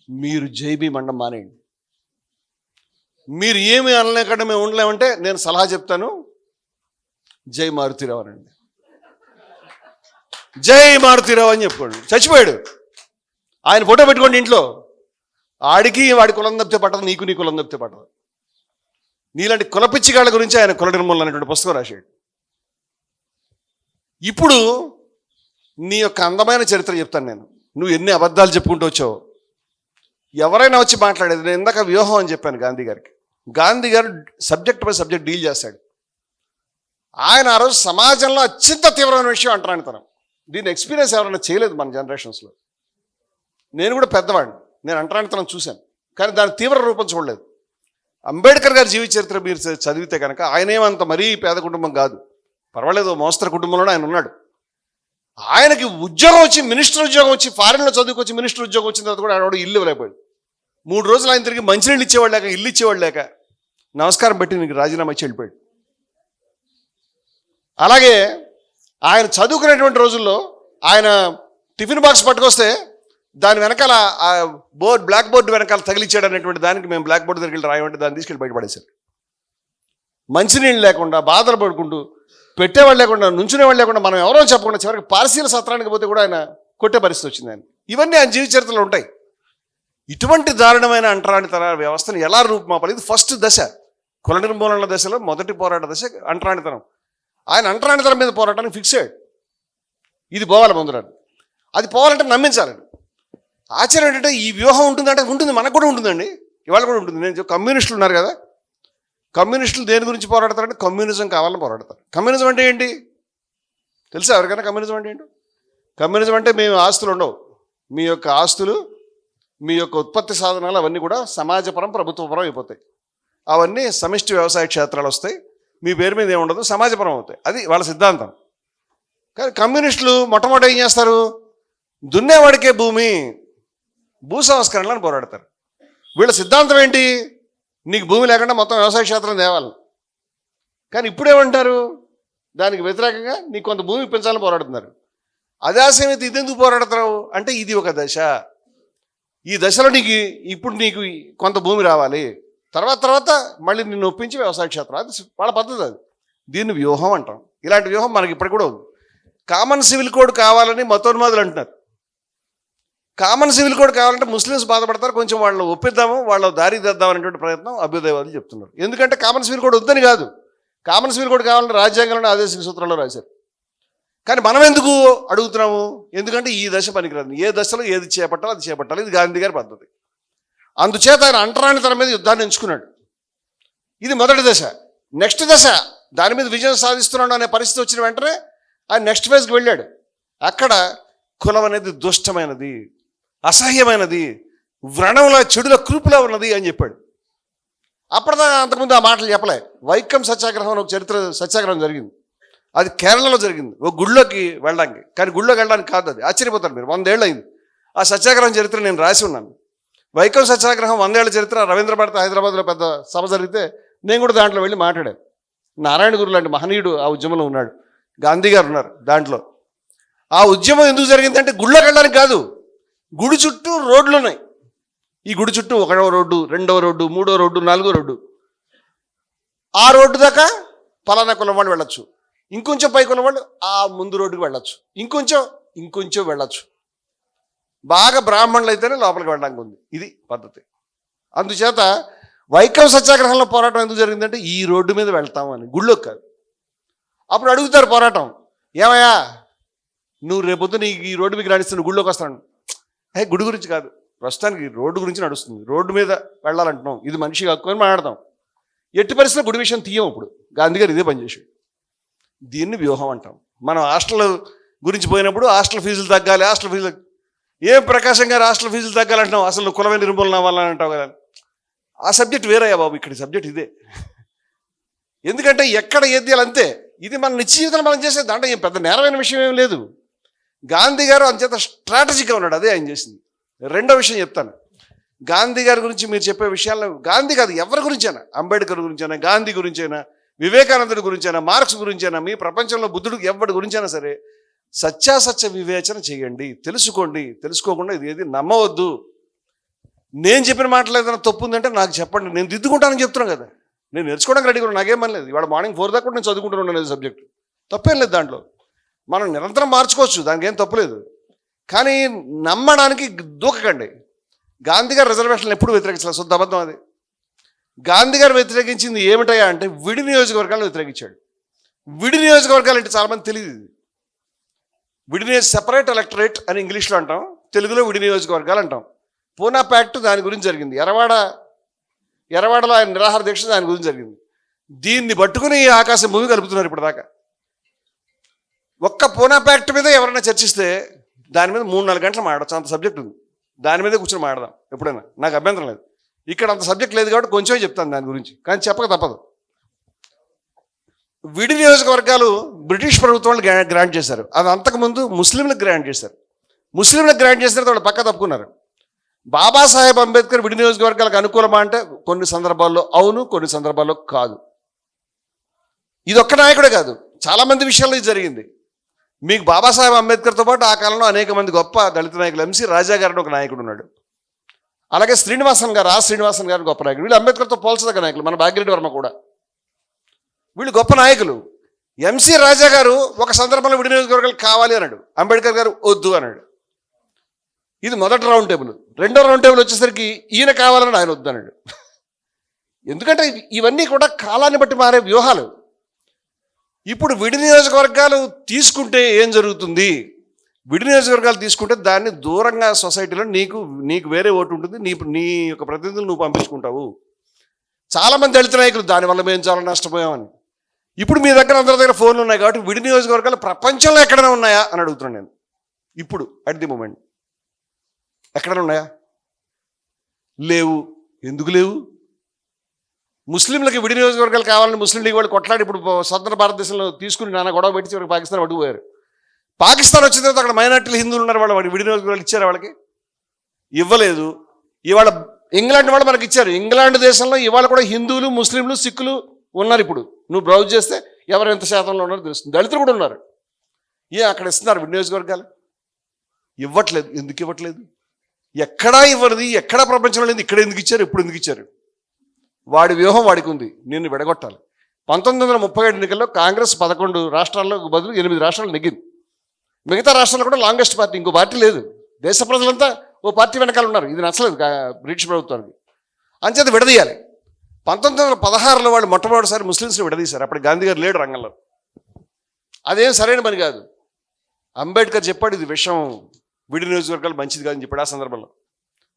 మీరు జైబీ మండం మానేయండి. మీరు ఏమి అనలేకుండా మేము ఉండలేమంటే నేను సలహా చెప్తాను, జై మారుతీరావు అనండి. జై మారుతీరావు అని చెప్పుకోండి. చచ్చిపోయాడు, ఆయన ఫోటో పెట్టుకోండి ఇంట్లో. ఆడికి వాడి కులం తప్పితే పట్టదు, నీకు నీ కులం తప్పితే పట్టదు. నీలాంటి కులపిచ్చిగాళ్ళ గురించి ఆయన కుల నిర్మూలన అనేటువంటి పుస్తకం రాశాడు. ఇప్పుడు నీ యొక్క అందమైన చరిత్ర చెప్తాను నేను. నువ్వు ఎన్ని అబద్ధాలు చెప్పుకుంటూ వచ్చావు. ఎవరైనా వచ్చి మాట్లాడేది, నేను ఇందాక వ్యూహం అని చెప్పాను గాంధీ గారికి. గాంధీ గారు సబ్జెక్ట్ బై సబ్జెక్ట్ డీల్ చేశాడు. ఆయన ఆ రోజు సమాజంలో అత్యంత తీవ్రమైన విషయం అంటరానితనం. దీని ఎక్స్పీరియన్స్ ఎవరైనా చేయలేదు మన జనరేషన్స్లో. నేను కూడా పెద్దవాడిని, నేను అంటరానితనం చూశాను, కానీ దాని తీవ్ర రూపం చూడలేదు. అంబేద్కర్ గారి జీవిత చరిత్ర మీరు చదివితే కనుక ఆయన ఏమంత మరీ పేద కుటుంబం కాదు, పర్వాలేదు, మోస్తరు కుటుంబంలోనే ఆయన ఉన్నాడు. ఆయనకి ఉద్యోగం వచ్చి, మినిస్టర్ ఉద్యోగం వచ్చి, ఫారెన్లో చదువుకొచ్చి మినిస్టర్ ఉద్యోగం వచ్చిన తర్వాత కూడా ఆయన ఇల్లు ఇవ్వలేకపోయాడు. 3 రోజులు ఆయన తిరిగి మంచినీళ్ళు ఇచ్చేవాళ్ళు లేక, ఇల్లు ఇచ్చేవాళ్ళు లేక, నమస్కారం పెట్టి నీకు రాజీనామా ఇచ్చి వెళ్ళిపోయాడు. అలాగే ఆయన చదువుకునేటువంటి రోజుల్లో ఆయన టిఫిన్ బాక్స్ పట్టుకొస్తే దాని వెనకాల బ్లాక్ బోర్డు వెనకాల తగిలిచ్చాడు అనేటువంటి దానికి మేము బ్లాక్ బోర్డు దగ్గరికి రాయమంటే దాన్ని తీసుకెళ్ళి బయటపడేశారు. మంచినీళ్ళు లేకుండా బాధలు పడుకుంటూ, పెట్టేవాళ్ళు లేకుండా, నుంచునేవాళ్ళు లేకుండా, మనం ఎవరో చెప్పకుండా చివరికి పార్సీల సత్రానికి పోతే కూడా ఆయన కొట్టే పరిస్థితి వచ్చింది ఆయన. ఇవన్నీ ఆయన జీవిత చరిత్రలో ఉంటాయి. ఇటువంటి దారుణమైన అంటరానితన వ్యవస్థను ఎలా రూపుమాపాలి? ఇది ఫస్ట్ దశ, కుల నిర్మూలన దశలో మొదటి పోరాట దశ అంటరానితనం. ఆయన అంటరానితనం మీద పోరాటానికి ఫిక్స్ అయ్యాడు. ఇది పోవాలి ముందురాని, అది పోవాలంటే నమ్మించాలండి. ఆశ్చర్యం ఏంటంటే ఈ వ్యూహం ఉంటుందంటే ఉంటుంది, మనకు కూడా ఉంటుందండి, ఇవాళ కూడా ఉంటుంది. నేను కమ్యూనిస్టులు ఉన్నారు కదా, కమ్యూనిస్టులు దేని గురించి పోరాడతారంటే కమ్యూనిజం కావాలని పోరాడతారు. కమ్యూనిజం అంటే ఏంటి తెలుసా ఎవరికైనా? కమ్యూనిజం అంటే ఏంటి? కమ్యూనిజం అంటే మేము ఆస్తులు ఉండవు, మీ యొక్క ఆస్తులు, మీ యొక్క ఉత్పత్తి సాధనాలు అవన్నీ కూడా సమాజపరం ప్రభుత్వపరం అయిపోతాయి. అవన్నీ సమిష్టి వ్యవసాయ క్షేత్రాలు వస్తాయి, మీ పేరు మీద ఏముండదు, సమాజపరం అవుతాయి. అది వాళ్ళ సిద్ధాంతం. కానీ కమ్యూనిస్టులు మొట్టమొదటి ఏం చేస్తారు? దున్నేవాడికే భూమి, భూ సంస్కరణలను పోరాడతారు. వీళ్ళ సిద్ధాంతం ఏంటి? నీకు భూమి లేకుండా మొత్తం వ్యవసాయ క్షేత్రం తేవాలి. కానీ ఇప్పుడేమంటారు? దానికి వ్యతిరేకంగా నీకు కొంత భూమి పెంచాలని పోరాడుతున్నారు. అదే ఆశయమైతే ఇదెందుకు పోరాడతావు అంటే ఇది ఒక దశ. ఈ దశలో నీకు కొంత భూమి రావాలి, తర్వాత మళ్ళీ నిన్ను ఒప్పించి వ్యవసాయ క్షేత్రం. అది వాళ్ళ పద్ధతి. అది దీన్ని వ్యూహం అంటాం. ఇలాంటి వ్యూహం మనకి ఇప్పటికి కూడా ఉంది. కామన్ సివిల్ కోడ్ కావాలని మతోన్మాదులు అంటున్నారు. కామన్ సివిల్ కోడ్ కావాలంటే ముస్లిమ్స్ బాధపడతారు, కొంచెం వాళ్ళని ఒప్పిద్దాము, వాళ్ళ దారి తెద్దాం అనేటువంటి ప్రయత్నం అభ్యుదయవాదులు చెప్తున్నారు. ఎందుకంటే కామన్ సివిల్ కోడ్ వద్దని కాదు, కామన్ సివిల్ కోడ్ కావాలంటే రాజ్యాంగంలోని ఆదేశిక సూత్రాల్లో రాశారు. కానీ మనం ఎందుకు అడుగుతున్నాము? ఎందుకంటే ఈ దశ పనికిరాదు. ఏ దశలో ఏది చేపట్టాలో అది చేపట్టాలి. ఇది గాంధీ గారి పద్ధతి. అందుచేత ఆయన అంటరానితనం మీద యుద్ధాన్ని ఎంచుకున్నాడు. ఇది మొదటి దశ. నెక్స్ట్ దశ, దాని మీద విజయం సాధిస్తున్నాడు అనే పరిస్థితి వచ్చిన వెంటనే ఆయన నెక్స్ట్ ఫేజ్కి వెళ్ళాడు. అక్కడ కులం అనేది దుష్టమైనది, అసహ్యమైనది, వ్రణంలో చెడుల క్రూపులా ఉన్నది అని చెప్పాడు. అప్పటిదాకా అంతకుముందు ఆ మాటలు చెప్పలే. వైకం సత్యాగ్రహం ఒక చరిత్ర సత్యాగ్రహం జరిగింది. అది కేరళలో జరిగింది, ఒక గుళ్ళోకి వెళ్ళడానికి. కానీ గుళ్ళోకి వెళ్ళడానికి కాదు, అది ఆశ్చర్యపోతారు మీరు. 100 ఏళ్ళు అయింది ఆ సత్యాగ్రహం చరిత్ర నేను రాసి ఉన్నాను. వైకం సత్యాగ్రహం 100 ఏళ్ల చరిత్ర. రవీంద్ర భారతి హైదరాబాద్లో పెద్ద సభ జరిగితే నేను కూడా దాంట్లో వెళ్ళి మాట్లాడాను. నారాయణ గురు లాంటి మహనీయుడు ఆ ఉద్యమంలో ఉన్నాడు, గాంధీ గారు ఉన్నారు దాంట్లో. ఆ ఉద్యమం ఎందుకు జరిగిందంటే గుళ్ళోకి వెళ్ళడానికి కాదు, గుడి చుట్టూ రోడ్లు ఉన్నాయి. ఈ గుడి చుట్టూ 1వ రోడ్డు, 2వ రోడ్డు, 3వ రోడ్డు, 4వ రోడ్డు. ఆ రోడ్డు దాకా పలానా కులం వాళ్ళు వెళ్ళొచ్చు, ఇంకొంచెం పై కులం వాళ్ళు ఆ ముందు రోడ్డుకి వెళ్ళొచ్చు, ఇంకొంచెం వెళ్ళొచ్చు. బాగా బ్రాహ్మణులు అయితేనే లోపలికి వెళ్ళడానికి ఉంది. ఇది పద్ధతి. అందుచేత వైకం సత్యాగ్రహంలో పోరాటం ఎందుకు జరిగిందంటే ఈ రోడ్డు మీద వెళ్తామని, గుళ్ళోకి కాదు. అప్పుడు అడుగుతారు పోరాటం, ఏమయ్యా నువ్వు రేపొద్దు నీకు ఈ రోడ్డు మీకు నడుస్తుంది, గుళ్ళోకి వస్తాను. గుడి గురించి కాదు, ప్రస్తుతానికి రోడ్డు గురించి నడుస్తుంది, రోడ్డు మీద వెళ్ళాలంటున్నాం, ఇది మనిషి హక్కు అని మాట్లాడతాం. ఎట్టి పరిస్థితుల్లో గుడి విషయం తీయం. ఇప్పుడు గాంధీ గారు ఇదే పనిచేసాడు. దీన్ని వ్యూహం అంటాం. మనం హాస్టల్ గురించి పోయినప్పుడు హాస్టల్ ఫీజులు తగ్గాలి, హాస్టల్ ఫీజులు ఏం ప్రకాశం గారు హాస్టల్ ఫీజులు తగ్గాలంటున్నావు, అసలు కులమైన నిర్మూలన అవ్వాలని అంటావు కదా. ఆ సబ్జెక్ట్ వేరయ్యా బాబు, ఇక్కడ సబ్జెక్ట్ ఇదే. ఎందుకంటే ఎక్కడ ఏది అంతే. ఇది మన నిత్య జీవితంలో మనం చేసే దాంట్లో ఏం పెద్ద నేరమైన విషయం ఏం లేదు. గాంధీ గారు అంచేత స్ట్రాటజీగా ఉన్నాడు, అదే ఆయన చేసింది. రెండో విషయం చెప్తాను. గాంధీ గారి గురించి మీరు చెప్పే విషయాల్లో గాంధీ కాదు ఎవరి గురించైనా, అంబేద్కర్ గురించైనా, గాంధీ గురించైనా, వివేకానందుడి గురించైనా, మార్క్స్ గురించైనా, మీ ప్రపంచంలో బుద్ధుడు ఎవరి గురించైనా సరే సత్యాసత్య వివేచన చేయండి, తెలుసుకోండి. తెలుసుకోకుండా ఇది ఏది నమ్మవద్దు. నేను చెప్పిన మాటలు ఏదైనా తప్పు ఉందంటే నాకు చెప్పండి, నేను దిద్దుకుంటానని చెప్తున్నాను కదా. నేను నేర్చుకోవడానికి రెడీగా ఉన్నాను, నాకేం పని లేదు. ఇవాళ మార్నింగ్ 4 దాకా కూడా నేను చదువుకుంటున్నాను సబ్జెక్టు, తప్పేం లేదు దాంట్లో. మనం నిరంతరం మార్చుకోవచ్చు, దానికి ఏం తప్పులేదు. కానీ నమ్మడానికి దూకకండి. గాంధీ గారు రిజర్వేషన్లు ఎప్పుడు వ్యతిరేకించలేదు, శుద్ధ అబద్ధం అది. గాంధీ గారు వ్యతిరేకించింది ఏమిటయా అంటే విడి నియోజకవర్గాలను వ్యతిరేకించాడు. విడి నియోజకవర్గాలు అంటే చాలామంది తెలియదు. సెపరేట్ ఎలక్టరేట్ అని ఇంగ్లీష్లో అంటాం, తెలుగులో విడి నియోజకవర్గాలు అంటాం. పూనా ప్యాక్ట్ దాని గురించి జరిగింది. ఎర్రవాడలో ఆయన నిరాహార దీక్ష దాని గురించి జరిగింది. దీన్ని పట్టుకుని ఆకాశం భూమి కలుపుతున్నారు ఇప్పుడు దాకా. ఒక్క పూనా ప్యాక్ట్ మీద ఎవరైనా చర్చిస్తే దాని మీద 3-4 గంటలు మాట్లాడచ్చు, అంత సబ్జెక్ట్ ఉంది. దాని మీదే కూర్చొని మాట్లాడదాం ఎప్పుడైనా, నాకు అభ్యంతరం లేదు. ఇక్కడ అంత సబ్జెక్ట్ లేదు కాబట్టి కొంచెమే చెప్తాను దాని గురించి, కానీ చెప్పక తప్పదు. విడి నియోజకవర్గాలు బ్రిటిష్ ప్రభుత్వం గ్రాంట్ చేశారు. అది అంతకుముందు ముస్లింలకు గ్రాంట్ చేశారు. ముస్లింలకు గ్రాంట్ చేసిన తర్వాత వాళ్ళు పక్క తప్పుకున్నారు. బాబాసాహెబ్ అంబేద్కర్ విడి నియోజకవర్గాలకు అనుకూలమా అంటే కొన్ని సందర్భాల్లో అవును, కొన్ని సందర్భాల్లో కాదు. ఇది ఒక్క నాయకుడే కాదు, చాలామంది విషయాల్లో ఇది జరిగింది. మీకు బాబాసాహెబ్ అంబేద్కర్తో పాటు ఆ కాలంలో అనేక మంది గొప్ప దళిత నాయకులు, ఎంసీ రాజా గారు ఒక నాయకుడు ఉన్నాడు. అలాగే శ్రీనివాసన్ గారు గొప్ప నాయకుడు. వీళ్ళు అంబేద్కర్తో పోల్చదగ్గ నాయకులు. మన భాగ్యరెడ్డి వర్మ కూడా, వీళ్ళు గొప్ప నాయకులు. ఎంసీ రాజా గారు ఒక సందర్భంలో విడి నియోజకవర్గాలు కావాలి అన్నాడు, అంబేద్కర్ గారు వద్దు అన్నాడు. ఇది మొదటి రౌండ్ టేబుల్. రెండో రౌండ్ టేబుల్ వచ్చేసరికి ఈయన కావాలని ఆయన వద్దు అన్నాడు. ఎందుకంటే ఇవన్నీ కూడా కాలాన్ని బట్టి మారే వ్యూహాలు. ఇప్పుడు విడి నియోజకవర్గాలు తీసుకుంటే ఏం జరుగుతుంది? విడి నియోజకవర్గాలు తీసుకుంటే దాన్ని దూరంగా సొసైటీలో నీకు వేరే ఓటు ఉంటుంది, నీ యొక్క ప్రతినిధులు నువ్వు పంపించుకుంటావు. చాలామంది దళిత నాయకులు దానివల్ల మేము చాలా నష్టపోయామని. ఇప్పుడు మీ దగ్గర అందరి దగ్గర ఫోన్లు ఉన్నాయి కాబట్టి విడి నియోజకవర్గాలు ప్రపంచంలో ఎక్కడైనా ఉన్నాయా అని అడుగుతున్నాను నేను. ఇప్పుడు అట్ ది మూమెంట్ ఎక్కడైనా ఉన్నాయా? లేవు. ఎందుకు లేవు? ముస్లింలకి విడి నియోజకవర్గాలు కావాలని ముస్లిం లీగ్ వాళ్ళు కొట్లాడి ఇప్పుడు స్వతంత్ర భారతదేశంలో తీసుకుని నాన్న గొడవ పెట్టి చివరికి పాకిస్తాన్ అడుగుపోయారు. పాకిస్తాన్ వచ్చిన తర్వాత అక్కడ మైనార్టీలు హిందువులు ఉన్నారు, వాళ్ళు విడి నియోజకవర్గాలు ఇచ్చారు, వాళ్ళకి ఇవ్వలేదు. ఇవాళ ఇంగ్లాండ్ వాళ్ళు మనకి ఇచ్చారు. ఇంగ్లాండ్ దేశంలో ఇవాళ కూడా హిందువులు, ముస్లింలు, సిక్కులు ఉన్నారు. ఇప్పుడు నువ్వు బ్రౌజ్ చేస్తే ఎవరు ఎంత శాతంలో ఉన్నారో తెలుస్తుంది. దళితులు కూడా ఉన్నారు. అక్కడ ఇస్తున్నారు విడి నియోజకవర్గాలు? ఇవ్వట్లేదు. ఎందుకు ఇవ్వట్లేదు? ఎక్కడా ఇవ్వదు, ఎక్కడా ప్రపంచంలో లేదు. ఇక్కడ ఎందుకు ఇచ్చారు, ఇప్పుడు ఎందుకు ఇచ్చారు? వాడి వ్యూహం వాడికి ఉంది, నిన్ను విడగొట్టాలి. 1937 ఎన్నికల్లో కాంగ్రెస్ 11 రాష్ట్రాల్లో బదులు 8 రాష్ట్రాలు నెగ్గింది. మిగతా రాష్ట్రాల్లో కూడా లాంగెస్ట్ పార్టీ, ఇంకో పార్టీ లేదు. దేశ ప్రజలంతా ఓ పార్టీ వెనకాల ఉన్నారు. ఇది నచ్చలేదు బ్రిటిష్ ప్రభుత్వానికి, అంచేత విడదీయాలి. 1916లో వాళ్ళు మొట్టమొదటిసారి ముస్లింస్ని విడదీశారు. అప్పుడు గాంధీ గారు లేడు రంగంలో. అదేం సరైన పని కాదు. అంబేద్కర్ చెప్పాడు ఇది విషయం, విడి నియోజకవర్గాలు మంచిది కాదని చెప్పాడు ఆ సందర్భంలో.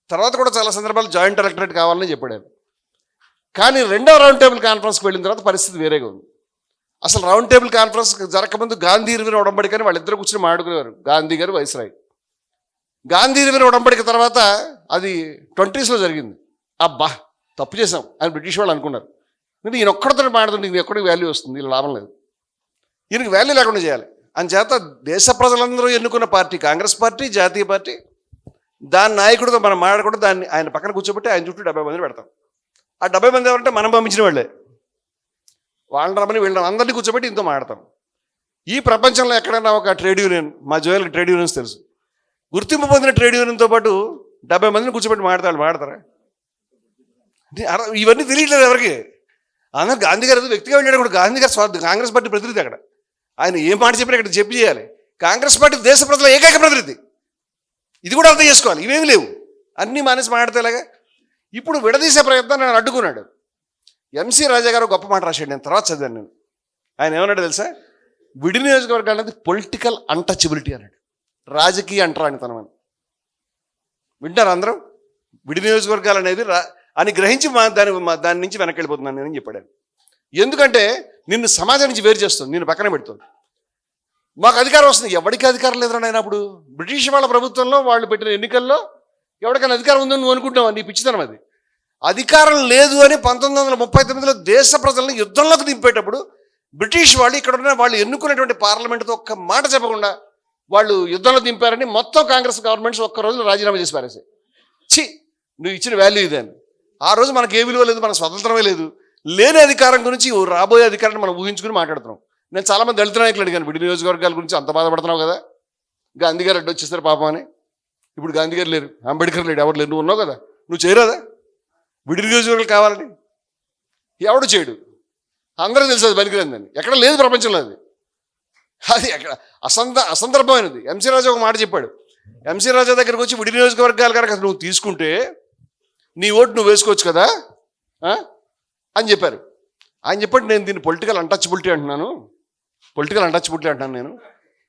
తర్వాత కూడా చాలా సందర్భాలు జాయింట్ ఎలక్టరేట్ కావాలని చెప్పాడు. కానీ రెండో రౌండ్ టేబుల్ కాన్ఫరెన్స్కి వెళ్ళిన తర్వాత పరిస్థితి వేరేగా ఉంది. అసలు రౌండ్ టేబుల్ కాన్ఫరెన్స్ జరగకముందు గాంధీ ఇర్విన్ ఉడంబడికని వాళ్ళిద్దరు కూర్చొని మాట్లాడుకునేవారు, గాంధీ గారు, వైస్రాయ్. గాంధీ ఇర్విన్ ఉడంబడిక తర్వాత అది 20s జరిగింది. అబ్బా తప్పు చేసాం అని బ్రిటిష్ వాళ్ళు అనుకున్నారు. అంటే ఈయన ఒక్కడితో మాట్లాడుతుంటే ఈయన ఎక్కడికి వాల్యూ వస్తుంది, ఈయన లాభం లేదు, ఈయనకి వాల్యూ లేకుండా చేయాలి. అంచేత దేశ ప్రజలందరూ ఎన్నుకున్న పార్టీ కాంగ్రెస్ పార్టీ, జాతీయ పార్టీ, దాని నాయకుడితో మనం మాట్లాడకుండా దాన్ని ఆయన పక్కన కూర్చోబెట్టి ఆయన చుట్టూ 70 మందిని పెడతాం. ఆ 70 మంది ఎవరంటే మనం పంపించిన వాళ్ళే. వాళ్ళని రమ్మని వీళ్ళని అందరినీ కూర్చోబెట్టి ఇంతో మాడతాం. ఈ ప్రపంచంలో ఎక్కడైనా ఒక ట్రేడ్ యూనియన్, మా జోయల్కి ట్రేడ్ యూనియన్స్ తెలుసు, గుర్తింపు పొందిన ట్రేడ్ యూనియన్తో పాటు 70 మందిని కూర్చోబెట్టి మాడతారా? ఇవన్నీ తెలియట్లేదు ఎవరికి. అందరూ గాంధీ గారు వ్యక్తిగా వెళ్ళాడు కూడా. గాంధీ గారు కాంగ్రెస్ పార్టీ ప్రతినిధి. అక్కడ ఆయన ఏం మాట చెప్పినా ఇక్కడ చెప్పి చేయాలి. కాంగ్రెస్ పార్టీ దేశ ప్రజల ఏకైక ప్రతినిధి. ఇది కూడా అర్థం చేసుకోవాలి. ఇవేమి లేవు, అన్నీ మానేసి మాట్లాడతేలాగా. ఇప్పుడు విడదీసే ప్రయత్నం నేను అడ్డుకున్నాడు. ఎంసీ రాజా గారు గొప్ప మాట రాశాడు, నేను తర్వాత చదివాను. నేను ఆయన ఏమన్నాడు తెలుసా? విడి నియోజకవర్గాలు అనేది పొలిటికల్ అన్టచబిలిటీ అన్నాడు, రాజకీయ అంటరానితనం అని. వింటారు అందరూ? విడి నియోజకవర్గాలు అనేది అని గ్రహించి దాని నుంచి వెనక్కి వెళ్ళిపోతున్నాను నేను చెప్పాడు. ఎందుకంటే నిన్ను సమాజం నుంచి వేరు చేస్తుంది, నిన్ను పక్కన పెడుతుంది. మాకు అధికారం వస్తుంది. ఎవరికి అధికారం లేదురా నాయన. అప్పుడు బ్రిటిష్ వాళ్ళ ప్రభుత్వంలో వాళ్ళు పెట్టిన ఎన్నికల్లో ఎవరికైనా అధికారం ఉందని నువ్వు అనుకుంటున్నావు, నీ పిచ్చితనం అది. అధికారం లేదు అని 1939లో దేశ ప్రజలను యుద్ధంలోకి దింపేటప్పుడు బ్రిటిష్ వాళ్ళు ఇక్కడ ఉన్న వాళ్ళు ఎన్నుకున్నటువంటి పార్లమెంటుతో ఒక్క మాట చెప్పకుండా వాళ్ళు యుద్ధంలో దింపారని మొత్తం కాంగ్రెస్ గవర్నమెంట్స్ ఒక్క రోజులో రాజీనామా చేసి పారేసాయి. నువ్వు ఇచ్చిన వాల్యూ ఇదే అని. ఆ రోజు మనకు ఏ విలువ లేదు, మనకు స్వతంత్రమే లేదు. లేని అధికారం గురించి రాబోయే అధికారాన్ని మనం ఊహించుకుని మాట్లాడుతున్నాం. నేను చాలామంది దళిత నాయకులు అడిగాను, విడి నియోజకవర్గాల గురించి అంత బాధపడుతున్నావు కదా, గాంధీ గారు అడ్డు వచ్చేస్తారు పాపం అని. ఇప్పుడు గాంధీ గారు లేరు, అంబేద్కర్ లేడు, ఎవరు లేరు, నువ్వు ఉన్నావు కదా, నువ్వు చేయరాదా విడి నియోజకవర్గాలు కావాలని? ఎవడు చేయడు, అందరూ తెలుసు అది పనికిరందని. ఎక్కడ లేదు ప్రపంచంలో అది. అది ఎక్కడ అసందర్భమైనది. ఎంసీ రాజా ఒక మాట చెప్పాడు. ఎంసీ రాజా దగ్గరకు వచ్చి విడి నియోజకవర్గాలు కనుక నువ్వు తీసుకుంటే నీ ఓటు నువ్వు వేసుకోవచ్చు కదా అని చెప్పారు. ఆయన చెప్పాడు, నేను దీన్ని పొలిటికల్ అన్టచబిలిటీ అంటున్నాను నేను.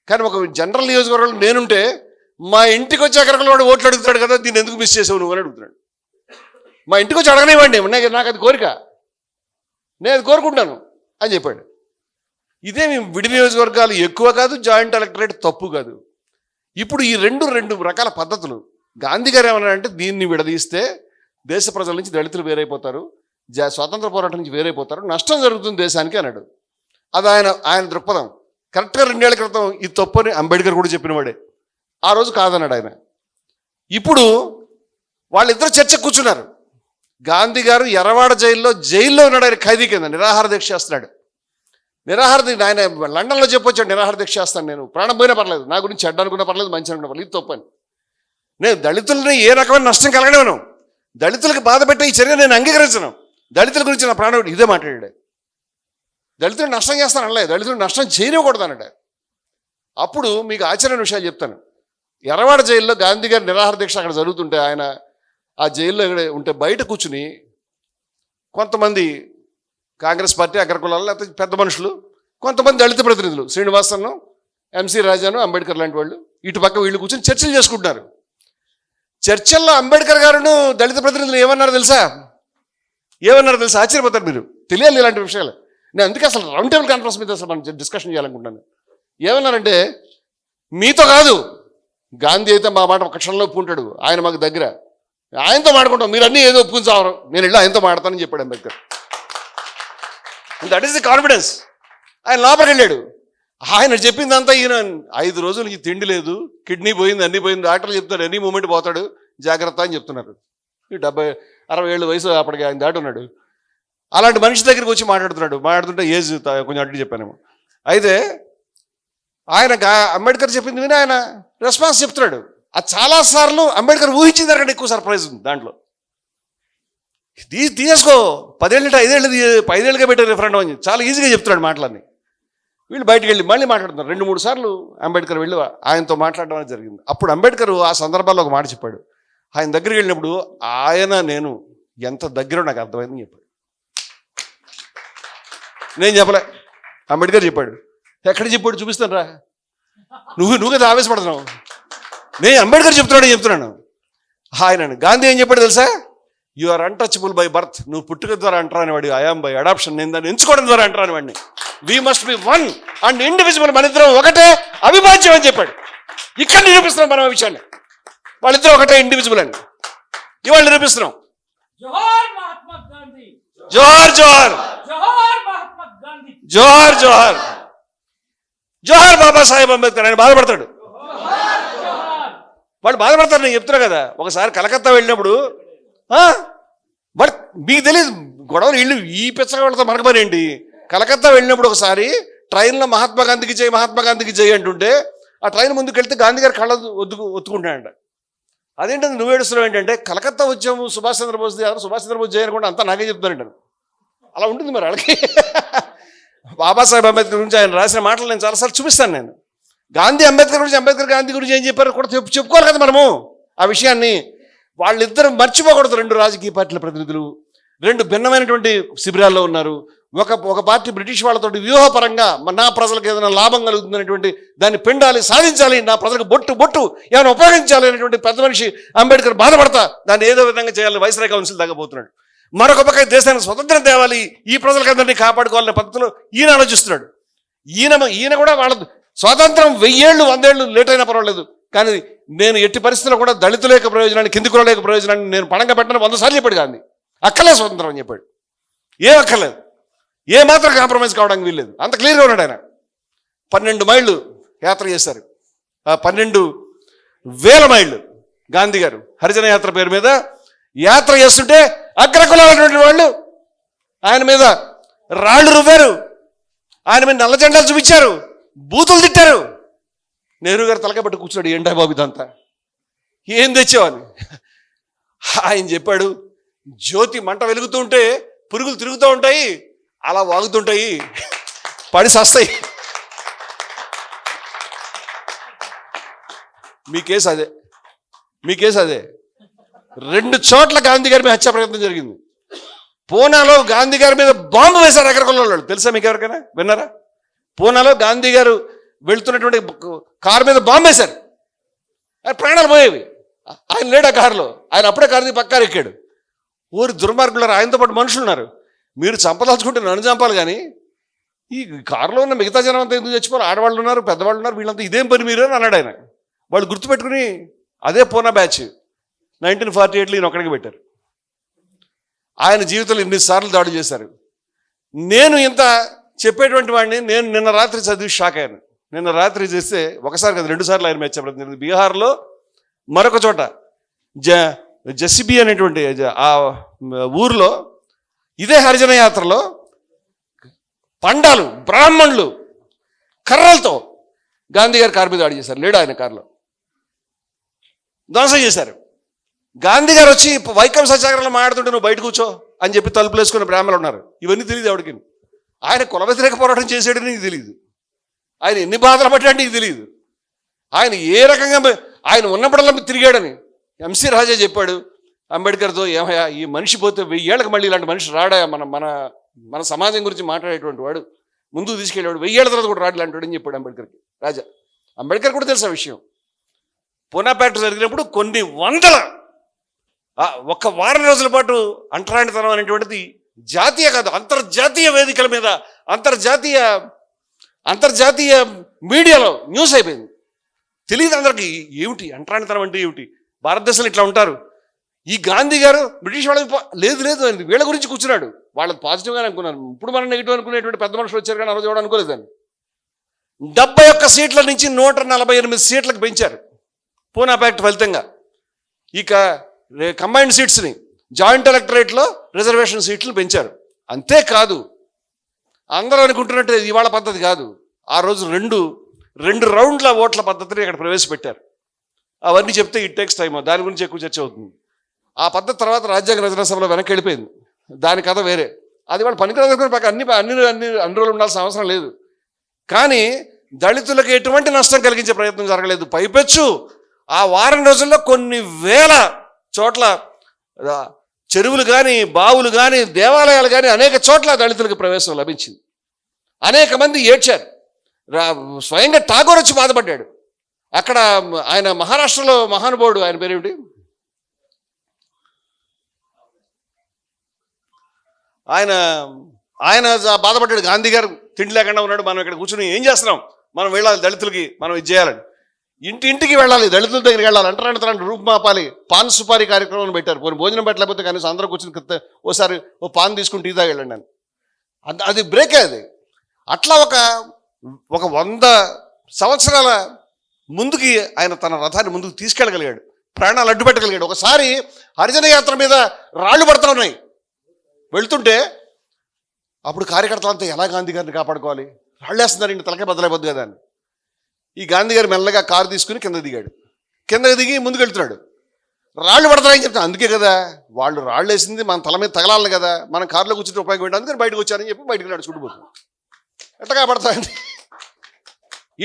కానీ ఒక జనరల్ నియోజకవర్గంలో నేనుంటే మా ఇంటికి వచ్చి ఎక్కడికి వాడు ఓట్లు అడుగుతాడు కదా, దీన్ని ఎందుకు మిస్ చేసావు నువ్వు అని అడుగుతున్నాడు. మా ఇంటికి వచ్చి అడగనివ్వండి, నాకు అది కోరిక, నేను అది కోరుకుంటాను అని చెప్పాడు. ఇదేమి విడి నియోజకవర్గాలు ఎక్కువ కాదు, జాయింట్ ఎలక్టరేట్ తప్పు కాదు. ఇప్పుడు ఈ రెండు రకాల పద్ధతులు. గాంధీ గారు ఏమన్నారంటే, దీన్ని విడదీస్తే దేశ ప్రజల నుంచి దళితులు వేరైపోతారు, స్వాతంత్ర పోరాటం నుంచి వేరైపోతారు, నష్టం జరుగుతుంది దేశానికి అన్నాడు. అది ఆయన దృక్పథం. కరెక్ట్గా 2 ఏళ్ల క్రితం ఇది తప్పు అని అంబేద్కర్ కూడా చెప్పినవాడే. ఆ రోజు కాదన్నాడు ఆయన. ఇప్పుడు వాళ్ళిద్దరు చర్చ కూర్చున్నారు. గాంధీ గారు ఎర్రవాడ జైల్లో ఉన్నాడు, ఆయన ఖైదీ కింద నిరాహార దీక్ష చేస్తున్నాడు. ఆయన లండన్లో చెప్పొచ్చాడు, నిరాహార దీక్ష చేస్తాను, నేను ప్రాణం పోయినా పర్లేదు, నా గురించి చెడ్డ అనుకున్నా పర్లేదు, మంచి అనుకున్నా పర్లేదు, ఇది తప్పని. నేను దళితులని ఏ రకమైన నష్టం కలగలేను, దళితులకు బాధ పెట్టే ఈ చర్య నేను అంగీకరించను, దళితుల గురించి నా ప్రాణం ఇదే మాట్లాడాడు. దళితులు నష్టం చేస్తాను అనలే, దళితులు నష్టం చేయనివ్వకూడదు అన్నాడు. అప్పుడు మీకు ఆశ్చర్యమైన విషయాలు చెప్తాను. ఎర్రవాడ జైల్లో గాంధీ గారి నిరాహార దీక్ష అక్కడ జరుగుతుంటే, ఆయన ఆ జైల్లో ఉంటే బయట కూర్చుని కొంతమంది కాంగ్రెస్ పార్టీ అగ్రకులాలు, లేకపోతే పెద్ద మనుషులు, కొంతమంది దళిత ప్రతినిధులు, శ్రీనివాసన్, ఎంసీ రాజాను, అంబేద్కర్ లాంటి వాళ్ళు, ఇటు పక్క వీళ్ళు కూర్చొని చర్చలు చేసుకుంటున్నారు. చర్చల్లో అంబేద్కర్ గారును దళిత ప్రతినిధులు ఏమన్నారో తెలుసా? ఆశ్చర్యపోతారు మీరు, తెలియాలి ఇలాంటి విషయాలు. నేను అందుకే అసలు రౌండ్ టేబుల్ కాన్ఫరెన్స్ మీద అసలు మనం డిస్కషన్ చేయాలనుకుంటున్నాను. ఏమన్నారంటే, మీతో కాదు, గాంధీ అయితే మా మాట ఒక క్షణంలో ఒప్పుకుంటాడు, ఆయన మాకు దగ్గర, ఆయనతో మాడుకుంటాం, మీరు అన్నీ ఏదో ఒప్పుకుని చావరు, నేను వెళ్ళి ఆయనతో మాడతానని చెప్పాడు Ambedkar. That is the confidence. ఆయన లోపలికి వెళ్ళాడు. ఆయన చెప్పిందంతా ఈయన 5 రోజుల నుంచి తిండి లేదు, కిడ్నీ పోయింది, అన్నీ పోయింది, డాక్టర్లు చెప్తారు ఎనీ మూమెంట్ పోతాడు, జాగ్రత్త అని చెప్తున్నారు. ఈ 70-60 ఏళ్ళ వయసు అప్పటికి ఆయన దాటి ఉన్నాడు. అలాంటి మనిషి దగ్గరికి వచ్చి మాట్లాడుతుంటే ఏజ్ కొంచెం అడ్డు చెప్పానేమో. అయితే ఆయన అంబేద్కర్ చెప్పింది విని ఆయన రెస్పాన్స్ చెప్తున్నాడు. అది చాలాసార్లు అంబేద్కర్ ఊహించిన దానికంటే ఎక్కువ సర్ప్రైజ్ ఉంది దాంట్లో. తీసేసుకో, 10 ఏళ్ళు 5 ఏళ్ళుగా పెట్టే రిఫరెండం అని చాలా ఈజీగా చెప్తున్నాడు మాటలన్నీ. వీళ్ళు బయటికి వెళ్ళి మళ్ళీ మాట్లాడుతున్నారు. 2-3 సార్లు అంబేద్కర్ వెళ్ళి ఆయనతో మాట్లాడడం అనేది జరిగింది. అప్పుడు అంబేద్కర్ ఆ సందర్భాల్లో ఒక మాట చెప్పాడు. ఆయన దగ్గరికి వెళ్ళినప్పుడు ఆయన నేను ఎంత దగ్గర నాకు అర్థమైందని చెప్పాడు. నేను చెప్పలే, అంబేద్కర్ చెప్పాడు. ఎక్కడ చెప్పాడు చూపిస్తాను రా, నువ్వు కదా ఆవేశపడుతున్నావు, నేను అంబేద్కర్ చెప్తున్నాను. ఆయన గాంధీ ఏం చెప్పాడు తెలుసా? You are untouchable by birth. నువ్వు పుట్టుక ద్వారా అంటరాని వాడి, ఐఆమ్ బై అడాప్షన్, నేను దాన్ని ఎంచుకోవడం ద్వారా అంటరాని వాడిని. We must be one and individual, మన ఇద్దరం ఒకటే, అవిభాజ్యం అని చెప్పాడు. ఇక్కడ నిరూపిస్తున్నాం మనం ఆ విషయాన్ని, వాళ్ళిద్దరూ ఒకటే, ఇండివిజువల్ అని ఇవాళ నిరూపిస్తున్నాం. జోహార్ జోహార్ జోహార్ జోహార్ జోహార్ బాబాసాహెబ్ అంబేద్కర్. ఆయన బాధపడతాడు, వాళ్ళు బాధపడతారు. నేను చెప్తున్నా కదా, ఒకసారి కలకత్తా వెళ్ళినప్పుడు బట్ మీకు తెలియదు గొడవలు ఇల్లు ఈ పిచ్చగొడతా మనకు పని ఏంటి. కలకత్తా వెళ్ళినప్పుడు ఒకసారి ట్రైన్లో మహాత్మా గాంధీకి జై అంటుంటే, ఆ ట్రైన్ ముందుకు వెళ్తే గాంధీ గారు కళ్ళ ఒత్తుకుంటాడంట. అదేంటంటే నువ్వు ఏడుస్తున్నావు ఏంటంటే, కలకత్తా వచ్చాము సుభాష్ చంద్రబోస్ జై అనుకుంటే అంతా నాకే చెప్తానంటాను. అలా ఉంటుంది మరి వాళ్ళకి. బాబాసాహెబ్ అంబేద్కర్ గురించి ఆయన రాసిన మాటలు నేను చాలాసార్లు చూపిస్తాను. నేను అంబేద్కర్ గాంధీ గురించి ఏం చెప్పారు కూడా చెప్పుకోవాలి కదా మనము ఆ విషయాన్ని. వాళ్ళిద్దరూ మర్చిపోకూడదు. 2 రాజకీయ పార్టీల ప్రతినిధులు 2 భిన్నమైనటువంటి శిబిరాల్లో ఉన్నారు. ఒక పార్టీ బ్రిటిష్ వాళ్ళతో వ్యూహపరంగా నా ప్రజలకు ఏదైనా లాభం కలుగుతుందనేటువంటి దాన్ని పెండాలి, సాధించాలి, నా ప్రజలకు బొట్టు ఏమైనా ఉపయోగించాలి అనేటువంటి పెద్ద మనిషి అంబేద్కర్ బాధపడతా దాన్ని ఏదో విధంగా చేయాలని వైస్రాయ్ కౌన్సిల్ తగ్గబోతున్నాడు. మరొక పక్క దేశానికి స్వతంత్రం తేవాలి, ఈ ప్రజలకందరినీ కాపాడుకోవాలనే పద్ధతిలో ఈయన ఆలోచిస్తున్నాడు. ఈయన కూడా వాళ్ళ స్వాతంత్రం 1000 ఏళ్ళు 100 ఏళ్ళు లేట్ అయినా పర్వాలేదు, కానీ నేను ఎట్టి పరిస్థితుల్లో కూడా దళితుల యొక్క ప్రయోజనాన్ని, కింది కులాల యొక్క ప్రయోజనాన్ని నేను పణంగా పెట్టను 100 సార్లు చెప్పాడు గాంధీ. అక్కలే స్వతంత్రం అని చెప్పాడు. ఏం అక్కర్లేదు, ఏ మాత్రం కాంప్రమైజ్ కావడానికి వీల్లేదు, అంత క్లియర్గా ఉన్నాడు ఆయన. 12 మైళ్ళు యాత్ర చేశారు. ఆ 12,000 మైళ్ళు గాంధీ గారు హరిజన యాత్ర పేరు మీద యాత్ర చేస్తుంటే అగ్రకులాలైనటువంటి వాళ్ళు ఆయన మీద రాళ్ళు రువ్వారు, ఆయన మీద నల్ల జెండాలు చూపించారు, బూతులు తిట్టారు. నెహ్రూ గారు తలకాయ పట్టు కూర్చున్నాడు, ఏంటా బాబు ఇదంతా, ఏం తెచ్చావని. ఆయన చెప్పాడు, జ్యోతి మంట వెలుగుతూ ఉంటే పురుగులు తిరుగుతూ ఉంటాయి, అలా వాగుతుంటాయి, పడి సస్తాయి. మీ కేసు అదే. 2 చోట్ల గాంధీ గారి మీద హత్యా ప్రయత్నం జరిగింది. పూనాలో గాంధీ గారి మీద బాంబు వేశారు అగ్రకులాలు. తెలుసా మీకు ఎవరికైనా, విన్నారా? పూనాలో గాంధీ గారు వెళ్తున్నటువంటి కారు మీద బాంబు వేశారు, ప్రాణాలు పోయేవి. ఆయన లేడు ఆ కారులో, ఆయన అప్పుడే కారు పక్కారు ఎక్కాడు. ఊరి దుర్మార్గులు, ఆయనతో పాటు మనుషులు ఉన్నారు. మీరు చంపదాల్చుకుంటే నన్ను చంపాలి కానీ ఈ కారులో ఉన్న మిగతా జనం అంతా ఎందుకు చచ్చిపోవాలి? ఆడవాళ్ళు ఉన్నారు, పెద్దవాళ్ళు ఉన్నారు, వీళ్ళంతా ఇదేం పని మీరు అని అన్నాడు ఆయన. వాళ్ళు గుర్తుపెట్టుకుని అదే పూనా బ్యాచ్ 1948లో ఈయన ఒక్కడికి పెట్టారు. ఆయన జీవితంలో 8 సార్లు దాడి చేశారు. నేను ఇంత చెప్పేటువంటి వాడిని నేను నిన్న రాత్రి చదివి షాక్ అయ్యాను. నిన్న రాత్రి చేస్తే ఒకసారి కదా 2 సార్లు ఆయన హత్య ప్రయత్నం జరిగింది. బీహార్లో మరొక చోట జసిబి అనేటువంటి ఆ ఊర్లో ఇదే హరిజన యాత్రలో పండాలు, బ్రాహ్మణులు కర్రలతో గాంధీ గారి కారు మీద దాడి చేశారు. లేడు ఆయన కారులో, ధ్వంసం చేశారు. గాంధీ గారు వచ్చి వైకం సత్యాగ్రహంలో మాట్లాడుతుంటే నువ్వు బయట కూర్చో అని చెప్పి తలుపులు వేసుకున్న బ్రాహ్మణులు ఉన్నారు. ఇవన్నీ తెలియదు ఎవరికి. ఆయన కుల వ్యతిరేక పోరాటం చేసాడని నీకు తెలియదు, ఆయన ఎన్ని బాధలు పట్టాడని నీకు తెలియదు, ఆయన ఏ రకంగా ఆయన ఉన్నప్పుడల్లా తిరిగాడని ఎంసీ రాజా చెప్పాడు అంబేద్కర్తో, ఏమయ్యా ఈ మనిషి పోతే 1000 ఏళ్ళకి మళ్ళీ ఇలాంటి మనిషి రాడా, మన సమాజం గురించి మాట్లాడేటువంటి వాడు, ముందుకు తీసుకెళ్ళేవాడు, 1000 ఏళ్ళ తర్వాత కూడా రాడు ఇలాంటి అని చెప్పాడు అంబేద్కర్కి రాజా. అంబేద్కర్ కూడా తెలుసు ఆ విషయం. పూనాపేట జరిగినప్పుడు కొన్ని వందల ఒక్క వారం రోజుల పాటు అంటరానితనం అనేటువంటిది జాతీయ కాదు అంతర్జాతీయ వేదికల మీద అంతర్జాతీయ మీడియాలో న్యూస్ అయిపోయింది. తెలియదు అందరికి ఏమిటి అంటరానితనం అంటే ఏమిటి, భారతదేశంలో ఇట్లా ఉంటారు. ఈ గాంధీ గారు బ్రిటిష్ వాళ్ళకి లేదు అని వీళ్ళ గురించి కూర్చున్నాడు. వాళ్ళకి పాజిటివ్గానే అనుకున్నాను, ఇప్పుడు మనం నెగిటివ్ అనుకునేటువంటి పెద్ద మనుషులు వచ్చారు కానీ ఆ రోజు ఎవరు అనుకోలేదండి. 71 సీట్ల నుంచి 148 సీట్లకు పెంచారు పూనాపేట ఫలితంగా. ఇక కంబైన్డ్ సీట్స్ని జాయింట్ ఎలక్టరేట్లో రిజర్వేషన్ సీట్లు పెంచారు. అంతేకాదు అందరూ అనుకుంటున్నట్టు ఇవాళ పద్ధతి కాదు, ఆ రోజు రెండు రౌండ్ల ఓట్ల పద్ధతిని ఇక్కడ ప్రవేశపెట్టారు. అవన్నీ చెప్తే ఇట్ టేక్స్ టైమ్, దాని గురించి ఎక్కువ చర్చ అవుతుంది. ఆ పద్ధతి తర్వాత రాజ్యాంగ రచనా సభలో వెనక్కి వెళ్ళిపోయింది, దాని కథ వేరే. అది వాళ్ళు పనికిరాదు, అన్ని రోజులు ఉండాల్సిన అవసరం లేదు. కానీ దళితులకు ఎటువంటి నష్టం కలిగించే ప్రయత్నం జరగలేదు. పైపెచ్చు ఆ వారం రోజుల్లో కొన్ని వేల చోట్ల చెరువులు కానీ, బావులు కానీ, దేవాలయాలు కానీ అనేక చోట్ల దళితులకు ప్రవేశం లభించింది. అనేక మంది ఏడ్చారు. స్వయంగా ఠాగూర్ వచ్చి బాధపడ్డాడు. అక్కడ ఆయన మహారాష్ట్రలో మహానుభావుడు, ఆయన పేరేమిటి, ఆయన బాధపడ్డాడు. గాంధీ గారు తిండి లేకుండా ఉన్నాడు, మనం ఇక్కడ కూర్చొని ఏం చేస్తున్నాం, మనం వెళ్ళాలి దళితులకి, మనం ఇది చేయాలని, ఇంటింటికి వెళ్ళాలి, దళితుల దగ్గరికి వెళ్ళాలి, అంటారంటే రూపుమాపాలి. పాన్ సుపారీ కార్యక్రమం పెట్టారు. పోనీ భోజనం పెట్టలేకపోతే కనీసం అందరూ కూర్చొని ఓసారి పాన్ తీసుకుని టీ తాగెళ్ళండి అని. అది బ్రేకే. అది అట్లా ఒక 100 సంవత్సరాల ముందుకి ఆయన తన రథాన్ని ముందుకు తీసుకెళ్ళగలిగాడు, ప్రాణాలు అడ్డుపెట్టగలిగాడు. ఒకసారి హరిజన యాత్ర మీద రాళ్ళు పడుతూ ఉన్నాయి వెళ్తుంటే, అప్పుడు కార్యకర్తలంతా ఎలా గాంధీ గారిని కాపాడుకోవాలి, రాళ్ళు వేస్తున్నారు, ఇంటి తలకే బదలైపోద్దు కదా అని. ఈ గాంధీ గారు మెల్లగా కారు తీసుకుని కింద దిగాడు. కింద దిగి ముందుకు వెళ్తున్నాడు. రాళ్ళు పడతారని చెప్తాను, అందుకే కదా వాళ్ళు రాళ్ళు వేసింది మన తల మీద తగలాలి కదా, మనం కారులో కూర్చుంటే ఉపయోగం ఏంటి, అందుకని బయటకు వచ్చారని చెప్పి బయటకు నడుచుకుంటుపోతుంది. ఎట్లా కాపాడతాయండి?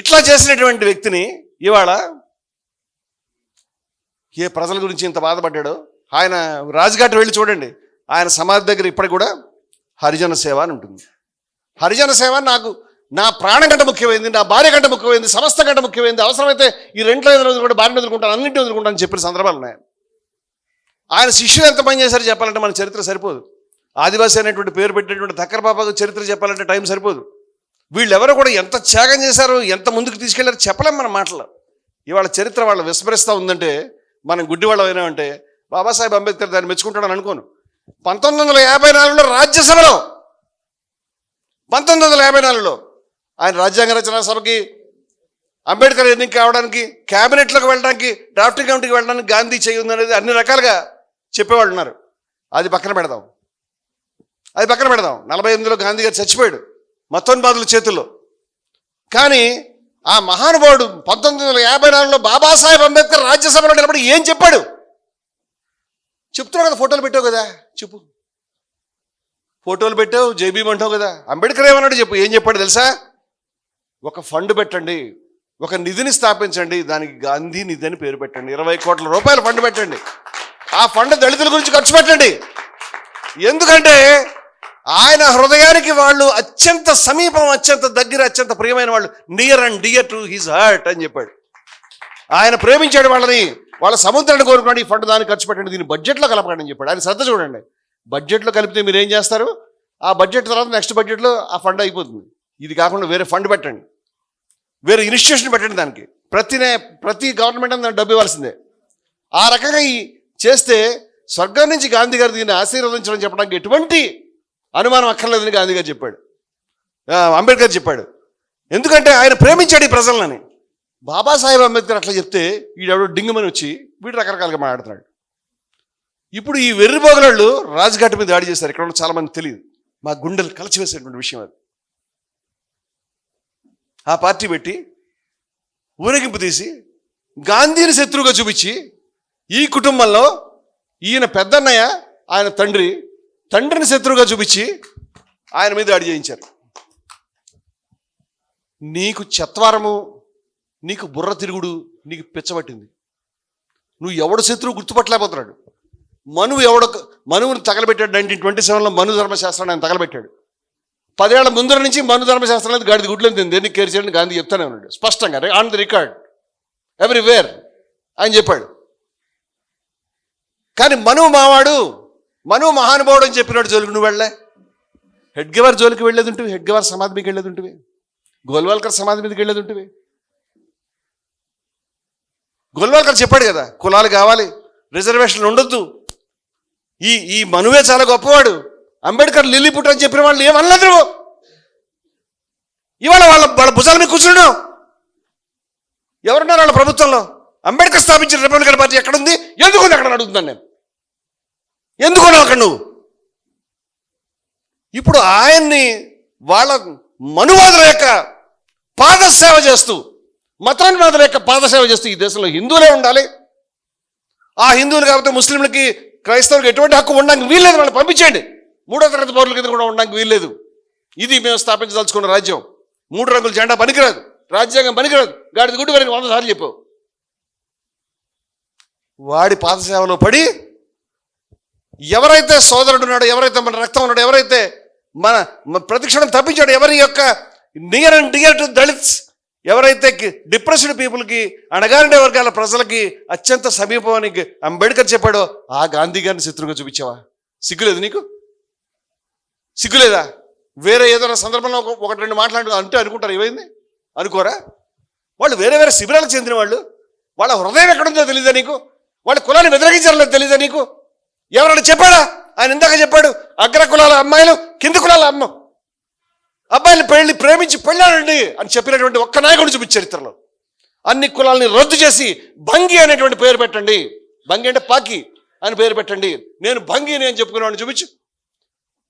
ఇట్లా చేసినటువంటి వ్యక్తిని ఇవాళ ఏ ప్రజల గురించి ఇంత బాధపడ్డాడో, ఆయన రాజ్ఘాట్ వెళ్ళి చూడండి, ఆయన సమాధి దగ్గర ఇప్పటికి కూడా హరిజన సేవ అని ఉంటుంది. హరిజన సేవ నాకు నా ప్రాణం కంటే ముఖ్యమైంది, నా భార్య కంటే ముఖ్యమైంది, సమస్త కంటే ముఖ్యమైంది, అవసరమైతే ఈ 2 రోజులు కూడా భార్యను వదులుకుంటాను, అన్నింటినీ వదులుకుంటాను అని చెప్పిన సందర్భాలు ఉన్నాయి. ఆయన శిష్యులు ఎంత పని చేశారో చెప్పాలంటే మన చరిత్ర సరిపోదు. ఆదివాసీ అనేటువంటి పేరు పెట్టినటువంటి థక్కర్ బాబాకు చరిత్ర చెప్పాలంటే టైం సరిపోదు. వీళ్ళెవరో కూడా ఎంత త్యాగం చేశారో, ఎంత ముందుకు తీసుకెళ్లారో చెప్పలేం మన మాటలు. ఇవాళ చరిత్ర వాళ్ళు విస్మరిస్తూ ఉందంటే మనం గుడ్డివాళ్ళం అయినామంటే బాబాసాహెబ్ అంబేద్కర్ దాన్ని మెచ్చుకుంటాడని అనుకోను. 1954లో రాజ్యసభలో 1954లో ఆయన రాజ్యాంగ రచనా సభకి, అంబేద్కర్ ఎన్నిక కావడానికి, క్యాబినెట్లోకి వెళ్ళడానికి, డ్రాఫ్టింగ్ కమిటీకి వెళ్ళడానికి గాంధీ చేయి ఉందనేది అన్ని రకాలుగా చెప్పేవాళ్ళు ఉన్నారు. అది పక్కన పెడదాం. 48లో గాంధీ గారు చచ్చిపోయాడు మతోన్మాదుల చేతుల్లో. కానీ ఆ మహానుభావుడు 1954లో బాబాసాహెబ్ అంబేద్కర్ రాజ్యసభలో నిలబడి ఏం చెప్పాడు? చెప్తున్నావు కదా, ఫోటోలు పెట్టావు కదా, చెప్పు. ఫోటోలు పెట్టావు, జైబీం అంటావు కదా. అంబేద్కర్ ఏమన్నాడు చెప్పు. ఏం చెప్పాడు తెలుసా? ఒక ఫండ్ పెట్టండి, ఒక నిధిని స్థాపించండి, దానికి గాంధీ నిధి అని పేరు పెట్టండి, 20 కోట్ల రూపాయలు ఫండ్ పెట్టండి. ఆ ఫండ్ దళితుల గురించి ఖర్చు పెట్టండి. ఎందుకంటే ఆయన హృదయానికి వాళ్ళు అత్యంత సమీపం, అత్యంత దగ్గర, అత్యంత ప్రియమైన వాళ్ళు. Near and dear to his heart అని చెప్పాడు. ఆయన ప్రేమించాడు వాళ్ళని, వాళ్ళ సముద్రాన్ని కోరుకున్నాడు. ఈ ఫండ్ దానికి ఖర్చు పెట్టండి, దీన్ని బడ్జెట్లో కలపకండి అని చెప్పాడు. ఆయన శ్రద్ధ చూడండి. బడ్జెట్లో కలిపితే మీరు ఏం చేస్తారు? ఆ బడ్జెట్ తర్వాత నెక్స్ట్ బడ్జెట్లో ఆ ఫండ్ అయిపోతుంది. ఇది కాకుండా వేరే ఫండ్ పెట్టండి, వేరే ఇన్స్టిట్యూషన్ పెట్టండి. దానికి ప్రతి గవర్నమెంట్ దానికి డబ్బు ఇవ్వాల్సిందే. ఆ రకంగా చేస్తే స్వర్గం నుంచి గాంధీ గారు దీన్ని ఆశీర్వదించడం చెప్పడానికి ఎటువంటి అనుమానం అక్కర్లేదని గాంధీ గారు చెప్పాడు, అంబేద్కర్ చెప్పాడు. ఎందుకంటే ఆయన ప్రేమించాడు ఈ ప్రజలని. బాబాసాహెబ్ అంబేద్కర్ అట్లా చెప్తే వీడెవడో డింగమని వచ్చి వీడు రకరకాలుగా మాట్లాడుతున్నాడు. ఇప్పుడు ఈ వెర్రిపోగలాళ్ళు రాజ్ఘాట్ మీద దాడి చేశారు. ఇక్కడ ఉన్న చాలా మంది తెలియదు. మా గుండెలు కలిచివేసేటువంటి విషయం అది. ఆ పార్టీ పెట్టి ఊరేగింపు తీసి గాంధీని శత్రువుగా చూపించి ఈ కుటుంబంలో ఈయన పెద్దన్నయ్య, ఆయన తండ్రిని శత్రువుగా చూపించి ఆయన మీద దాడి చేయించారు. నీకు చత్వారము, నీకు బుర్ర తిరుగుడు, నీకు పిచ్చబట్టింది. నువ్వు ఎవడు శత్రువు గుర్తుపట్టలేకపోతున్నాడు. మనువుని తగలబెట్టాడు. 1927లో మను ధర్మశాస్త్రాన్ని ఆయన తగలబెట్టాడు. 10 ఏళ్ల ముందర నుంచి మను ధర్మశాస్త్రం అనేది గాడిది గుడ్లు తింది, దేనికి కేర్ చేయండి గాంధీ చెప్తానే ఉన్నాడు స్పష్టంగా, ఆన్ ది రికార్డ్ ఎవ్రీవేర్ ఆయన చెప్పాడు. కానీ మనువు మహానుభావుడు అని చెప్పినాడు జోలికి నువ్వు వెళ్ళే. హెడ్గేవార్ జోలికి వెళ్ళేది ఉంటుంది, హెడ్గేవార్ సమాధి మీదకి వెళ్ళేది ఉంటుంది, గోల్వాల్కర్ సమాధి మీదకి వెళ్ళేది ఉంటుంది. గోల్వాల్కర్ చెప్పాడు కదా, కులాలు కావాలి, రిజర్వేషన్లు ఉండొద్దు. ఈ మనువే చాలా గొప్పవాడు, అంబేద్కర్ లిల్లీపుట్ అని చెప్పిన వాళ్ళు ఏమనలేదు నువ్వు. ఇవాళ వాళ్ళ భుజాల మీద కూర్చున్నావు. ఎవరున్నారు వాళ్ళ ప్రభుత్వంలో? అంబేద్కర్ స్థాపించిన రిపబ్లికన్ పార్టీ ఎక్కడుంది? ఎందుకుంది అక్కడ అడుగుతున్నాను నేను. ఎందుకున్నావు అక్కడ నువ్వు? ఇప్పుడు ఆయన్ని వాళ్ళ మనువాదుల యొక్క పాదసేవ చేస్తూ, మతోన్మాదుల యొక్క పాదసేవ చేస్తూ ఈ దేశంలో హిందువులే ఉండాలి, ఆ హిందువులు కాకపోతే ముస్లింలకి, క్రైస్తవులకు ఎటువంటి హక్కు ఉండడానికి వీల్లేదు, వాళ్ళు పంపించేయండి, 3వ తరగతి పౌరుల కింద కూడా ఉండడానికి వీల్లేదు. ఇది మేము స్థాపించదలుచుకున్న రాజ్యం. 3 రంగుల జెండా పనికిరాదు, రాజ్యాంగం పనికిరాదు, గాడిద గుడ్డు పనికి 100 సార్లు చెప్పావు. వాడి పాదసేవలో పడి ఎవరైతే సోదరుడు ఉన్నాడో, ఎవరైతే మన రక్తం ఉన్నాడో, ఎవరైతే మన ప్రతిక్షణం తప్పించాడో, ఎవరి యొక్క near and dear to Dalits, ఎవరైతే డిప్రెస్డ్ పీపుల్కి, అణగారిన వర్గాల ప్రజలకి అత్యంత సమీపానికి అంబేద్కర్ చెప్పాడో ఆ గాంధీ గారిని శత్రువుగా చూపించావా? సిగ్గులేదు నీకు? సిగ్గులేదా? వేరే ఏదైనా సందర్భంలో 1-2 మాట్లాడు అంటే అనుకుంటారు, ఏమైంది అనుకోరా? వాళ్ళు వేరే శిబిరాలకు చెందిన వాళ్ళు, వాళ్ళ హృదయం ఎక్కడుందో తెలీదా నీకు? వాళ్ళ కులాన్ని వ్యతిరేకించాలో తెలీదా నీకు? ఎవరైనా చెప్పాడా? ఆయన ఇందాక చెప్పాడు, అగ్ర కులాల అమ్మాయిలు, కింది కులాల అబ్బాయిలు ప్రేమించి పెళ్ళాడండి అని చెప్పినటువంటి ఒక్క నాయకుడు చూపించి చరిత్రలో. అన్ని కులాలని రద్దు చేసి భంగి అనేటువంటి పేరు పెట్టండి, భంగి అంటే పాకి అని పేరు పెట్టండి, నేను భంగిని అని చెప్పుకునేవాడిని చూపించు.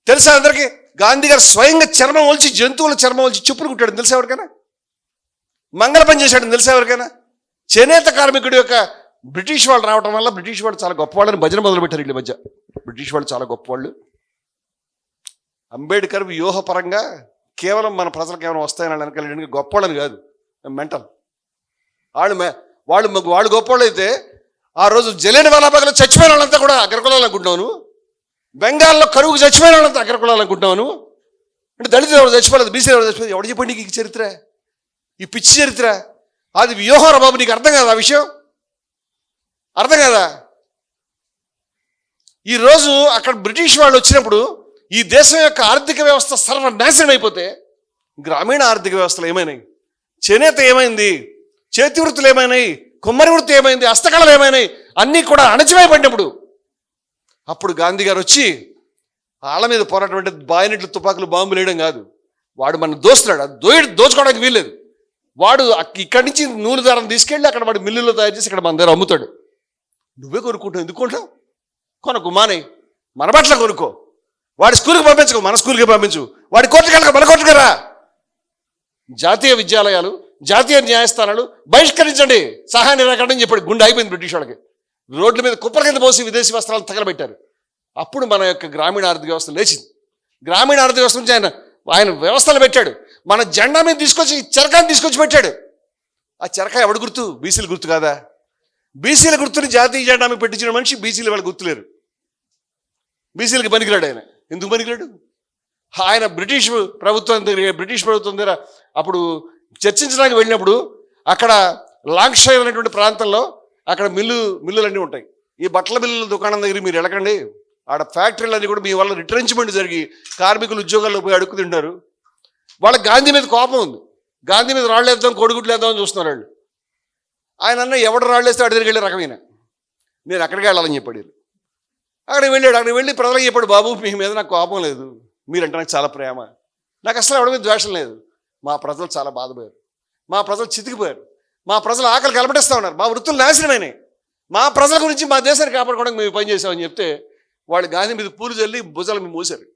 తెలుసా అందరికీ? గాంధీ గారు స్వయంగా చర్మం ఒలిచి, జంతువుల చర్మం ఒలిచి చెప్పులు కుట్టాడు తెలుసా ఎవరికైనా? మంగళ పని చేశాడని తెలుసా ఎవరికైనా? చేనేత కార్మికుడి యొక్క బ్రిటిష్ వాళ్ళు రావడం వల్ల బ్రిటిష్ వాళ్ళు చాలా గొప్పవాళ్ళని భజన మొదలుపెట్టారు వీళ్ళ మధ్య. బ్రిటిష్ వాళ్ళు చాలా గొప్పవాళ్ళు. అంబేద్కర్ వ్యూహపరంగా కేవలం మన ప్రజలకు ఏమైనా వస్తాయని వెనకాల గొప్పవాళ్ళని కాదు, మెంటల్. వాళ్ళు గొప్పవాళ్ళు అయితే ఆ రోజు జలియన్ వాలాబాగ్లో చచ్చిపోయిన వాళ్ళంతా కూడా అగ్రకులాలు అనుకుంటున్నావు. బెంగాల్లో కరువుకు చచ్చిపోయిన వాళ్ళంతా అగ్రకులాలు అనుకుంటున్నావు. అంటే దళితులు ఎవరు చచ్చిపోలేదు, బీసీలు ఎవరు చచ్చిపోలేదు. ఎవడు చెప్పండి నీకు ఈ చరిత్ర, ఈ పిచ్చి చరిత్ర? అది వ్యూహం బాబు, నీకు అర్థం కాదా ఆ విషయం? అర్థం కదా? ఈరోజు అక్కడ బ్రిటిష్ వాళ్ళు వచ్చినప్పుడు ఈ దేశం యొక్క ఆర్థిక వ్యవస్థ సర్వనాశనం అయిపోతే గ్రామీణ ఆర్థిక వ్యవస్థలు ఏమైనాయి? చేనేత ఏమైంది? చేతి వృత్తులు ఏమైనాయి? కుమ్మరి వృత్తి ఏమైంది? హస్తకళలు ఏమైనాయి? అన్నీ కూడా అణచివేయబడినప్పుడు అప్పుడు గాంధీ గారు వచ్చి వాళ్ళ మీద పోరాటం అంటే బాయినట్లు, తుపాకులు, బాంబులు వేయడం కాదు. వాడు మన దోస్తున్నాడు, అది దోచుకోవడానికి వీల్లేదు. వాడు ఇక్కడి నుంచి నూనె దారం తీసుకెళ్ళి అక్కడ వాడు మిల్లులో తయారు చేసి ఇక్కడ మన దగ్గర అమ్ముతాడు. నువ్వే కొనుక్కుంటావు. ఎందుకు కొంటావు? కొనుక్కో, మానే, మన బట్టలు కొనుక్కో. వాడి స్కూల్కి పంపించుకో, మన స్కూల్కి పంపించు. వాడి కోర్టుకి వెళ్ళక మన కోర్టుకి రా. జాతీయ విద్యాలయాలు, జాతీయ న్యాయస్థానాలు బహిష్కరించండి, సహాయ నిరాకరణ చెప్పాడు. గుండె అయిపోయింది బ్రిటిష్ వాళ్ళకి. రోడ్ల మీద కుప్పల కింద పోసి విదేశీ వస్త్రాలు తగలబెట్టారు. అప్పుడు మన యొక్క గ్రామీణ ఆర్థిక వ్యవస్థ లేచింది. గ్రామీణ ఆర్థిక వ్యవస్థ నుంచి ఆయన వ్యవస్థలు పెట్టాడు. మన జెండా మీద తీసుకొచ్చి చెరకాన్ని తీసుకొచ్చి పెట్టాడు. ఆ చెరక ఎవడు గుర్తు? బీసీలు గుర్తు కాదా? బీసీల గుర్తుని జాతీయ జెండా మీద పెట్టించిన మనిషి బీసీలు వాళ్ళు గుర్తులేరు. బీసీలకి పనికిరాడు ఆయన. ఎందుకు పనికిరాడు? ఆయన బ్రిటిష్ ప్రభుత్వం దగ్గర అప్పుడు చర్చించడానికి వెళ్ళినప్పుడు అక్కడ లాంక్షైర్ అనేటువంటి ప్రాంతంలో అక్కడ మిల్లులన్నీ ఉంటాయి. ఈ బట్టల మిల్లుల దుకాణం దగ్గర మీరు వెళ్ళకండి, ఆడ ఫ్యాక్టరీలన్నీ కూడా మీ వల్ల రిట్రెంచ్మెంట్ జరిగి కార్మికులు ఉద్యోగాల్లో పోయి అడుక్కు తింటారు. వాళ్ళకి గాంధీ మీద కోపం ఉంది. గాంధీ మీద రాళ్ళు వేద్దాం, కోడిగుడ్లు వేద్దాం అని చూస్తున్నారు వాళ్ళు. ఆయన అన్న ఎవడు రాళ్ళు వేస్తే అడి దగ్గరికి వెళ్ళే రకమైన, నేను అక్కడికి వెళ్ళాలని చెప్పాడు. అక్కడికి వెళ్ళాడు. అక్కడికి వెళ్ళి ప్రజలకు చెప్పాడు, బాబు మీ మీద నాకు కోపం లేదు, మీరంటే నాకు చాలా ప్రేమ, నాకు అసలు ఎవరి మీద ద్వేషం లేదు. మా ప్రజలు చాలా బాధపోయారు, మా ప్రజలు చితికిపోయారు, మా ప్రజలు ఆకలి కలపటిస్తూ ఉన్నారు, మా వృత్తులు నాశనమైనాయి, మా ప్రజల గురించి మా దేశాన్ని కాపాడుకోవడానికి మేము పని చేసామని చెప్తే వాళ్ళు గాంధీ మీద పూలు చల్లి భుజాలు మీద మూసారు.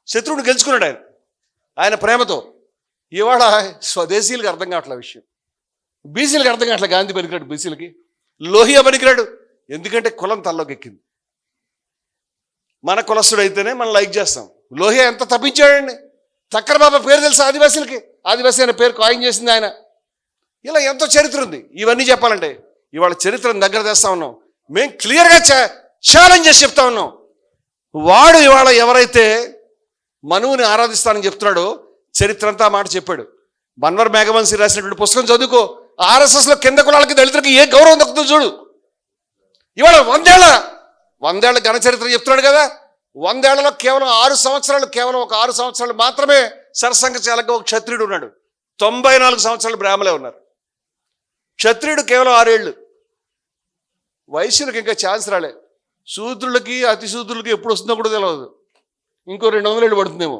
శత్రువుని గెలుచుకున్నాడు ఆయన ప్రేమతో. ఇవాళ స్వదేశీయులకు అర్థం కావట్లే విషయం, బీసీలకు అర్థం కావట్లే. గాంధీ పనికిరాడు బీసీలకి, లోహియా పనికిరాడు. ఎందుకంటే కులం తల్లోకి ఎక్కింది. మన కులస్తుడు అయితేనే మనం లైక్ చేస్తాం. లోహియా ఎంత తప్పించాడండి. చక్కర బాబా పేరు తెలుసు ఆదివాసీలకి, ఆదివాసీ అనే పేరు కాయిన్ చేసింది ఆయన. ఇలా ఎంతో చరిత్ర ఉంది. ఇవన్నీ చెప్పాలంటే ఇవాళ చరిత్రను దగ్గర తెస్తా ఉన్నాం. మేము క్లియర్గా ఛాలెంజ్ చేసి చెప్తా ఉన్నాం. వాడు ఇవాళ ఎవరైతే మనువుని ఆరాధిస్తానని చెప్తున్నాడో చరిత్ర అంతా మాట చెప్పాడు. మన్వర్ మేఘవంశీ రాసినటువంటి పుస్తకం చదువుకో. ఆర్ఎస్ఎస్లో కింద కులాలకి దళితులకి ఏ గౌరవం దక్కుతుందో చూడు. ఇవాళ వందేళ్ల ఘన చరిత్ర చెప్తున్నాడు కదా. 100 ఏళ్లలో కేవలం 6 సంవత్సరాలు, కేవలం ఒక 6 సంవత్సరాలు మాత్రమే సరసంఘ చాలక ఒక క్షత్రియుడు ఉన్నాడు. 94 సంవత్సరాలు బ్రాహ్మలే ఉన్నారు. క్షత్రియుడు కేవలం 6 ఏళ్ళు. వైశ్యులకు ఇంకా ఛాన్స్ రాలే. శూద్రులకి అతి శూద్రులకి ఎప్పుడు వస్తుందో కూడా తెలియదు. ఇంకో 200 ఏళ్ళు పడుతుందేమో.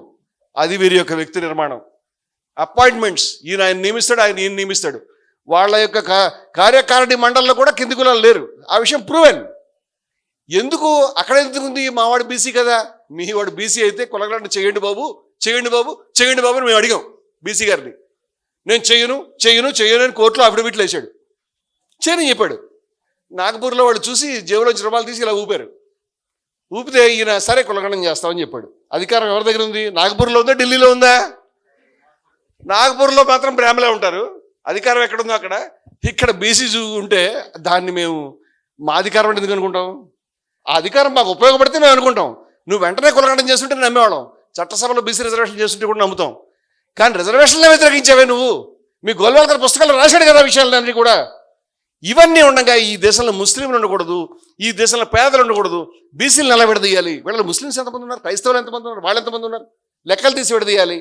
అది వీరి యొక్క వ్యక్తి నిర్మాణం. అపాయింట్మెంట్స్ ఆయన నియమిస్తాడు, ఆయన ఈయన నియమిస్తాడు. వాళ్ళ యొక్క కార్యకారిణి మండలిలో కూడా కింది కులాలు లేరు. ఆ విషయం ప్రూవెన్. ఎందుకు అక్కడ ఎందుకు ఉంది? మావాడు బీసీ కదా. మీ వాడు బీసీ అయితే కులగలను చేయండి బాబు, చేయండి బాబు, చేయండి బాబు అని మేము అడిగాం బీసీ గారిని. నేను చెయ్యను అని కోర్టులో అఫిడవిట్లు వేసాడు. చేయని చెప్పాడు. నాగపూర్లో వాళ్ళు చూసి జేబులోంచి రూపాయలు తీసి ఇలా ఊపారు. ఊపితే ఈయన సరే కులగణం చేస్తామని చెప్పాడు. అధికారం ఎవరి దగ్గర ఉంది? నాగపూర్లో ఉందా, ఢిల్లీలో ఉందా? నాగపూర్లో మాత్రం బ్రాహ్మలే ఉంటారు. అధికారం ఎక్కడుందో అక్కడ. ఇక్కడ బీసీ ఉంటే దాన్ని మేము మా అధికారం అంటే ఎందుకు అనుకుంటాం? ఆ అధికారం మాకు ఉపయోగపడితే మేము అనుకుంటాం. నువ్వు వెంటనే కులగణం చేస్తుంటే నమ్మేవాళ్ళం. చట్టసభలో బీసీ రిజర్వేషన్ చేస్తుంటే కూడా నమ్ముతాం. కానీ రిజర్వేషన్లే వ్యతిరేకించావే నువ్వు. మీ గోల్వాల్కర్ పుస్తకాలు రాశాడు కదా విషయాలన్నీ కూడా. ఇవన్నీ ఉండగా ఈ దేశంలో ముస్లింలు ఉండకూడదు, ఈ దేశంలో పేదలు ఉండకూడదు, బీసీలు నిలబెడదీయాలి. వీళ్ళలో ముస్లింస్ ఎంతమంది ఉన్నారు, క్రైస్తవులు ఎంతమంది ఉన్నారు, వాళ్ళు ఎంతమంది ఉన్నారు, లెక్కలు తీసి విడదీయాలి.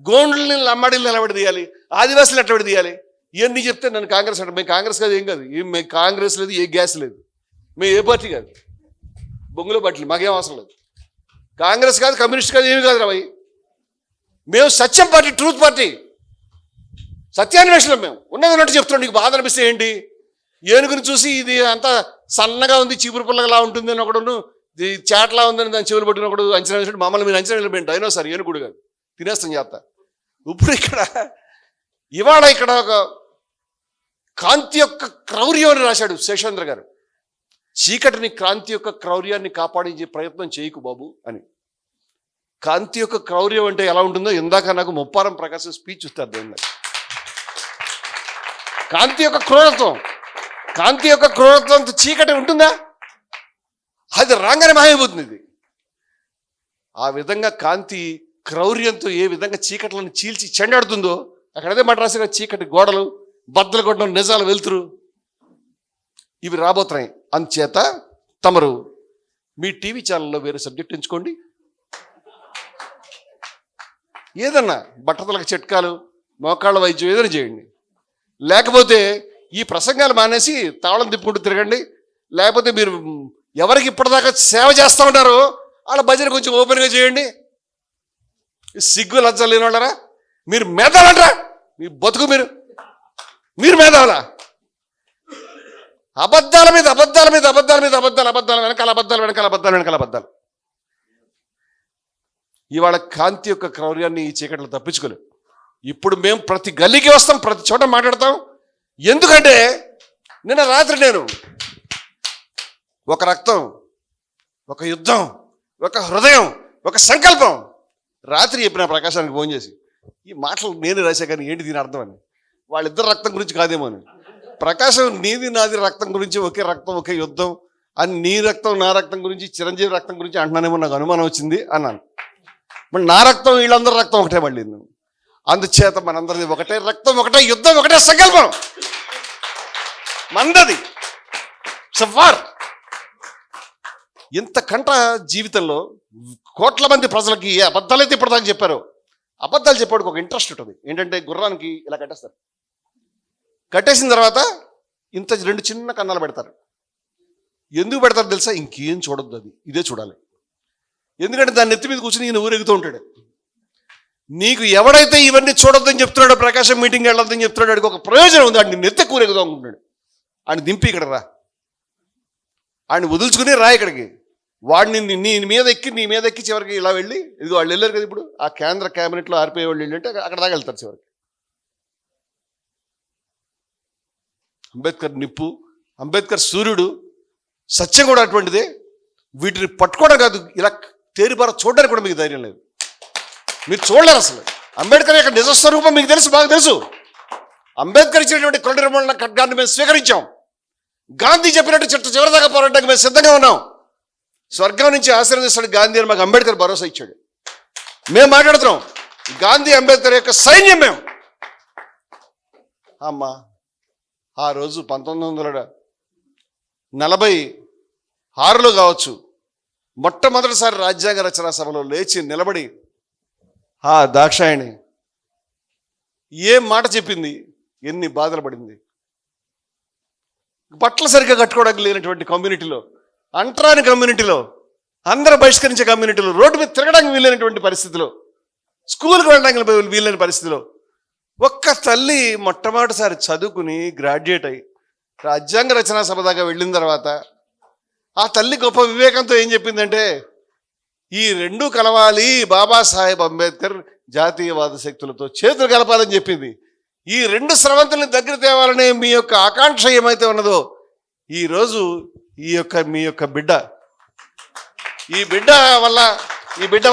గోండ్లని లంబాడీలు నిలబెడదీయాలి, ఆదివాసులు ఎట్లా విడదీయాలి. ఇవన్నీ చెప్తే నన్ను కాంగ్రెస్ అంటే మేము కాంగ్రెస్ కాదు, ఏం కాదు, మేము కాంగ్రెస్ లేదు, ఏ గ్యాస్ లేదు, మేము ఏ పార్టీ కాదు, బొంగులో పార్టీలు మాకేం అవసరం లేదు. కాంగ్రెస్ కాదు, కమ్యూనిస్ట్ కాదు, ఏమి కాదు రాబోయ్. మేము సత్యం పార్టీ, ట్రూత్ పార్టీ, సత్యాన్వేషణం. మేము ఉన్నది ఉన్నట్టు చెప్తున్నాం. నీకు బాధ అనిపిస్తే ఏంటి? ఏనుగుని చూసి ఇది అంతా సన్నగా ఉంది, చీపురు పుల్లగా ఉంటుంది అని ఒకడు, చాట్లా ఉందని దాని చెవులు పట్టిన ఒకడు అంచనా వేసినట్టు మమ్మల్ని మీరు అంచనా వెళ్ళిపోయింది. డైనోసార్ ఏనుగుడు కాదు, తినేస్తాం చేస్తా. ఇప్పుడు ఇవాళ ఇక్కడ ఒక కాంతి యొక్క క్రౌర్యం అని రాశాడు శేషేంద్ర గారు. చీకటిని క్రాంతి యొక్క క్రౌర్యాన్ని కాపాడించే ప్రయత్నం చేయకు బాబు అని. కాంతి యొక్క క్రౌర్యం అంటే ఎలా ఉంటుందో ఇందాక నాకు ముప్పారం ప్రకాశం స్పీచ్ ఇస్తారు దేవుని. కాంతి యొక్క క్రూరత్వం, కాంతి యొక్క క్రూరత్వంతో చీకటి ఉంటుందా? అది రాగానే మాయమైపోతుంది. ఇది ఆ విధంగా కాంతి క్రౌర్యంతో ఏ విధంగా చీకట్లను చీల్చి చెండాడుతుందో అక్కడదే మాట రాసిన చీకటి గోడలు, బద్దలు కొట్టడం, నిజాలు వెళ్తురు ఇవి రాబోతున్నాయి. అందుచేత తమరు మీ టీవీ ఛానల్లో వేరే సబ్జెక్ట్ ఎంచుకోండి. ఏదన్నా బట్టతలకు చిట్కాలు, మోకాళ్ళ వైద్యం ఏదైనా చేయండి. లేకపోతే ఈ ప్రసంగాలు మానేసి తాళం తిప్పుకుంటూ తిరగండి. లేకపోతే మీరు ఎవరికి ఇప్పటిదాకా సేవ చేస్తూ ఉంటారో వాళ్ళ భజన కొంచెం ఓపెన్గా చేయండి. సిగ్గు లజ్జ లేని వాళ్ళరా మీరు మేధావులంటారా? మీ బతుకు మీరు మేధావులా? అబద్ధాల మీద అబద్ధాల మీద అబద్ధాల మీద అబద్ధాలు, అబద్ధాలు వెనకాల అబద్ధాలు, వెనకాల అబద్ధాలు, వెనకాల అబద్ధాలు. ఇవాళ కాంతి యొక్క క్రౌర్యాన్ని ఈ చీకట్లు తప్పించుకోలేవు. ఇప్పుడు మేము ప్రతి గల్లీకి వస్తాం, ప్రతి చోట మాట్లాడతాం. ఎందుకంటే నిన్న రాత్రి నేను ఒక రక్తం, ఒక యుద్ధం, ఒక హృదయం, ఒక సంకల్పం రాత్రి చెప్పిన ప్రకాశానికి ఫోన్ చేసి, ఈ మాటలు నేను రాశా కానీ ఏంటి దీని అర్థం అని. వాళ్ళిద్దరు రక్తం గురించి కాదేమో అని. ప్రకాశం నీది నాది రక్తం గురించి, ఒకే రక్తం ఒకే యుద్ధం అని, నీ రక్తం నా రక్తం గురించి, చిరంజీవి రక్తం గురించి అంటున్నానేమో నాకు అనుమానం వచ్చింది అన్నాను. మరి నా రక్తం వీళ్ళందరూ రక్తం ఒకటే మళ్ళీ. అందుచేత మనందరిది ఒకటే రక్తం, ఒకటే యుద్ధం, ఒకటే సంకల్పం మందది. వార్ ఇంతకంట జీవితంలో కోట్ల మంది ప్రజలకి ఏ అబద్ధాలైతే ఇప్పటిదాకా చెప్పారో, అబద్ధాలు చెప్పేవాడికి ఒక ఇంట్రెస్ట్ ఉంటుంది. ఏంటంటే గుర్రానికి ఇలా కట్టేస్తారు, కట్టేసిన తర్వాత ఇంత 2 చిన్న కన్నాలు పెడతారు. ఎందుకు పెడతారు తెలుసా? ఇంకేం చూడొద్దు, అది ఇదే చూడాలి. ఎందుకంటే దాన్ని నెత్తి మీద కూర్చొని ఈయన ఊరెగుతూ ఉంటాడు. నీకు ఎవడైతే ఇవన్నీ చూడొద్దని చెప్తున్నాడో, ప్రకాశం మీటింగ్ వెళ్ళొద్దని చెప్తున్నాడు, వాడికి ఒక ప్రయోజనం ఉంది. ఆడిని నెత్తి ఊరెగుతూ అనుకుంటున్నాడు. ఆయన దింపి ఇక్కడ రా, ఆయన వదులుచుకుని రా ఇక్కడికి. వాడిని నీ మీద ఎక్కి చివరికి ఇలా వెళ్ళి, ఇది వాళ్ళు వెళ్ళారు కదా ఇప్పుడు ఆ కేంద్ర క్యాబినెట్లో ఆర్పిఐ వాళ్ళు వెళ్ళి అంటే అక్కడ దాకా వెళ్తారు చివరికి. అంబేద్కర్ నిప్పు, అంబేద్కర్ సూర్యుడు, సత్యం కూడా అటువంటిదే. వీటిని పట్టుకోవడం కాదు, ఇలా తేరిపార చూడడానికి కూడా మీకు ధైర్యం లేదు. మీరు చూడలేరు అసలు. అంబేద్కర్ యొక్క నిజస్వరూపం మీకు తెలుసు, బాగా తెలుసు. అంబేద్కర్ ఇచ్చినటువంటి కొరటి నిర్మూలన ఖడ్గాన్ని మేము స్వీకరించాం. గాంధీ చెప్పినట్టు చిట్ట చివరిదాకా పోరాటానికి మేము సిద్ధంగా ఉన్నాం. స్వర్గం నుంచి ఆశీర్వదిస్తాడు గాంధీ అని మాకు అంబేద్కర్ భరోసా ఇచ్చాడు. మేము మాట్లాడుతున్నాం, గాంధీ అంబేద్కర్ యొక్క సైన్యం మేము. అమ్మా ఆ రోజు 1946లో కావచ్చు, మొట్టమొదటిసారి రాజ్యాంగ రచనా సభలో లేచి నిలబడి ఆ దాక్షాయణి ఏం మాట చెప్పింది, ఎన్ని బాధలు పడింది. బట్టలు సరిగ్గా కట్టుకోవడానికి లేనటువంటి కమ్యూనిటీలో, అంటరాని కమ్యూనిటీలో, అందరూ బహిష్కరించే కమ్యూనిటీలో, రోడ్డు మీద తిరగడానికి వీలైనటువంటి పరిస్థితిలో, స్కూల్కి వెళ్ళడానికి వీలైన పరిస్థితిలో ఒక్క తల్లి మొట్టమొదటిసారి చదువుకుని గ్రాడ్యుయేట్ అయ్యి రాజ్యాంగ రచనా సభ దాకా వెళ్ళిన తర్వాత ఆ తల్లి గొప్ప వివేకంతో ఏం చెప్పిందంటే, ఈ రెండు కలవాలి, బాబాసాహెబ్ అంబేద్కర్ జాతీయవాద శక్తులతో చేతులు కలపాలని చెప్పింది. ఈ 2 స్రవంతుల్ని దగ్గర తేవాలనే మీ యొక్క ఆకాంక్ష ఏమైతే ఉన్నదో, ఈరోజు మీ యొక్క బిడ్డ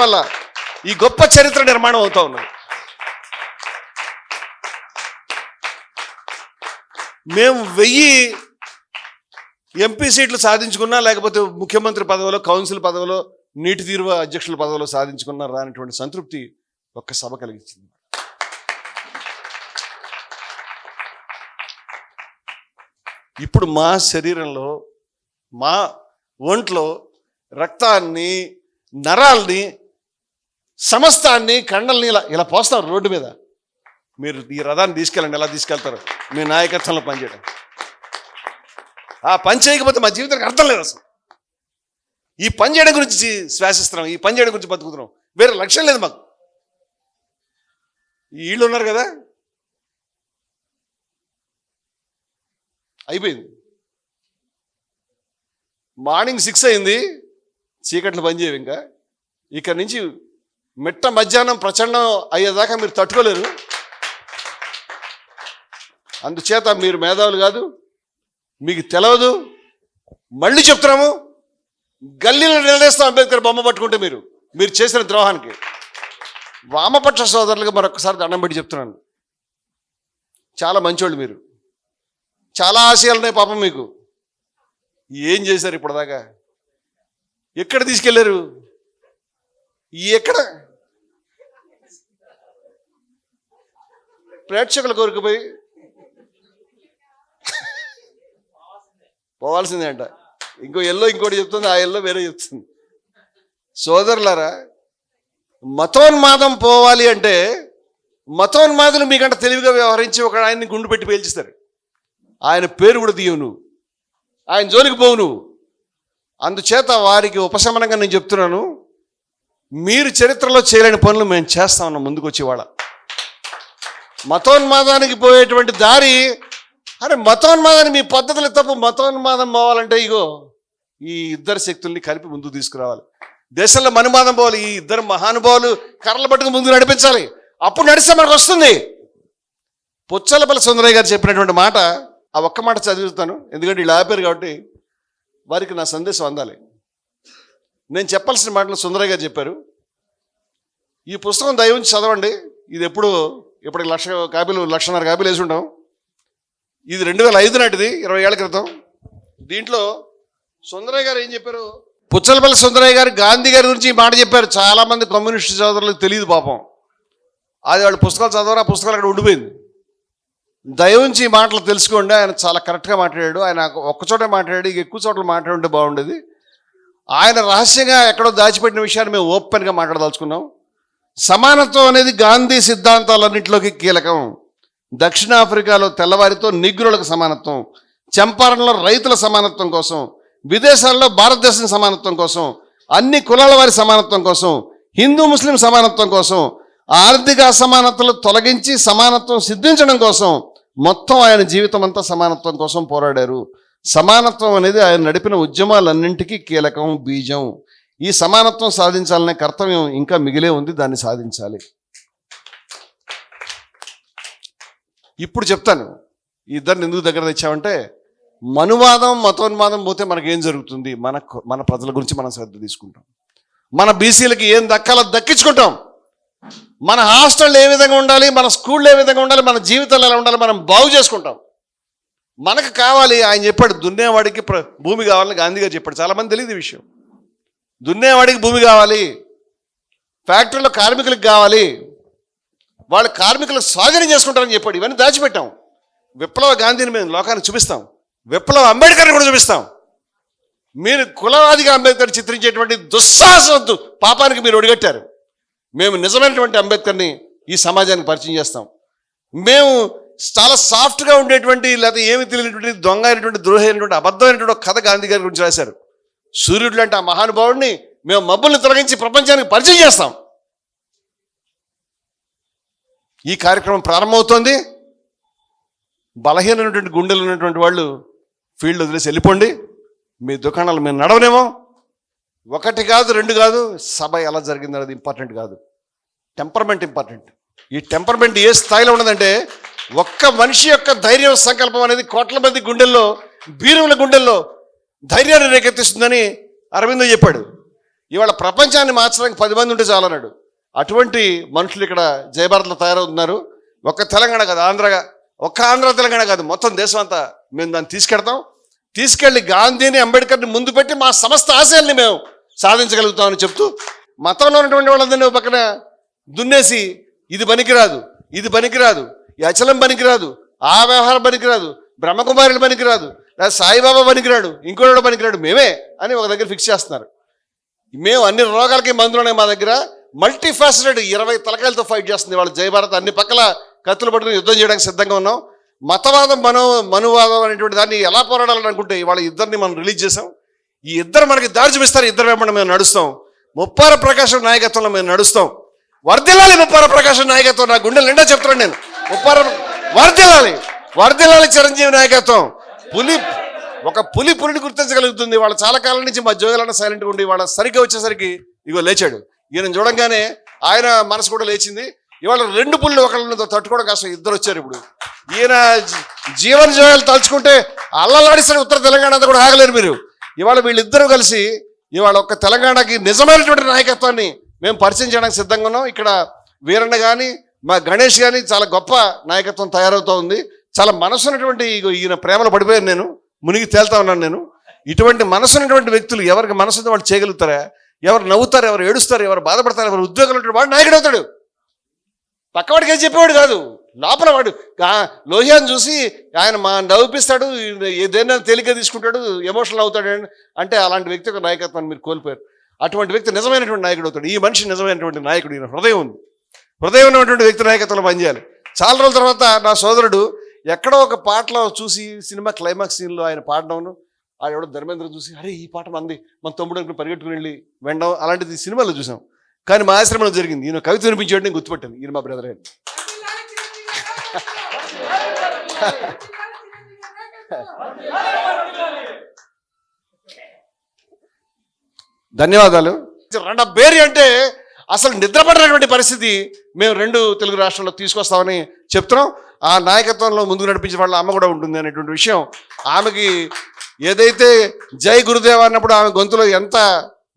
వల్ల ఈ గొప్ప చరిత్ర నిర్మాణం అవుతా ఉన్నది. మేము 1000 ఎంపీ సీట్లు సాధించుకున్నా, లేకపోతే ముఖ్యమంత్రి పదవిలో, కౌన్సిల్ పదవిలో, నీటి తీరువ అధ్యక్షుల పదవిలో సాధించుకున్నా రానటువంటి సంతృప్తి ఒక్క సభ కలిగించింది. ఇప్పుడు మా శరీరంలో, మా ఒంట్లో రక్తాన్ని, నరాల్ని, సమస్తాన్ని, కండల్ని ఇలా పోస్తారు రోడ్డు మీద. మీరు ఈ రథాన్ని తీసుకెళ్ళండి, ఎలా తీసుకెళ్తారు మీ నాయకత్వంలో పనిచేయడం. ఆ పని చేయకపోతే మా జీవితానికి అర్థం లేదు అసలు. ఈ పని చేయడం గురించి శ్వాసిస్తున్నాం, ఈ పని చేయడం గురించి బతుకుతున్నాం, వేరే లక్ష్యం లేదు మాకు. వీళ్ళు ఉన్నారు కదా, అయిపోయింది. మార్నింగ్ 6 అయింది, చీకట్లు పని చేయవు. ఇంకా ఇక్కడ నుంచి మిట్ట మధ్యాహ్నం ప్రచండం అయ్యేదాకా మీరు తట్టుకోలేరు. అందుచేత మీరు మేధావులు కాదు, మీకు తెలవదు. మళ్ళీ చెప్తున్నాము, గల్లీలో నిలదీస్తాం అంబేద్కర్ బొమ్మ పట్టుకుంటే మీరు చేసిన ద్రోహానికి. వామపక్ష సోదరులుగా మరొకసారి దండం పెట్టి చెప్తున్నాను, చాలా మంచోళ్ళు మీరు, చాలా ఆశయాలు ఉన్నాయి పాపం మీకు. ఏం చేశారు ఇప్పటిదాకా? ఎక్కడ తీసుకెళ్లారు? ఎక్కడ ప్రేక్షకుల కోరిక పోయి పోవాల్సిందే అంట. ఇంకోటి చెప్తుంది, ఆ ఎల్లో వేరే చెప్తుంది. సోదరులారా, మతోన్మాదం పోవాలి అంటే మతోన్మాదులు మీకంటే తెలివిగా వ్యవహరించి ఒక ఆయన్ని గుండు పెట్టి పేల్చిస్తారు. ఆయన పేరు కూడా తీయవు నువ్వు, ఆయన జోలికి పోవు నువ్వు. అందుచేత వారికి ఉపశమనంగా నేను చెప్తున్నాను, మీరు చరిత్రలో చేయలేని పనులు మేము చేస్తా ఉన్నాం ముందుకు వచ్చి. వాళ్ళ మతోన్మాదానికి పోయేటువంటి దారి అరే మతోన్మాదాన్ని మీ పద్ధతులు తప్పు. మతోన్మాదం పోవాలంటే ఇగో ఈ ఇద్దరు శక్తుల్ని కలిపి ముందుకు తీసుకురావాలి. దేశంలో మనువాదం పోవాలి. ఈ ఇద్దరు మహానుభావులు కర్రలు పట్టుకు ముందుకు నడిపించాలి. అప్పుడు నడిస్తే మనకు వస్తుంది. పుచ్చలపల్లి సుందరయ్య గారు చెప్పినటువంటి మాట, ఆ ఒక్క మాట చదువుతాను, ఎందుకంటే వీళ్ళు ఆపారు కాబట్టి వారికి నా సందేశం అందాలి. నేను చెప్పాల్సిన మాటలు సుందరయ్య గారు చెప్పారు. ఈ పుస్తకం దయవుంచి చదవండి. ఇది ఇప్పటికి 1,00,000 కాపీలు 1,50,000 కాపీలు వేసి ఉంటాం. ఇది 2005 నాటిది, 20 ఏళ్ల క్రితం. దీంట్లో సుందరయ్య గారు ఏం చెప్పారు, పుచ్చలపల్లి సుందరయ్య గారు గాంధీ గారి గురించి ఈ మాట చెప్పారు. చాలామంది కమ్యూనిస్ట్ సోదరులకు తెలియదు పాపం. అది వాళ్ళు పుస్తకాలు చదవరు, ఆ పుస్తకాలు అక్కడ ఉండిపోయింది. దయవుంచి ఈ మాటలు తెలుసుకోండి. ఆయన చాలా కరెక్ట్గా మాట్లాడాడు. ఆయన ఒక్కచోటే మాట్లాడాడు, ఇక ఎక్కువ చోట్ల మాట్లాడుంటే బాగుండేది. ఆయన రహస్యంగా ఎక్కడో దాచిపెట్టిన విషయాన్ని మేము ఓపెన్గా మాట్లాడదలుచుకున్నాం. సమానత్వం అనేది గాంధీ సిద్ధాంతాలన్నింటిలోకి కీలకం. దక్షిణాఫ్రికాలో తెల్లవారితో నిగ్రులకు సమానత్వం, చంపారణలో రైతుల సమానత్వం కోసం, విదేశాల్లో భారతదేశం సమానత్వం కోసం, అన్ని కులాల వారి సమానత్వం కోసం, హిందూ ముస్లిం సమానత్వం కోసం, ఆర్థిక అసమానతలు తొలగించి సమానత్వం సిద్ధించడం కోసం మొత్తం ఆయన జీవితం అంతా సమానత్వం కోసం పోరాడారు. సమానత్వం అనేది ఆయన నడిపిన ఉద్యమాలన్నింటికీ కీలకం, బీజం. ఈ సమానత్వం సాధించాలనే కర్తవ్యం ఇంకా మిగిలే ఉంది, దాన్ని సాధించాలి. ఇప్పుడు చెప్తాను ఈ ఇద్దరిని ఎందుకు దగ్గర తెచ్చామంటే, మనువాదం మతోన్మాదం పోతే మనకేం జరుగుతుంది, మన ప్రజల గురించి మనం శ్రద్ధ తీసుకుంటాం. మన బీసీలకి ఏం దక్కాలో దక్కించుకుంటాం. మన హాస్టల్ ఏ విధంగా ఉండాలి, మన స్కూళ్ళు ఏ విధంగా ఉండాలి, మన జీవితాలు ఎలా ఉండాలి మనం బాగు చేసుకుంటాం. మనకు కావాలి, ఆయన చెప్పాడు దున్నేవాడికి భూమి కావాలని గాంధీ గారు చెప్పాడు. చాలామంది తెలియదు ఈ విషయం. దున్నేవాడికి భూమి కావాలి, ఫ్యాక్టరీలో కార్మికులకు కావాలి, వాళ్ళ కార్మికులకు స్వాధీనం చేసుకుంటారని చెప్పాడు. ఇవన్నీ దాచిపెట్టాం. విప్లవ గాంధీని మేము లోకానికి చూపిస్తాం, విప్లవ అంబేద్కర్ని కూడా చూపిస్తాం. మీరు కులవాదిగా అంబేద్కర్ చిత్రించేటువంటి దుస్సాహసవద్దు పాపానికి మీరు ఒడిగట్టారు. మేము నిజమైనటువంటి అంబేద్కర్ని ఈ సమాజానికి పరిచయం చేస్తాం. మేము చాలా సాఫ్ట్గా ఉండేటువంటి, లేకపోతే ఏమి తెలియనటువంటి దొంగ అయినటువంటి, ద్రోహి అయినటువంటి, అబద్ధమైనటువంటి ఒక కథ గాంధీ గారి గురించి రాశారు. సూర్యుడు లాంటి ఆ మహానుభావుడిని మేము మబ్బుల్ని తొలగించి ప్రపంచానికి పరిచయం చేస్తాం. ఈ కార్యక్రమం ప్రారంభమవుతోంది. బలహీనమైనటువంటి గుండెలు ఉన్నటువంటి వాళ్ళు ఫీల్డ్ వదిలేసి వెళ్ళిపోండి. మీ దుకాణాలు మేము నడవనేమో. 1 కాదు 2 కాదు, సభ ఎలా జరిగింది అనేది ఇంపార్టెంట్ కాదు, టెంపర్మెంట్ ఇంపార్టెంట్. ఈ టెంపర్మెంట్ ఏ స్థాయిలో ఉన్నదంటే, ఒక్క మనిషి యొక్క ధైర్యం సంకల్పం అనేది కోట్ల మంది గుండెల్లో, బీరువుల గుండెల్లో ధైర్యాన్ని రేకెత్తిస్తుందని అరవిందో చెప్పాడు. ఇవాళ ప్రపంచాన్ని మార్చడానికి 10 మంది ఉంటే చాలన్నాడు. అటువంటి మనుషులు ఇక్కడ జయభారత్లో తయారవుతున్నారు. ఒక్క తెలంగాణ కాదు, ఆంధ్ర తెలంగాణ కాదు, మొత్తం దేశం అంతా మేము దాన్ని తీసుకెళ్ళి గాంధీని అంబేద్కర్ని ముందు పెట్టి మా సమస్త ఆశయాల్ని మేము సాధించగలుగుతామని చెప్తూ, మతంలో ఉన్నటువంటి వాళ్ళందరినీ పక్కన దున్నేసి ఇది పనికిరాదు, ఈ అచలం పనికిరాదు, ఆ వ్యవహారం పనికిరాదు, బ్రహ్మకుమారులు పనికిరాదు, లేదా సాయిబాబా పనికిరాడు, ఇంకోటి పనికిరాడు, మేమే అని ఒక దగ్గర ఫిక్స్ చేస్తున్నారు. మేము అన్ని రోగాలకి మందులు ఉన్నాయి మా దగ్గర. మల్టీఫాసెటెడ్ 20 తలకాయలతో ఫైట్ చేస్తుంది వాళ్ళ జయభారత్. అన్ని పక్కల కత్తులు పట్టుకుని యుద్ధం చేయడానికి సిద్ధంగా ఉన్నాం. మతవాదం మనువాదం అనేటువంటి దాన్ని ఎలా పోరాడాలని అనుకుంటే ఇవాళ ఇద్దరిని మనం రిలీజ్ చేసాం. ఈ ఇద్దరు మనకి దారి చూపిస్తారు. ఇద్దరు వెంబడి మేము నడుస్తాం. ముప్పార ప్రకాశం నాయకత్వంలో మేము నడుస్తాం. వర్ధిల్లాలి ముప్పార ప్రకాశం నాయకత్వం. నా గుండెలు నిండా చెప్తున్నాను నేను. వర్ధిల్లాలి చిరంజీవి నాయకత్వం. పులిని గుర్తించగలుగుతుంది. వాళ్ళ చాలా కాలం నుంచి మా జోగాలన్న సైలెంట్గా ఉండి వాళ్ళ సరిగ్గా వచ్చేసరికి ఇగో లేచాడు. ఈయన చూడంగానే ఆయన మనసు కూడా లేచింది. ఇవాళ 2 పుల్లు ఒకళ్ళతో తట్టుకోవడం కష్టం, ఇద్దరు వచ్చారు. ఇప్పుడు ఈయన జీవన జోయాలు తలుచుకుంటే అల్లలాడిస్తారు ఉత్తర తెలంగాణ అంతా కూడా ఆగలేరు మీరు. ఇవాళ వీళ్ళిద్దరూ కలిసి ఇవాళ ఒక్క తెలంగాణకి నిజమైనటువంటి నాయకత్వాన్ని మేము పరిచయం చేయడానికి సిద్ధంగా ఉన్నాం. ఇక్కడ వీరన్న కానీ మా గణేష్ కానీ చాలా గొప్ప నాయకత్వం తయారవుతూ ఉంది. చాలా మనసు ఉన్నటువంటి ఈయన ప్రేమలో పడిపోయాను నేను, మునిగి తేలుతా ఉన్నాను నేను. ఇటువంటి మనసు ఉన్నటువంటి వ్యక్తులు ఎవరికి మనసు వాళ్ళు చేయగలుగుతారా? ఎవరు నవ్వుతారు, ఎవరు ఏడుస్తారు, ఎవరు బాధపడతారు, ఎవరు ఉద్యోగాలు ఉంటాడు వాడు నాయకుడు అవుతాడు. పక్కవాడికి ఏం చెప్పేవాడు కాదు, లోపల వాడు లోహియాన్ని చూసి ఆయన నవ్విపిస్తాడు, ఏదైనా తేలిక తీసుకుంటాడు, ఎమోషనల్ అవుతాడు. అంటే అలాంటి వ్యక్తి యొక్క నాయకత్వాన్ని మీరు కోల్పోయారు. అటువంటి వ్యక్తి నిజమైనటువంటి నాయకుడు అవుతాడు. ఈ మనిషి నిజమైనటువంటి నాయకుడు. ఈయన హృదయం ఉన్నటువంటి వ్యక్తి నాయకత్వంలో పనిచేయాలి. చాలా రోజుల తర్వాత నా సోదరుడు ఎక్కడో ఒక పాటలో చూసి, సినిమా క్లైమాక్స్ సీన్లో ఆయన పాడడం, ఆయన ఎవడో ధర్మేంద్ర చూసి అరే ఈ పాట మంది మన తమ్ముడు పరిగెట్టుకుని వెళ్ళి వెండం, అలాంటిది సినిమాలో చూసాం. కానీ మా ఆశ్రమంలో జరిగింది. ఈయన కవిత వినిపించాడు, నేను గుర్తుపెట్టాను ఈయన మా బ్రదర్ అని. ధన్యవాదాలు. రణబేరి అంటే అసలు నిద్రపడినటువంటి పరిస్థితి మేము 2 తెలుగు రాష్ట్రాల్లో తీసుకొస్తామని చెప్తున్నాం. ఆ నాయకత్వంలో ముందుకు నడిపించే వాళ్ళ అమ్మ కూడా ఉంటుంది అనేటువంటి విషయం. ఆమెకి ఏదైతే జై గురుదేవ్ అన్నప్పుడు ఆమె గొంతులో ఎంత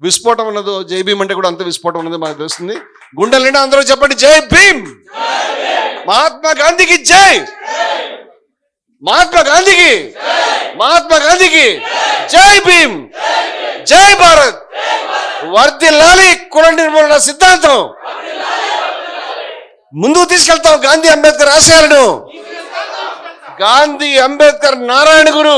విస్ఫోటం ఉన్నదో, జై భీమ్ అంటే కూడా అంత విస్ఫోటం ఉన్నదో మనకు తెలుస్తుంది. గుండెల నిండా అందరూ చెప్పండి, జై భీమ్, మహాత్మా గాంధీకి జై, మహాత్మా గాంధీకి, మహాత్మా గాంధీకి జై భీమ్, జై భారత్, వర్ధిల్లాలి కుల నిర్మూలన సిద్ధాంతం. ముందుకు తీసుకెళ్తాం గాంధీ అంబేద్కర్ ఆశయాలను. గాంధీ, అంబేద్కర్, నారాయణ గురు,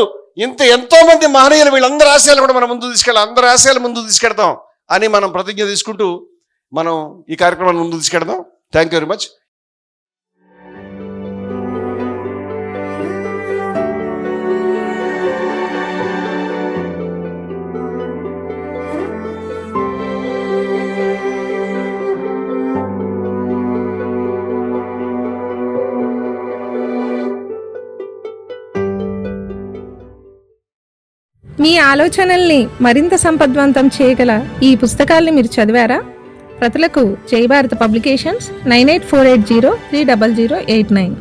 ఎంతో మంది మహనీయులు, వీళ్ళందరి ఆశయాలు కూడా మనం ముందుకు తీసుకెళ్ళాం. అందరి ఆశయాలు ముందుకు తీసుకెళ్తాం అని మనం ప్రతిజ్ఞ తీసుకుంటూ మనం ఈ కార్యక్రమాన్ని ముందుకు తీసుకెళ్దాం. Thank you very much. మీ ఆలోచనల్ని మరింత సంపద్వంతం చేయగల ఈ పుస్తకాల్ని మీరు చదివారా? ప్రతులకు జై భారత్ పబ్లికేషన్స్, 9848030089.